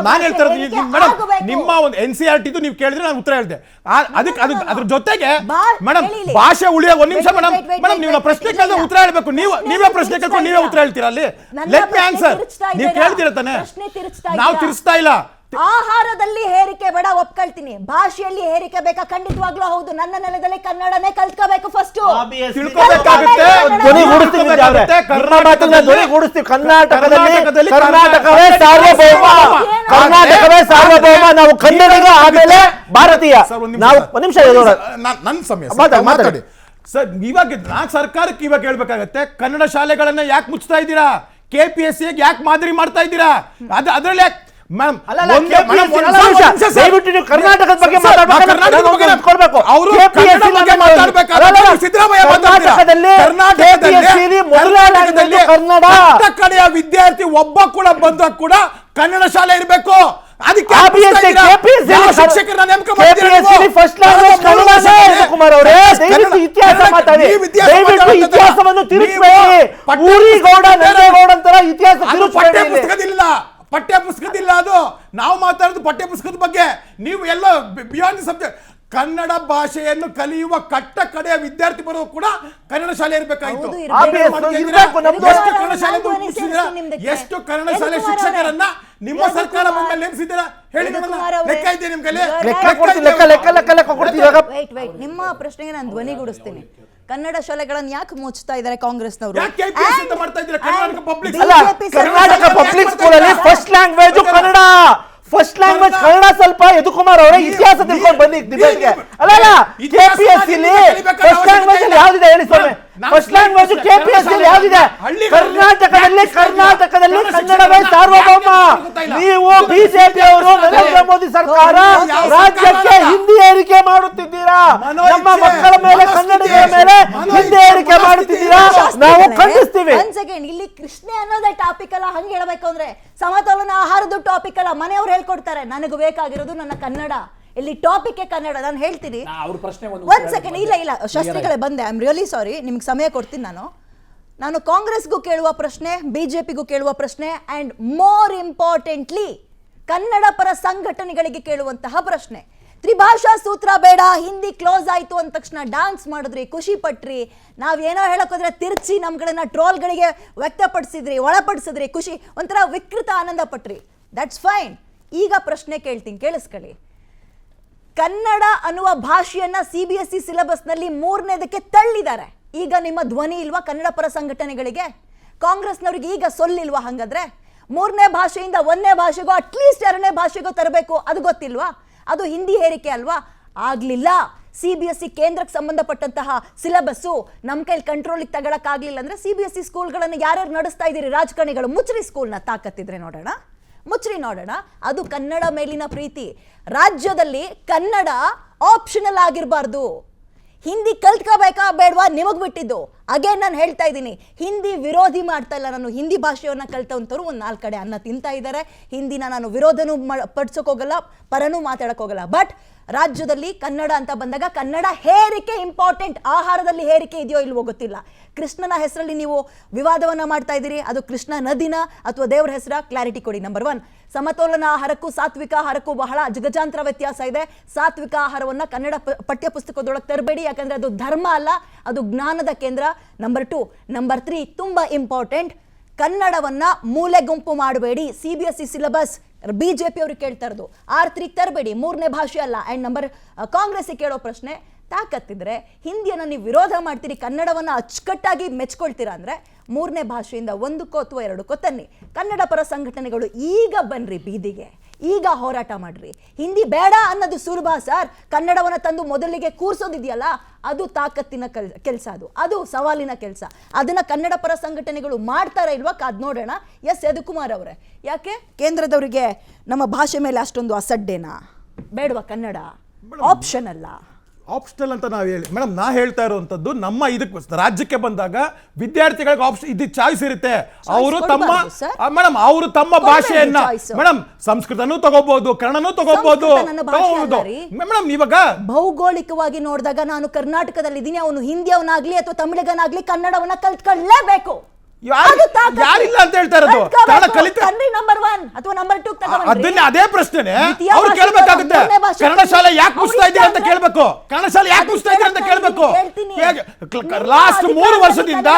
ನಿಮ್ಮ ಒಂದು NCERT ನೀವು ಕೇಳಿದ್ರೆ ನಾನು ಉತ್ತರ ಹೇಳಿದೆ. ಅದಕ್ಕೆ ಅದ್ರ ಜೊತೆಗೆ ಮೇಡಮ್ ಭಾಷೆ ಉಳಿಯ. ಒಂದ್ ನಿಮಿಷ ಮೇಡಮ್, ನೀವು ಪ್ರಶ್ನೆ ಕೇಳಿದ್ರೆ ಉತ್ತರ ಹೇಳ್ಬೇಕು. ನೀವೇ ಪ್ರಶ್ನೆ ಕೇಳ್ಕೊಂಡು ನೀವೇ ಉತ್ತರ ಹೇಳ್ತೀರಾ? ಅಲ್ಲಿ ಲೆಟ್ ಮಿ ಆನ್ಸರ್. ನೀವು ಕೇಳ್ತೀರ ತಾನೆ, ನಾವು ತಿರ್ಸ್ತಾ ಇಲ್ಲ. ಆಹಾರದಲ್ಲಿ ಹೇರಿಕೆ ಬೇಡ, ಒಪ್ಕೊಳ್ತೀನಿ. ಭಾಷೆಯಲ್ಲಿ ಹೇರಿಕೆ ಬೇಕಾ? ಖಂಡಿತವಾಗ್ಲೂ ಹೌದು. ನನ್ನ ನೆಲದಲ್ಲಿ ಕನ್ನಡನೇ ಕಲ್ತ್ಕೋಬೇಕು ಫಸ್ಟ್. ಕರ್ನಾಟಕವೇ ಸಾರ್ವಭೌಮ. ನಾವು ಕನ್ನಡಿಗ, ಆಮೇಲೆ ಭಾರತೀಯ. ನಾವು ಒಂದ್ ನಿಮಿಷ ನನ್ನ ಸಮಯ ಮಾತಾಡಿ ಸರ್. ಇವಾಗ ಸರ್ಕಾರಕ್ಕೆ ಇವಾಗ ಹೇಳ್ಬೇಕಾಗತ್ತೆ, ಕನ್ನಡ ಶಾಲೆಗಳನ್ನ ಯಾಕೆ ಮುಚ್ತಾ ಇದ್ದೀರಾ? KPSC ಯಾಕೆ ಮಾದರಿ ಮಾಡ್ತಾ ಇದ್ದೀರಾ? ಅದ್ರಲ್ಲಿ ಯಾಕೆ ಕರ್ನಾಟಕದ ಬಗ್ಗೆ ಮಾತಾಡಬೇಕು. ಅವರು ಕರ್ನಾಟಕದಲ್ಲಿ ಕಡೆಯ ವಿದ್ಯಾರ್ಥಿ ಒಬ್ಬ ಕೂಡ ಬಂದಾಗ ಕೂಡ ಕನ್ನಡ ಶಾಲೆ ಇರಬೇಕು. ಅದಕ್ಕೆ ಶಿಕ್ಷಕರನ್ನ ನೇಮಕ ಇತಿಹಾಸವನ್ನು ಪಠ್ಯ ಪುಸ್ತಕದಿಲ್ಲ. ಅದು ನಾವು ಮಾತಾಡೋದು ಪಠ್ಯ ಪುಸ್ತಕದ ಬಗ್ಗೆ. ನೀವು ಎಲ್ಲ ಬಿಯಾಂಡ್ ಸಬ್ಜೆಕ್ಟ್ ಕನ್ನಡ ಭಾಷೆಯನ್ನು ಕಲಿಯುವ ಕಟ್ಟ ಕಡೆಯ ವಿದ್ಯಾರ್ಥಿ ಬರುವ ಕೂಡ ಕನ್ನಡ ಶಾಲೆ ಇರಬೇಕಾಗಿತ್ತು. ಹೌದು, ಇರ್ಬೇಕು. ಎಷ್ಟು ಕನ್ನಡ ಶಾಲೆ ಮುಗಿಸಿದ್ದೀರಾ? ಎಷ್ಟು ಕನ್ನಡ ಶಾಲೆ ಶಿಕ್ಷಕರನ್ನ ನಿಮ್ಮ ಸರ್ಕಾರ ಬಂದಲ್ಲಿ ನೇಮಿಸಿದ್ದೀರಾ ಹೇಳಿ ನೋಡೋಣ. ಲೆಕ್ಕ ಇದೆಯಾ ನಿಮ್ಗೆ? ವೇಟ್ ನಿಮ್ಮ ಪ್ರಶ್ನೆಗೆ ನಾನು ಧ್ವನಿಗೂಡಿಸ್ತೀನಿ. ಕನ್ನಡ ಶಾಲೆಗಳನ್ನ ಯಾಕೆ ಮುಚ್ತಾ ಇದ್ದಾರೆ ಕಾಂಗ್ರೆಸ್ನವರು? ಕರ್ನಾಟಕ ಪಬ್ಲಿಕ್ ಸ್ಕೂಲ್ ಅಲ್ಲಿ first language Kannada. First language Kannada. ಸ್ವಲ್ಪ ಯದುಕುಮಾರ್ ಅವರೇ ಇತಿಹಾಸ ತಿಳ್ಕೊಂಡು ಬನ್ನಿ ಡಿಬೇಟ್ಗೆ. ಅಲ್ಲ KPSC ಫಸ್ಟ್ ಲ್ಯಾಂಗ್ವೇಜ್ ಅಲ್ಲಿ ಯಾವ್ದಿದೆ ಹೇಳಿ ಸ್ವಾಮಿ? ಫಸ್ಟ್ ಲ್ಯಾಂಗ್ವೇಜ್ KPSC ಅಲ್ಲಿ ಯಾವ್ದಿದೆ? ಕರ್ನಾಟಕದಲ್ಲಿ ಕನ್ನಡವೇ ಸಾರ್ವಭೌಮ. ನೀವು ಬಿಜೆಪಿ ಅವರು ನರೇಂದ್ರ ಮೋದಿ ಸರ್ಕಾರ ರಾಜ್ಯಕ್ಕೆ ಹಿಂದಿ ಏರಿಕೆ ಮಾಡುತ್ತಿದ್ದೀರಾ. ನಮ್ಮ ಮಕ್ಕಳ ಮೇಲೆ ಕನ್ನಡಿಗರ ಮೇಲೆ ಹಿಂದಿ ಏರಿಕೆ ಮಾಡುತ್ತಿದ್ದೀರಾ. ನಾವು ಖಂಡಿಸ್ತೀವಿ. ಒಂದ್ ಸೆಕೆಂಡ್, ಇಲ್ಲಿ ಕೃಷ್ಣ ಅನ್ನೋದೇ ಟಾಪಿಕ್ ಅಲ್ಲ. ಹಂಗೆ ಹೇಳ್ಬೇಕು ಅಂದ್ರೆ ಸಮತೋಲನ ಆಹಾರದ ಟಾಪಿಕ್ ಅಲ್ಲ. ಮನೆಯವ್ರು ಹೇಳ್ಕೊಡ್ತಾರೆ, ನನಗೆ ಬೇಕಾಗಿರೋದು ನನ್ನ ಕನ್ನಡ. ಇಲ್ಲಿ ಟಾಪಿಕ್ ಕನ್ನಡ. ನಾನು ಹೇಳ್ತೀನಿ ಒಂದ್ ಸೆಕೆಂಡ್. ಇಲ್ಲ ಶಾಸ್ತ್ರಿಗಳೇ ಬಂದೆ. I am really sorry. ನಿಮ್ಗೆ ಸಮಯ ಕೊಡ್ತೀನಿ. ನಾನು ಕಾಂಗ್ರೆಸ್ಗೂ ಕೇಳುವ ಪ್ರಶ್ನೆ, ಬಿಜೆಪಿಗೂ ಕೇಳುವ ಪ್ರಶ್ನೆ, ಅಂಡ್ ಮೋರ್ ಇಂಪಾರ್ಟೆಂಟ್ಲಿ ಕನ್ನಡ ಪರ ಸಂಘಟನೆಗಳಿಗೆ ಕೇಳುವಂತಹ ಪ್ರಶ್ನೆ. ತ್ರಿಭಾಷಾ ಸೂತ್ರ ಬೇಡ, ಹಿಂದಿ ಕ್ಲೋಸ್ ಆಯ್ತು ಅಂದ ತಕ್ಷಣ ಡಾನ್ಸ್ ಮಾಡಿದ್ರಿ, ಖುಷಿ ಪಟ್ರಿ. ನಾವೇನೋ ಹೇಳೋಕೋದ್ರೆ ತಿರ್ಚಿ ನಮ್ಗಳನ್ನ ಟ್ರೋಲ್ಗಳಿಗೆ ವ್ಯಕ್ತಪಡಿಸಿದ್ರಿ, ಒಳಪಡಿಸಿದ್ರಿ, ಖುಷಿ ಒಂಥರ ವಿಕೃತ ಆನಂದ ಪಟ್ರಿ. That's fine. ಈಗ ಪ್ರಶ್ನೆ ಕೇಳ್ತೀನಿ, ಕೇಳಿಸ್ಕೊಳ್ಳಿ. ಕನ್ನಡ ಅನ್ನುವ ಭಾಷೆಯನ್ನ CBSE ಸಿಲೆಬಸ್ನಲ್ಲಿ 3ನೇದಕ್ಕೆ ತಳ್ಳಿದ್ದಾರೆ. ಈಗ ನಿಮ್ಮ ಧ್ವನಿ ಇಲ್ವಾ ಕನ್ನಡ ಪರ ಸಂಘಟನೆಗಳಿಗೆ? ಕಾಂಗ್ರೆಸ್ನವ್ರಿಗೆ ಈಗ ಸೊಲ್ಲಿಲ್ವಾ? ಹಾಗಾದ್ರೆ 3ನೇ ಭಾಷೆಯಿಂದ 1ನೇ ಭಾಷೆಗೋ ಅಟ್ಲೀಸ್ಟ್ 2ನೇ ಭಾಷೆಗೋ ತರಬೇಕು, ಅದು ಗೊತ್ತಿಲ್ವಾ? ಅದು ಹಿಂದಿ ಹೇರಿಕೆ ಅಲ್ವಾ? ಆಗ್ಲಿಲ್ಲ. CBSE ಕೇಂದ್ರಕ್ಕೆ ಸಂಬಂಧಪಟ್ಟಂತಹ ಸಿಲೆಬಸ್ಸು ನಮ್ಮ ಕೈಲಿ ಕಂಟ್ರೋಲಿಗೆ ತಗೊಳಕ್ಕಾಗ್ಲಿಲ್ಲ ಅಂದ್ರೆ CBSE ಸ್ಕೂಲ್ಗಳನ್ನು ಯಾರ್ಯಾರು ನಡೆಸ್ತಾ ಇದ್ದೀರಿ ರಾಜಕಾರಣಿಗಳು? ಮುಚ್ರಿ ಸ್ಕೂಲ್ನ, ತಾಕತ್ತಿದ್ರೆ ನೋಡೋಣ, ಮುಚ್ರಿ ನೋಡೋಣ. ಅದು ಕನ್ನಡ ಮೇಲಿನ ಪ್ರೀತಿ. ರಾಜ್ಯದಲ್ಲಿ ಕನ್ನಡ ಆಪ್ಷನಲ್ ಆಗಿರಬಾರ್ದು. ಹಿಂದಿ ಕಲ್ತ್ಕೋಬೇಕಾ ಬೇಡವಾ ನಿಮಗೆ ಬಿಟ್ಟಿದ್ದು. ಅಗೇನ್ ನಾನು ಹೇಳ್ತಾ ಇದ್ದೀನಿ, ಹಿಂದಿ ವಿರೋಧಿ ಮಾಡ್ತಾ ಇಲ್ಲ ನಾನು. ಹಿಂದಿ ಭಾಷೆಯನ್ನು ಕಲ್ತವಂಥವ್ರು ಒಂದು 4 ಕಡೆ ಅನ್ನ ತಿಂತಾ ಇದ್ದಾರೆ. ಹಿಂದಿನ ನಾನು ವಿರೋಧನೂ ಪಡಿಸೋಕೋಗಲ್ಲ, ಪರನೂ ಮಾತಾಡೋಕ್ಕೋಗಲ್ಲ. ಬಟ್ ರಾಜ್ಯದಲ್ಲಿ ಕನ್ನಡ ಅಂತ ಬಂದಾಗ ಕನ್ನಡ ಹೇರಿಕೆ ಇಂಪಾರ್ಟೆಂಟ್. ಆಹಾರದಲ್ಲಿ ಹೇರಿಕೆ ಇದೆಯೋ ಇಲ್ವೋ ಗೊತ್ತಿಲ್ಲ. ಕೃಷ್ಣನ ಹೆಸರಲ್ಲಿ ನೀವು ವಿವಾದವನ್ನ ಮಾಡ್ತಾ ಇದ್ದೀರಿ. ಅದು ಕೃಷ್ಣ ನದಿನ ಅಥವಾ ದೇವರ ಹೆಸರ? ಕ್ಲಾರಿಟಿ ಕೊಡಿ. ನಂಬರ್ 1, ಸಮತೋಲನ ಆಹಾರಕ್ಕೂ ಸಾತ್ವಿಕ ಆಹಾರಕ್ಕೂ ಬಹಳ ಜಗಜಾಂತರ ವ್ಯತ್ಯಾಸ ಇದೆ. ಸಾತ್ವಿಕ ಆಹಾರವನ್ನ ಕನ್ನಡ ಪಠ್ಯ ಪುಸ್ತಕದೊಳಗೆ ತರಬೇಡಿ, ಯಾಕಂದ್ರೆ ಅದು ಧರ್ಮ ಅಲ್ಲ, ಅದು ಜ್ಞಾನದ ಕೇಂದ್ರ. ನಂಬರ್ 2. ನಂಬರ್ 3 ತುಂಬಾ ಇಂಪಾರ್ಟೆಂಟ್, ಕನ್ನಡವನ್ನ ಮೂಲೆ ಗುಂಪು ಮಾಡಬೇಡಿ. CBSE ಸಿಲೆಬಸ್ ಬಿಜೆಪಿ ಅವ್ರಿಗೆ ಕೇಳ್ತಾ ಇರೋದು, R3 ತರಬೇಡಿ, 3ನೇ ಭಾಷೆ ಅಲ್ಲ. ಅಂಡ್ ನಂಬರ್ ಕಾಂಗ್ರೆಸ್ ಕೇಳೋ ಪ್ರಶ್ನೆ, ತಾಕತ್ತಿದ್ರೆ ಹಿಂದಿಯನ್ನ ನೀವು ವಿರೋಧ ಮಾಡ್ತೀರಿ, ಕನ್ನಡವನ್ನ ಅಚ್ಚುಕಟ್ಟಾಗಿ ಮೆಚ್ಕೊಳ್ತೀರಾ ಅಂದ್ರೆ 3ನೇ ಭಾಷೆಯಿಂದ 1ಕ್ಕೋ ಅಥವಾ 2ಕ್ಕೋ ತನ್ನಿ. ಕನ್ನಡ ಪರ ಸಂಘಟನೆಗಳು ಈಗ ಬನ್ರಿ ಬೀದಿಗೆ, ಈಗ ಹೋರಾಟ ಮಾಡ್ರಿ. ಹಿಂದಿ ಬೇಡ ಅನ್ನೋದು ಸುಲಭ ಸರ್. ಕನ್ನಡವನ್ನ ತಂದು ಮೊದಲಿಗೆ ಕೂರ್ಸೋದಿದೆಯಲ್ಲ, ಅದು ತಾಕತ್ತಿನ ಕೆಲಸ, ಅದು ಸವಾಲಿನ ಕೆಲಸ. ಅದನ್ನ ಕನ್ನಡ ಪರ ಸಂಘಟನೆಗಳು ಮಾಡ್ತಾರ ಇಲ್ವಾ ಕಾದ್ ನೋಡೋಣ. ಎಸ್ ಯದುಕುಮಾರ್ ಅವರೇ, ಯಾಕೆ ಕೇಂದ್ರದವರಿಗೆ ನಮ್ಮ ಭಾಷೆ ಮೇಲೆ ಅಷ್ಟೊಂದು ಅಸಡ್ಡೆನಾ? ಬೇಡವಾ ಕನ್ನಡ? ಆಪ್ಷನ್ ಅಲ್ಲ, ಆಪ್ಷನಲ್ ಅಂತ ನಾವು ಹೇಳಿ ಮೇಡಮ್. ನಾ ಹೇಳ್ತಾ ಇರುವಂತದ್ದು, ನಮ್ಮ ಇದಕ್ಕೆ ರಾಜ್ಯಕ್ಕೆ ಬಂದಾಗ ವಿದ್ಯಾರ್ಥಿಗಳಿಗೆ ಆಪ್ಷನ್ ಇದು ಚಾಯ್ಸ್ ಇರುತ್ತೆ. ಅವರು ತಮ್ಮ ಮೇಡಮ್ ಅವರು ತಮ್ಮ ಭಾಷೆಯನ್ನ ಮೇಡಮ್ ಸಂಸ್ಕೃತನೂ ತಗೋಬಹುದು, ಕನ್ನಡನೂ ತಗೋಬಹುದು ಮೇಡಮ್. ಇವಾಗ ಭೌಗೋಳಿಕವಾಗಿ ನೋಡಿದಾಗ ನಾನು ಕರ್ನಾಟಕದಲ್ಲಿ ಇದ್ದೀನಿ, ಅವನು ಹಿಂದಿಯವನಾಗ್ಲಿ ಅಥವಾ ತಮಿಳಿಗನಾಗ್ಲಿ ಕನ್ನಡವನ್ನ ಕಲ್ತ್ಕೊಳ್ಳೇಬೇಕು. ಯಾರಿಲ್ಲ ಅಂತ ಹೇಳ್ತಾ ಇರೋದು. ನಂಬರ್ 1 ಅಥವಾ ನಂಬರ್ 2 ಅದನ್ನ ಅದೇ ಪ್ರಶ್ನೆನೆ ಅವ್ರು ಕೇಳಬೇಕಾಗುತ್ತೆ. ಕನ್ನಡ ಶಾಲೆ ಯಾಕೆ ಮುಚ್ತಾ ಇದ್ದೀರಾ ಅಂತ ಕೇಳಬೇಕು. ಕನ್ನಡ ಶಾಲೆ ಯಾಕೆ ಮುಚ್ತಾ ಇದ್ದೀರಾ ಅಂತ ಕೇಳಬೇಕು. ಲಾಸ್ಟ್ 3 ವರ್ಷದಿಂದ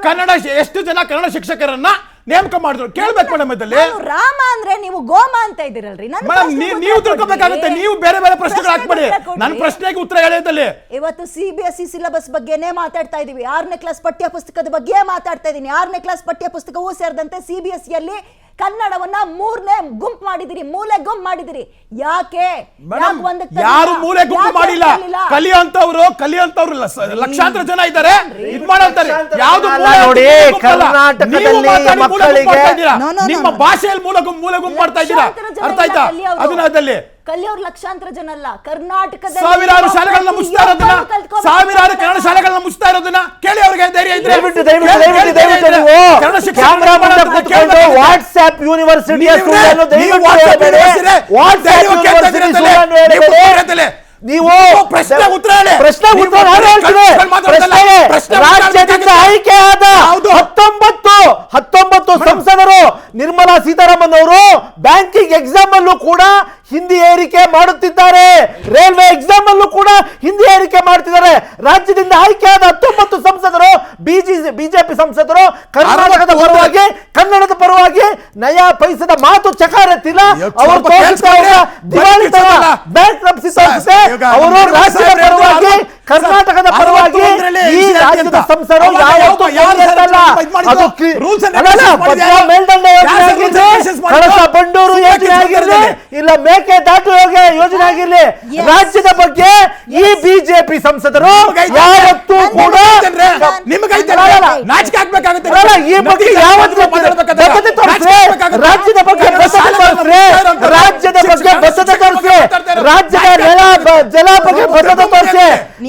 ಕನ್ನಡ ಎಷ್ಟು ಜನ ಕನ್ನಡ ಶಿಕ್ಷಕರನ್ನ ನೇಮಕ ಮಾಡಿದ್ರು ಕೇಳ್ಬೇಕು ಮೇಡಮ್. ಇದರಲ್ಲಿ ರಾಮ ಅಂದ್ರೆ ನೀವು ಗೋಮ ಅಂತ ಇದ್ದೀರಲ್ರಿ ಮೇಡಮ್. ನೀವು ತಿಳ್ಕೊಬೇಕಾಗುತ್ತೆ. ನೀವು ಬೇರೆ ಬೇರೆ ಪ್ರಶ್ನೆಗಳು ಹಾಕ್ಬೇಡಿ. ನನ್ನ ಪ್ರಶ್ನೆಗೆ ಉತ್ತರ ಹೇಳಿದಲ್ಲಿ ಇವತ್ತು CBSE ಸಿಲೆಬಸ್ ಬಗ್ಗೆನೇ ಮಾತಾಡ್ತಾ ಇದೀವಿ. 6ನೇ ಕ್ಲಾಸ್ ಪಠ್ಯ ಪುಸ್ತಕದ ಬಗ್ಗೆ ಮಾತಾಡ್ತಾ ಇದ್ದೀನಿ. 6ನೇ ಕ್ಲಾಸ್ ಪಠ್ಯ ಪುಸ್ತಕವೂ ಸೇರಿದಂತೆ CBSE ಅಲ್ಲಿ ಕನ್ನಡವನ್ನ 3ನೇ ಗುಂಪು ಮಾಡಿದಿರಿ, ಮೂಲೆ ಗುಂಪು ಮಾಡಿದಿರಿ. ಯಾಕೆ? ಯಾರು ಮೂಲೆ ಗುಂಪು ಮಾಡಿಲ್ಲ. ಕಲಿಯುವಂತವ್ರು ಲಕ್ಷಾಂತರ ಜನ ಇದ್ದಾರೆ. ಇದು ಮಾಡ್ತಾರೆ. ಯಾವ್ದು ನೋಡಿ, ಕರ್ನಾಟಕದಲ್ಲಿ ಮಕ್ಕಳಿಗೆ ನಿಮ್ಮ ಭಾಷೆಯಲ್ಲಿ ಮೂಲೆ ಗುಂಪು ಮಾಡ್ತಾ ಇದ್ದೀರಾ. ಅರ್ಥ ಆಯ್ತಾ? ಅದನ್ನ ಕಲಿಯೋರು ಲಕ್ಷಾಂತರ ಜನ ಅಲ್ಲ, ಕರ್ನಾಟಕದ ಸಾವಿರಾರು ಶಾಲೆಗಳನ್ನ ಮುಚ್ತಾ ಇರೋದನ್ನ, ಸಾವಿರಾರು ಕನ್ನಡ ಶಾಲೆಗಳನ್ನ ಮುಚ್ತಾ ಇರೋದನ್ನ ಕೇಳಿ. ಅವ್ರಿಗೆ ಧೈರ್ಯ ಇದ್ರೆ ವಾಟ್ಸ್ಆಪ್ ಯೂನಿವರ್ಸಿಟಿಯ ನೀವು ಪ್ರಶ್ನೆ ಉತ್ತರ ರಾಜ್ಯದಿಂದ ಆಯ್ಕೆಯಾದ 19 ಸಂಸದರು, ನಿರ್ಮಲಾ ಸೀತಾರಾಮನ್ ಅವರು ಬ್ಯಾಂಕಿಂಗ್ ಎಕ್ಸಾಮ್ ಅಲ್ಲೂ ಕೂಡ ಹಿಂದಿ ಏರಿಕೆ ಮಾಡುತ್ತಿದ್ದಾರೆ. ರೈಲ್ವೆ ಎಕ್ಸಾಮ್ ಅಲ್ಲೂ ಕೂಡ ಆಯ್ಕೆ ಮಾಡ್ತಿದ್ದಾರೆ. ರಾಜ್ಯದಿಂದ ಆಯ್ಕೆಯಾದ 19 ಸಂಸದರು ಬಿಜೆಪಿ ಸಂಸದರು ಕರ್ನಾಟಕದ ಪರವಾಗಿ, ಕನ್ನಡದ ಪರವಾಗಿ ನಯಾ ಪೈಸದ ಮಾತು ಚಕಾರತ್ತಿಲ್ಲ. ಅವರು ಅವರು ರಾಜ್ಯದ ಪರವಾಗಿ, ಕರ್ನಾಟಕದ ಪರವಾಗಿ ಈ ರಾಜ್ಯದ ಸಂಸದರು ಮೇಲ್ದಂಡ ಯೋಜನೆ ಆಗಿರಲಿ, ಕಳಸ ಬಂಡೂರು ಯೋಜನೆ ಆಗಿರಲಿ, ಇಲ್ಲ ಮೇಕೆ ದಾಟು ಯೋಜನೆ ಆಗಿರಲಿ, ರಾಜ್ಯದ ಬಗ್ಗೆ ಈ ಬಿಜೆಪಿ ಸಂಸದರು ಯಾವತ್ತೂ ಕೂಡ ನಾಚಿಕೆ ಆಗ್ಬೇಕಾಗುತ್ತೆ. ಈ ಬಗ್ಗೆ ಯಾವತ್ತೂ ರಾಜ್ಯದ ಬಗ್ಗೆ ರಾಜ್ಯದ ಬಗ್ಗೆ ಬದ್ಧತೆ ತೋರಿಸಿ, ರಾಜ್ಯದ ನೆಲ ಜಲ ಬಗ್ಗೆ ಬದ್ಧತೆ ತೋರಿಸಿ.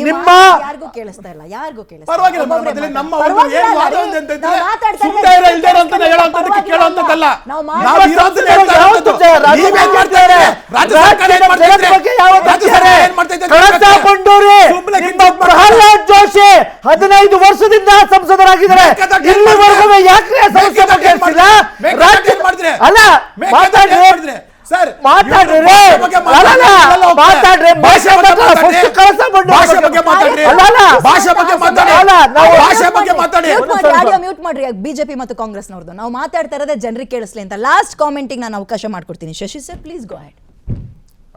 ನಿಮ್ಮ ಯಾರಿಗೂ ಕೇಳಿಸ್ತಾ ಇಲ್ಲ, ಯಾರಿಗೂ ಕೇಳಿಸ್ತಾ ಪರವಾಗಿಲ್ಲ ಇಲ್ಲ. ಮೇಡಮ್, ಅದರಲ್ಲಿ ನಮ್ಮ ಪರವಾಗಿಲ್ಲ, ಏನು ವಾದ ರೀ. ಅಂತ ಇದ್ರೆ ನಾವು ಮಾತಾಡ್ತಾ ಸುಮ್ನೆ ಇದ್ದೀವಿ. ಇರೋ ಇಲ್ದೇ ಅಂತ ಹೇಳೋಂಥದ್ದಕ್ಕೆ ಕೇಳೋಂಥದ್ದಲ್ಲ. ನಾವು ನಾವು ಇರೋದನ್ನ ಹೇಳ್ತಾ ಇರೋದು. ನೀವೇನ್ ಮಾಡ್ತಾ ಇದ್ದೀರಿ? ರಾಜ್ಯ ಸರ್ಕಾರ ಏನ್ ಮಾಡ್ತಾ ಇದೆ? ರಾಜ್ಯ ಸರ್ಕಾರ ಏನ್ ಮಾಡ್ತಾ ಇದೆ? ಕಳಸಾ ಬಂಡೂರಿ ಸುಮ್ನೆ ನಿಮ್ಮ ಪ್ರಹ್ಲಾದ್ ಜೋಶಿ 15 ವರ್ಷದಿಂದ ಸಂಸದರಾಗಿದ್ದಾರೆ. ಇಲ್ಲಿವರೆಗೂ ಯಾಕೆ ಸಮಸ್ಯೆ ಬಗೆಹರಿಸಿಲ್ಲ? ರಾಜ್ಯ ಅಲ್ಲ ಮಾತಾಡ್ರಿ ಸರ್, ಮಾತಾಡ್ರಿ ಮಾತಾಡ್ರಿ ಭಾಷೆ ಕಳಸಾ ಬಂಡೂರಿ ಭಾಷೆ ಬಗ್ಗೆ ಮಾತಾಡ್ರಿ, ಭಾಷೆ ಬಗ್ಗೆ ಮಾತಾಡಿ, ಭಾಷೆ ಬಗ್ಗೆ ಮಾತಾಡಿ. ಮ್ಯೂಟ್ ಮಾಡ್ರಿ ಬಿಜೆಪಿ ಮತ್ತು ಕಾಂಗ್ರೆಸ್ನವ್ರದ್ದು. ನಾವು ಮಾತಾಡ್ತಾ ಇರೋದೇ ಜನರಿಗೆ ಕೇಳಿಸ್ಲಿ ಅಂತ. ಲಾಸ್ಟ್ ಕಾಮೆಂಟಿಗೆ ನಾನು ಅವಕಾಶ ಮಾಡ್ಕೊಡ್ತೀನಿ. Shashi sir please go ahead.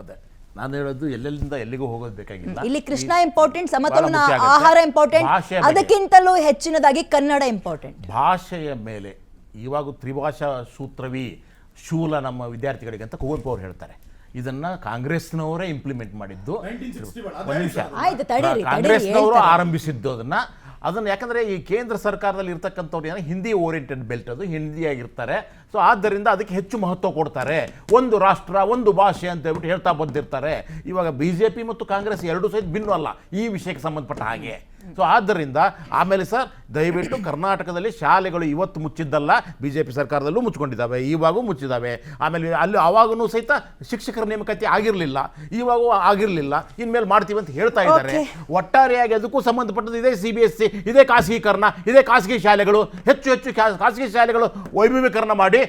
ಅದೇ ನಾನು ಹೇಳೋದು ಎಲ್ಲೆಲ್ಲಿಂದ ಎಲ್ಲಿಗೂ ಹೋಗೋದು ಬೇಕಾಗಿಲ್ಲ. ಇಲ್ಲಿ ಕೃಷ್ಣ ಇಂಪಾರ್ಟೆಂಟ್, ಸಮತೋಲನ ಬಹಳ ಮುಖ್ಯ ಆಹಾರ ಆಗುತ್ತೆ. ಇಂಪಾರ್ಟೆಂಟ್, ಭಾಷೆಯ ಬಗ್ಗೆ. ಅದಕ್ಕಿಂತಲೂ ಹೆಚ್ಚಿನದಾಗಿ ಕನ್ನಡ ಇಂಪಾರ್ಟೆಂಟ್. ಭಾಷೆಯ ಮೇಲೆ ಇವಾಗ ತ್ರಿಭಾಷಾ ಸೂತ್ರವಿ ಶೂಲ ನಮ್ಮ ವಿದ್ಯಾರ್ಥಿಗಳಿಗೆ ಅಂತ ಕುವೆಂಪು ಅವರು ಹೇಳ್ತಾರೆ. ಇದನ್ನ ಕಾಂಗ್ರೆಸ್ನವರೇ ಇಂಪ್ಲಿಮೆಂಟ್ ಮಾಡಿದ್ದು. ಒಂದು ನಿಮಿಷ. ಆಯ್ತು, ತಡೀರಿ, ಕಾಂಗ್ರೆಸ್ನವರು ಹೇಳ್ತಾರೆ. ಆರಂಭಿಸಿದ್ದು ಅದನ್ನ ಯಾಕಂದ್ರೆ ಈ ಕೇಂದ್ರ ಸರ್ಕಾರದಲ್ಲಿ ಇರ್ತಕ್ಕಂಥವ್ರು ಏನೋ ಹಿಂದಿ ಓರಿಯೆಂಟೆಡ್ ಬೆಲ್ಟ್, ಅದು ಹಿಂದಿಯಾಗಿರ್ತಾರೆ. ಸೊ ಆದ್ದರಿಂದ ಅದಕ್ಕೆ ಹೆಚ್ಚು ಮಹತ್ವ ಕೊಡ್ತಾರೆ. ಒಂದು ರಾಷ್ಟ್ರ ಒಂದು ಭಾಷೆ ಅಂತ ಹೇಳ್ಬಿಟ್ಟು ಹೇಳ್ತಾ ಬಂದಿರ್ತಾರೆ. ಇವಾಗ ಬಿಜೆಪಿ ಮತ್ತು ಕಾಂಗ್ರೆಸ್ ಎರಡೂ ಸಹಿತ ಭಿನ್ನ ಅಲ್ಲ ಈ ವಿಷಯಕ್ಕೆ ಸಂಬಂಧಪಟ್ಟ ಹಾಗೆ. ಸೊ ಆದ್ದರಿಂದ ಆಮೇಲೆ ಸರ್ ದಯವಿಟ್ಟು ಕರ್ನಾಟಕದಲ್ಲಿ ಶಾಲೆಗಳು ಇವತ್ತು ಮುಚ್ಚಿದ್ದಲ್ಲ, ಬಿಜೆಪಿ ಸರ್ಕಾರದಲ್ಲೂ ಮುಚ್ಕೊಂಡಿದ್ದಾವೆ, ಇವಾಗೂ ಮುಚ್ಚಿದ್ದಾವೆ. ಆಮೇಲೆ ಅಲ್ಲಿ ಆವಾಗೂ ಸಹಿತ ಶಿಕ್ಷಕರ ನೇಮಕಾತಿ ಆಗಿರಲಿಲ್ಲ, ಇವಾಗೂ ಆಗಿರಲಿಲ್ಲ, ಇನ್ಮೇಲೆ ಮಾಡ್ತೀವಿ ಅಂತ ಹೇಳ್ತಾ ಇದ್ದಾರೆ. ಒಟ್ಟಾರೆಯಾಗಿ ಅದಕ್ಕೂ ಸಂಬಂಧಪಟ್ಟದ್ದು ಇದೇ CBSE, ಇದೇ ಖಾಸಗೀಕರಣ, ಇದೇ ಖಾಸಗಿ ಶಾಲೆಗಳು, ಹೆಚ್ಚು ಹೆಚ್ಚು ಖಾಸಗಿ ಶಾಲೆಗಳು ವೈಭವೀಕರಣ ಮಾಡಿ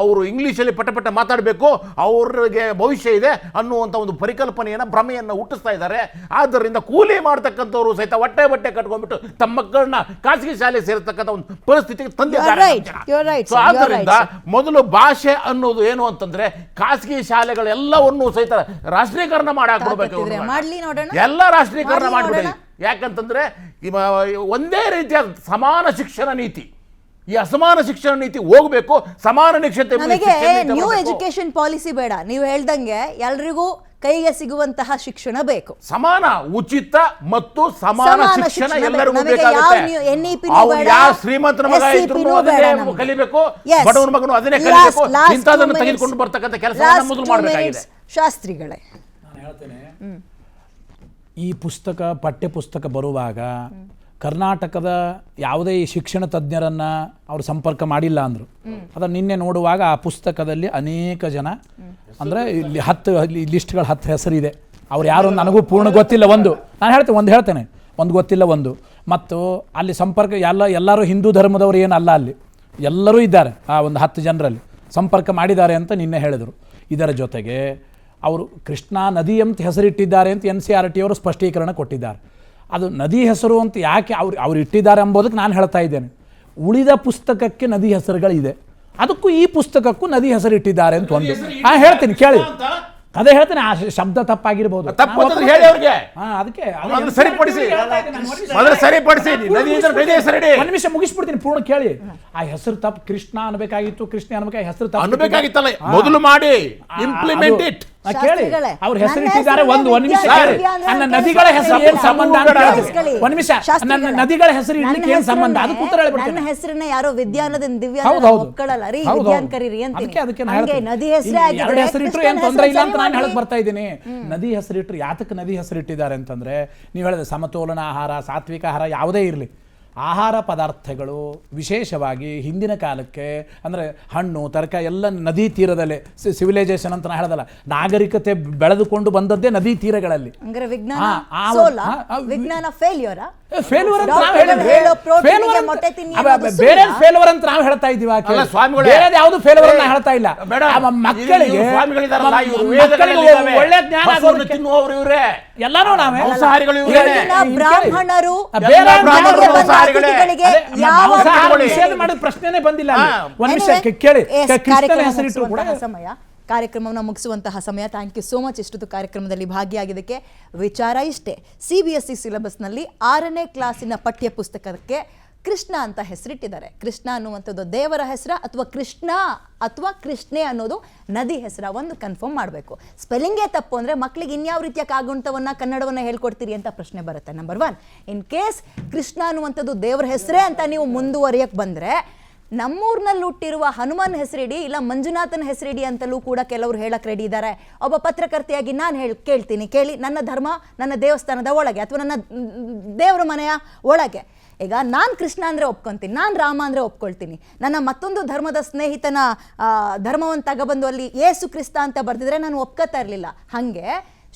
ಅವರು ಇಂಗ್ಲೀಷಲ್ಲಿ ಪಟ ಮಾತಾಡಬೇಕು, ಅವ್ರಿಗೆ ಭವಿಷ್ಯ ಇದೆ ಅನ್ನುವಂಥ ಒಂದು ಪರಿಕಲ್ಪನೆಯನ್ನು, ಭ್ರಮೆಯನ್ನು ಹುಟ್ಟಿಸ್ತಾ ಇದ್ದಾರೆ. ಆದ್ದರಿಂದ ಕೂಲಿ ಮಾಡ್ತಕ್ಕಂಥವ್ರು ಸಹಿತ ಬಟ್ಟೆ ಕಟ್ಕೊಂಡ್ಬಿಟ್ಟು ತಮ್ಮ ಮಕ್ಕಳನ್ನ ಖಾಸಗಿ ಶಾಲೆ ಸೇರತಕ್ಕಂಥ ಒಂದು ಪರಿಸ್ಥಿತಿಗೆ ತಂದಿದ್ದಾರೆ. ಸೊ ಆದ್ದರಿಂದ ಮೊದಲು ಭಾಷೆ ಅನ್ನೋದು ಏನು ಅಂತಂದ್ರೆ ಖಾಸಗಿ ಶಾಲೆಗಳೆಲ್ಲವನ್ನೂ ಸಹಿತ ರಾಷ್ಟ್ರೀಕರಣ ಮಾಡಿ ಹಾಕ್ಬಿಡ್ಬೇಕು. ಎಲ್ಲ ರಾಷ್ಟ್ರೀಕರಣ ಮಾಡಿಬಿಡಿ. ಯಾಕಂತಂದ್ರೆ ಒಂದೇ ರೀತಿಯ ಸಮಾನ ಶಿಕ್ಷಣ ನೀತಿ, ಈ ಅಸಮಾನ ಶಿಕ್ಷಣ ನೀತಿ ಹೋಗಬೇಕು. ಸಮಾನ ನಿಶ್ಚಿತ ನ್ಯೂ ಎಜುಕೇಶನ್ ಪಾಲಿಸಿ ಬೇಡ, ನೀವು ಹೇಳ್ದಂಗೆ ಎಲ್ರಿಗೂ ಕೈಗೆ ಸಿಗುವಂತಹ ಶಿಕ್ಷಣ ಬೇಕು. ಸಮಾನ ಉಚಿತ ಮತ್ತು ಸಮಾನ ಶಿಕ್ಷಣ ಎಲ್ಲರಿಗೂ ಬೇಕಾಗುತ್ತೆ. ಶ್ರೀಮಂತರ ಮಗ ಇದ್ರು ಕಲಿಬೇಕು, ಬಡವನ ಮಗನು ಅದನ್ನೇ ಕಲಿಬೇಕು. ಇಂಥದನ್ನು ತೆಗೆದುಕೊಂಡು ಬರ್ತಕ್ಕಂಥ ಕೆಲಸ ಮೊದಲು ಮಾಡಬೇಕಾಗಿದೆ. ಶಾಸ್ತ್ರಿಗಳೇ, ನಾನು ಹೇಳ್ತೇನೆ, ಈ ಪುಸ್ತಕ ಪಠ್ಯ ಪುಸ್ತಕ ಬರುವಾಗ ಕರ್ನಾಟಕದ ಯಾವುದೇ ಈ ಶಿಕ್ಷಣ ತಜ್ಞರನ್ನು ಅವರು ಸಂಪರ್ಕ ಮಾಡಿಲ್ಲ ಅಂದರು. ಅದನ್ನು ನಿನ್ನೆ ನೋಡುವಾಗ ಆ ಪುಸ್ತಕದಲ್ಲಿ ಅನೇಕ ಜನ ಅಂದರೆ ಇಲ್ಲಿ 10 ಲಿಸ್ಟ್ಗಳು 10 ಹೆಸರಿದೆ. ಅವ್ರು ಯಾರು ನನಗೂ ಪೂರ್ಣ ಗೊತ್ತಿಲ್ಲ. ನಾನು ಹೇಳ್ತೇನೆ ಒಂದು ಗೊತ್ತಿಲ್ಲ. ಮತ್ತು ಅಲ್ಲಿ ಸಂಪರ್ಕ ಎಲ್ಲರೂ ಹಿಂದೂ ಧರ್ಮದವರು ಏನಲ್ಲ, ಅಲ್ಲಿ ಎಲ್ಲರೂ ಇದ್ದಾರೆ. ಆ ಒಂದು 10 ಜನರಲ್ಲಿ ಸಂಪರ್ಕ ಮಾಡಿದ್ದಾರೆ ಅಂತ ನಿನ್ನೆ ಹೇಳಿದರು. ಇದರ ಜೊತೆಗೆ ಅವರು ಕೃಷ್ಣಾ ನದಿ ಅಂತ ಹೆಸರಿಟ್ಟಿದ್ದಾರೆ ಅಂತ NCERT ಅವರು ಸ್ಪಷ್ಟೀಕರಣ ಕೊಟ್ಟಿದ್ದಾರೆ. ಅದು ನದಿ ಹೆಸರು ಅಂತ ಯಾಕೆ ಅವ್ರು ಇಟ್ಟಿದ್ದಾರೆ ಎಂಬುದಕ್ಕೆ ನಾನು ಹೇಳ್ತಾ ಇದ್ದೇನೆ. ಉಳಿದ ಪುಸ್ತಕಕ್ಕೆ ನದಿ ಹೆಸರುಗಳಿದೆ, ಅದಕ್ಕೂ ಈ ಪುಸ್ತಕಕ್ಕೂ ನದಿ ಹೆಸರು ಇಟ್ಟಿದ್ದಾರೆ ಅಂತ ಒಂದು ಹೇಳ್ತೀನಿ ಕೇಳಿ. ಅದೇ ಹೇಳ್ತೇನೆ, ಆ ಶಬ್ದ ತಪ್ಪಾಗಿರ್ಬೋದು. ಅದಕ್ಕೆ ಒಂದು ನಿಮಿಷ ಮುಗಿಸ್ಬಿಡ್ತೀನಿ, ಪೂರ್ಣ ಕೇಳಿ. ಆ ಹೆಸರು ತಪ್ಪು, ಕೃಷ್ಣ ಅನ್ಬೇಕಾಗಿತ್ತು, ಕೃಷ್ಣ ಅನ್ಬೇಕಾಗಿ ಹೆಸರು ಅನ್ಬೇಕಾಗಿತ್ತಲ್ಲ, ಮೊದಲು ಮಾಡಿ ಇಂಪ್ಲಿಮೆಂಟ್ ಇಟ್ ಕೇಳಿ. ಅವ್ರ ಹೆಸರು ಇಟ್ಟಿದ್ದಾರೆ. ಒಂದು ನಿಮಿಷ ಕೇಳಿ. ನನ್ನ ನದಿಗಳ ಹೆಸರು ಏನ್ ಸಂಬಂಧ ಅಂತ ಒಂದು ನಿಮಿಷ. ನನ್ನ ನದಿಗಳ ಹೆಸರು ಇಡ್ಲಿಕ್ಕೆ ಏನ್ ಸಂಬಂಧ, ಅದಕ್ಕೆ ಉತ್ತರ ಹೇಳ್ಬಿಡ್ತೀನಿ. ನನ್ನ ಹೆಸರನ್ನ ಯಾರೋ ವಿದ್ಯಾನದಿಂದ ದಿವ್ಯ ಮಕ್ಕಳಲ್ಲ ರೀ, ಹೌದು. ವಿದ್ಯಾನ್ ಕರೀರಿ ಅದಕ್ಕೆ ನದಿ ಹೆಸರೇ ಎರಡು ಹೆಸರಿಟ್ರು ಏನ್ ತೊಂದರೆ ಇಲ್ಲ ಅಂತ ನಾನು ಹೇಳಕ್ ಬರ್ತಾ ಇದ್ದೀನಿ. ನದಿ ಹೆಸರಿಟ್ರು ಯಾತಕ್ಕೆ ನದಿ ಹೆಸರಿಟ್ಟಿದ್ದಾರೆ ಅಂತಂದ್ರೆ, ನೀವು ಹೇಳಿದ್ರೆ ಸಮತೋಲನ ಆಹಾರ, ಸಾತ್ವಿಕ ಆಹಾರ ಯಾವುದೇ ಇರಲಿ, ಆಹಾರ ಪದಾರ್ಥಗಳು ವಿಶೇಷವಾಗಿ ಹಿಂದಿನ ಕಾಲಕ್ಕೆ ಅಂದರೆ ಹಣ್ಣು ತರಕಾರಿ ಎಲ್ಲ ನದಿ ತೀರದಲ್ಲೇ ಸಿವಿಲೈಸೇಷನ್ ಅಂತ ನಾ ಹೇಳೋದಲ್ಲ, ನಾಗರಿಕತೆ ಬೆಳೆದುಕೊಂಡು ಬಂದದ್ದೇ ನದಿ ತೀರಗಳಲ್ಲಿ. ಅಂದ್ರೆ ವಿಜ್ಞಾನ ಆ ಸೋಲ, ಆ ವಿಜ್ಞಾನ ಫೇಲ್ಯೂರ್ ಫೇಲ್ಯೂರ್ ಅಂತ ನಾವು ಡಾಕ್ಟರ್ಗಳು ಹೇಳೋ ಪ್ರೋಟೀನ್ಗೆ ಮೊಟ್ಟೆ ತಿನ್ನಿ ಅನ್ನೋದು ಸುಳ್ಳ? ಬೇರೆ ಫೇಲ್ಯೂರ್ ಅಂತ ನಾವು ಹೇಳ್ತಾ ಇದೀವಿ. ಅಲ್ಲ ಸ್ವಾಮಿಗಳೇ, ಬೇರೆ ಯಾವುದು ಫೇಲ್ಯೂರ್ ಅಂತ ಹೇಳ್ತಾ ಇಲ್ಲ. ಬೇಡ, ಮಕ್ಕಳಿಗೆ ಇವ್ರು ಸ್ವಾಮಿಗಳಿದಾರಲ್ಲ, ಇವ್ರು ಮಕ್ಕಳಿಗೆ ವೇದಗಳಲ್ಲಿದ್ದಾವೆ. ಒಳ್ಳೆ ಜ್ಞಾನ ಹಸುವನ್ನು ಆಗೋದಕ್ಕೆ ತಿನ್ನುವವರು ಇವರೇ, ಎಲ್ಲಾನು ನಾವೇ ಮಾಂಸಾಹಾರಿಗಳು ಇವರೇ. ಇಲ್ಲಿನ ಬ್ರಾಹ್ಮಣರು ಬೇರೆ ಬ್ರಾಹ್ಮಣರು ಮನೆಗೆ ಬಂದ ಮಾಂಸಾಹಾರಿಗಳೇ. ಅತಿಥಿಗಳಿಗೆ ಅದೇ, ಯಾವ ಮಾಂಸಾಹಾರ ಬೆಲೆ ನಿಷೇಧ ಇಲ್ಲ. ಮಾಡಿದ ಪ್ರಶ್ನೆನೇ ಬಂದಿಲ್ಲ ಅಲ್ಲಿ. ಒಂದ್ ನಿಮಿಷ Anyway, ಕೇಳಿ, yes, ಕೃಷ್ಣನ ಕಾರ್ಯಕ್ರಮ ಹೆಸರಿಟ್ಟರು ಕೂಡ ಮುಗಿಸುವಂತಹ ಸಮಯ, ಕಾರ್ಯಕ್ರಮವನ್ನು ಮುಗಿಸುವಂತಹ ಸಮಯ. ಥ್ಯಾಂಕ್ ಯು ಸೋ ಮಚ್ ಇಷ್ಟೊತ್ತು ಕಾರ್ಯಕ್ರಮದಲ್ಲಿ ಭಾಗಿಯಾಗಿದ್ದಕ್ಕೆ. ವಿಚಾರ ಇಷ್ಟೇ, CBSE ಸಿಲೆಬಸ್ನಲ್ಲಿ 6ನೇ ಕ್ಲಾಸಿನ ಪಠ್ಯ ಪುಸ್ತಕಕ್ಕೆ ಕೃಷ್ಣ ಅಂತ ಹೆಸರಿಟ್ಟಿದ್ದಾರೆ. ಕೃಷ್ಣ ಅನ್ನುವಂಥದ್ದು ದೇವರ ಹೆಸರ ಅಥವಾ ಕೃಷ್ಣ ಅಥವಾ ಕೃಷ್ಣೆ ಅನ್ನೋದು ನದಿ ಹೆಸರ, ಒಂದು ಕನ್ಫರ್ಮ್ ಮಾಡಬೇಕು. ಸ್ಪೆಲ್ಲಿಂಗೇ ತಪ್ಪು ಅಂದರೆ ಮಕ್ಕಳಿಗೆ ಇನ್ಯಾವ ರೀತಿಯ ಕಾಗುಣಿತವನ್ನು ಕನ್ನಡವನ್ನು ಹೇಳ್ಕೊಡ್ತೀರಿ ಅಂತ ಪ್ರಶ್ನೆ ಬರುತ್ತೆ. ನಂಬರ್ 1, ಇನ್ ಕೇಸ್ ಕೃಷ್ಣ ಅನ್ನುವಂಥದ್ದು ದೇವರ ಹೆಸರೇ ಅಂತ ನೀವು ಮುಂದುವರಿಯಕ್ಕೆ ಬಂದರೆ, ನಮ್ಮೂರಿನಲ್ಲಿ ಹುಟ್ಟಿರುವ ಹನುಮನ್ ಹೆಸರಿಡಿ ಇಲ್ಲ ಮಂಜುನಾಥನ ಹೆಸರಿಡಿ ಅಂತಲೂ ಕೂಡ ಕೆಲವರು ಹೇಳಕ್ಕೆ ರೆಡಿ ಇದ್ದಾರೆ. ಒಬ್ಬ ಪತ್ರಕರ್ತೆಯಾಗಿ ನಾನು ಕೇಳ್ತೀನಿ, ಕೇಳಿ. ನನ್ನ ಧರ್ಮ ನನ್ನ ದೇವಸ್ಥಾನದ ಒಳಗೆ ಅಥವಾ ನನ್ನ ದೇವರ ಮನೆಯ ಒಳಗೆ, ಈಗ ನಾನು ಕೃಷ್ಣ ಅಂದರೆ ಒಪ್ಕೊತೀನಿ, ನಾನು ರಾಮ ಅಂದರೆ ಒಪ್ಕೊಳ್ತೀನಿ. ನನ್ನ ಮತ್ತೊಂದು ಧರ್ಮದ ಸ್ನೇಹಿತನ ಧರ್ಮವನ್ನು ತಗೊಬಂದು ಅಲ್ಲಿ ಯೇಸು ಕ್ರಿಸ್ತ ಅಂತ ಬರ್ತಿದ್ರೆ ನಾನು ಒಪ್ಕೋತಾ ಇರಲಿಲ್ಲ. ಹಾಗೆ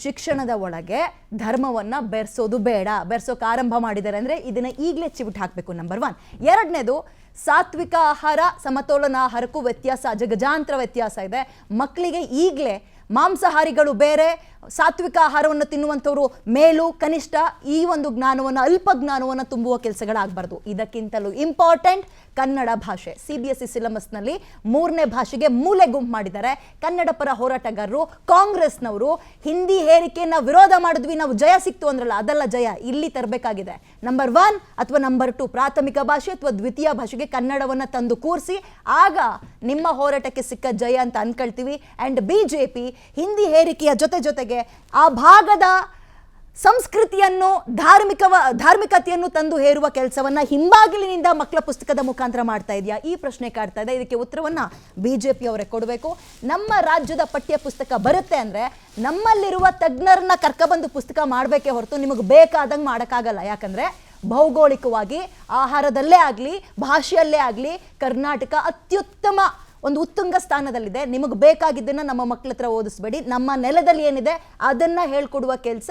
ಶಿಕ್ಷಣದ ಒಳಗೆ ಧರ್ಮವನ್ನು ಬೆರೆಸೋದು ಬೇಡ. ಬೆರೆಸೋಕೆ ಆರಂಭ ಮಾಡಿದ್ದಾರೆ ಅಂದರೆ ಇದನ್ನು ಈಗಲೇ ಚಿವುಟ್ ಹಾಕಬೇಕು. ನಂಬರ್ 1. ಎರಡನೇದು, ಸಾತ್ವಿಕ ಆಹಾರ ಸಮತೋಲನ ಆಹಾರಕ್ಕೂ ವ್ಯತ್ಯಾಸ, ಅಜಗಜಾಂತರ ವ್ಯತ್ಯಾಸ ಇದೆ. ಮಕ್ಕಳಿಗೆ ಈಗಲೇ ಮಾಂಸಾಹಾರಿಗಳು ಬೇರೆ, ಸಾತ್ವಿಕ ಆಹಾರವನ್ನು ತಿನ್ನುವಂಥವ್ರು ಮೇಲು ಕನಿಷ್ಠ, ಈ ಒಂದು ಜ್ಞಾನವನ್ನು, ಅಲ್ಪ ಜ್ಞಾನವನ್ನು ತುಂಬುವ ಕೆಲಸಗಳಾಗಬಾರ್ದು. ಇದಕ್ಕಿಂತಲೂ ಇಂಪಾರ್ಟೆಂಟ್ ಕನ್ನಡ ಭಾಷೆ. CBSE ಸಿಲೆಬಸ್ನಲ್ಲಿ 3ನೇ ಭಾಷೆಗೆ ಮೂಲೆ ಗುಂಪು ಮಾಡಿದ್ದಾರೆ. ಕನ್ನಡ ಪರ ಹೋರಾಟಗಾರರು, ಕಾಂಗ್ರೆಸ್ನವರು ಹಿಂದಿ ಹೇರಿಕೆಯನ್ನು ವಿರೋಧ ಮಾಡಿದ್ವಿ, ನಾವು ಜಯ ಸಿಕ್ತು ಅಂದ್ರಲ್ಲ, ಅದೆಲ್ಲ ಜಯ ಇಲ್ಲಿ ತರಬೇಕಾಗಿದೆ. ನಂಬರ್ 1 ಅಥವಾ ನಂಬರ್ 2 ಪ್ರಾಥಮಿಕ ಭಾಷೆ ಅಥವಾ ದ್ವಿತೀಯ ಭಾಷೆಗೆ ಕನ್ನಡವನ್ನು ತಂದು ಕೂರಿಸಿ, ಆಗ ನಿಮ್ಮ ಹೋರಾಟಕ್ಕೆ ಸಿಕ್ಕ ಜಯ ಅಂತ ಅನ್ಕೊಳ್ತೀವಿ. ಆ್ಯಂಡ್ BJP ಹಿಂದಿ ಹೇರಿಕೆಯ ಜೊತೆಗೆ ಆ ಭಾಗದ ಸಂಸ್ಕೃತಿಯನ್ನು, ಧಾರ್ಮಿಕತೆಯನ್ನು ತಂದು ಹೇರುವ ಕೆಲಸವನ್ನ ಹಿಂಬಾಗಿಲಿನಿಂದ ಮಕ್ಕಳ ಪುಸ್ತಕದ ಮುಖಾಂತರ ಮಾಡ್ತಾ ಇದೆಯಾ? ಈ ಪ್ರಶ್ನೆ ಕಾಡ್ತಾ ಇದೆ. ಇದಕ್ಕೆ ಉತ್ತರವನ್ನ BJP ಅವರೇ ಕೊಡಬೇಕು. ನಮ್ಮ ರಾಜ್ಯದ ಪಠ್ಯ ಪುಸ್ತಕ ಬರುತ್ತೆ ಅಂದ್ರೆ ನಮ್ಮಲ್ಲಿರುವ ತಜ್ಞರನ್ನ ಕರ್ಕೊಬಂದು ಪುಸ್ತಕ ಮಾಡಬೇಕೇ ಹೊರತು ನಿಮಗೆ ಬೇಕಾದಂಗೆ ಮಾಡೋಕ್ಕಾಗಲ್ಲ. ಯಾಕಂದ್ರೆ ಭೌಗೋಳಿಕವಾಗಿ ಆಹಾರದಲ್ಲೇ ಆಗಲಿ ಭಾಷೆಯಲ್ಲೇ ಆಗಲಿ ಕರ್ನಾಟಕ ಅತ್ಯುತ್ತಮ ಒಂದು ಉತ್ತುಂಗ ಸ್ಥಾನದಲ್ಲಿದೆ. ನಿಮಗೆ ಬೇಕಾಗಿದ್ದನ್ನು ನಮ್ಮ ಮಕ್ಕಳ ಹತ್ರ ಓದಿಸ್ಬೇಡಿ. ನಮ್ಮ ನೆಲದಲ್ಲಿ ಏನಿದೆ ಅದನ್ನು ಹೇಳ್ಕೊಡುವ ಕೆಲಸ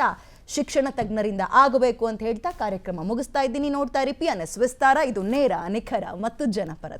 ಶಿಕ್ಷಣ ತಜ್ಞರಿಂದ ಆಗಬೇಕು ಅಂತ ಹೇಳ್ತಾ ಕಾರ್ಯಕ್ರಮ ಮುಗಿಸ್ತಾ ಇದ್ದೀನಿ. ನೋಡ್ತಾ ಇರಿ PNS ವಿಸ್ತಾರ. ಇದು ನೇರ, ನಿಖರ ಮತ್ತು ಜನಪರ.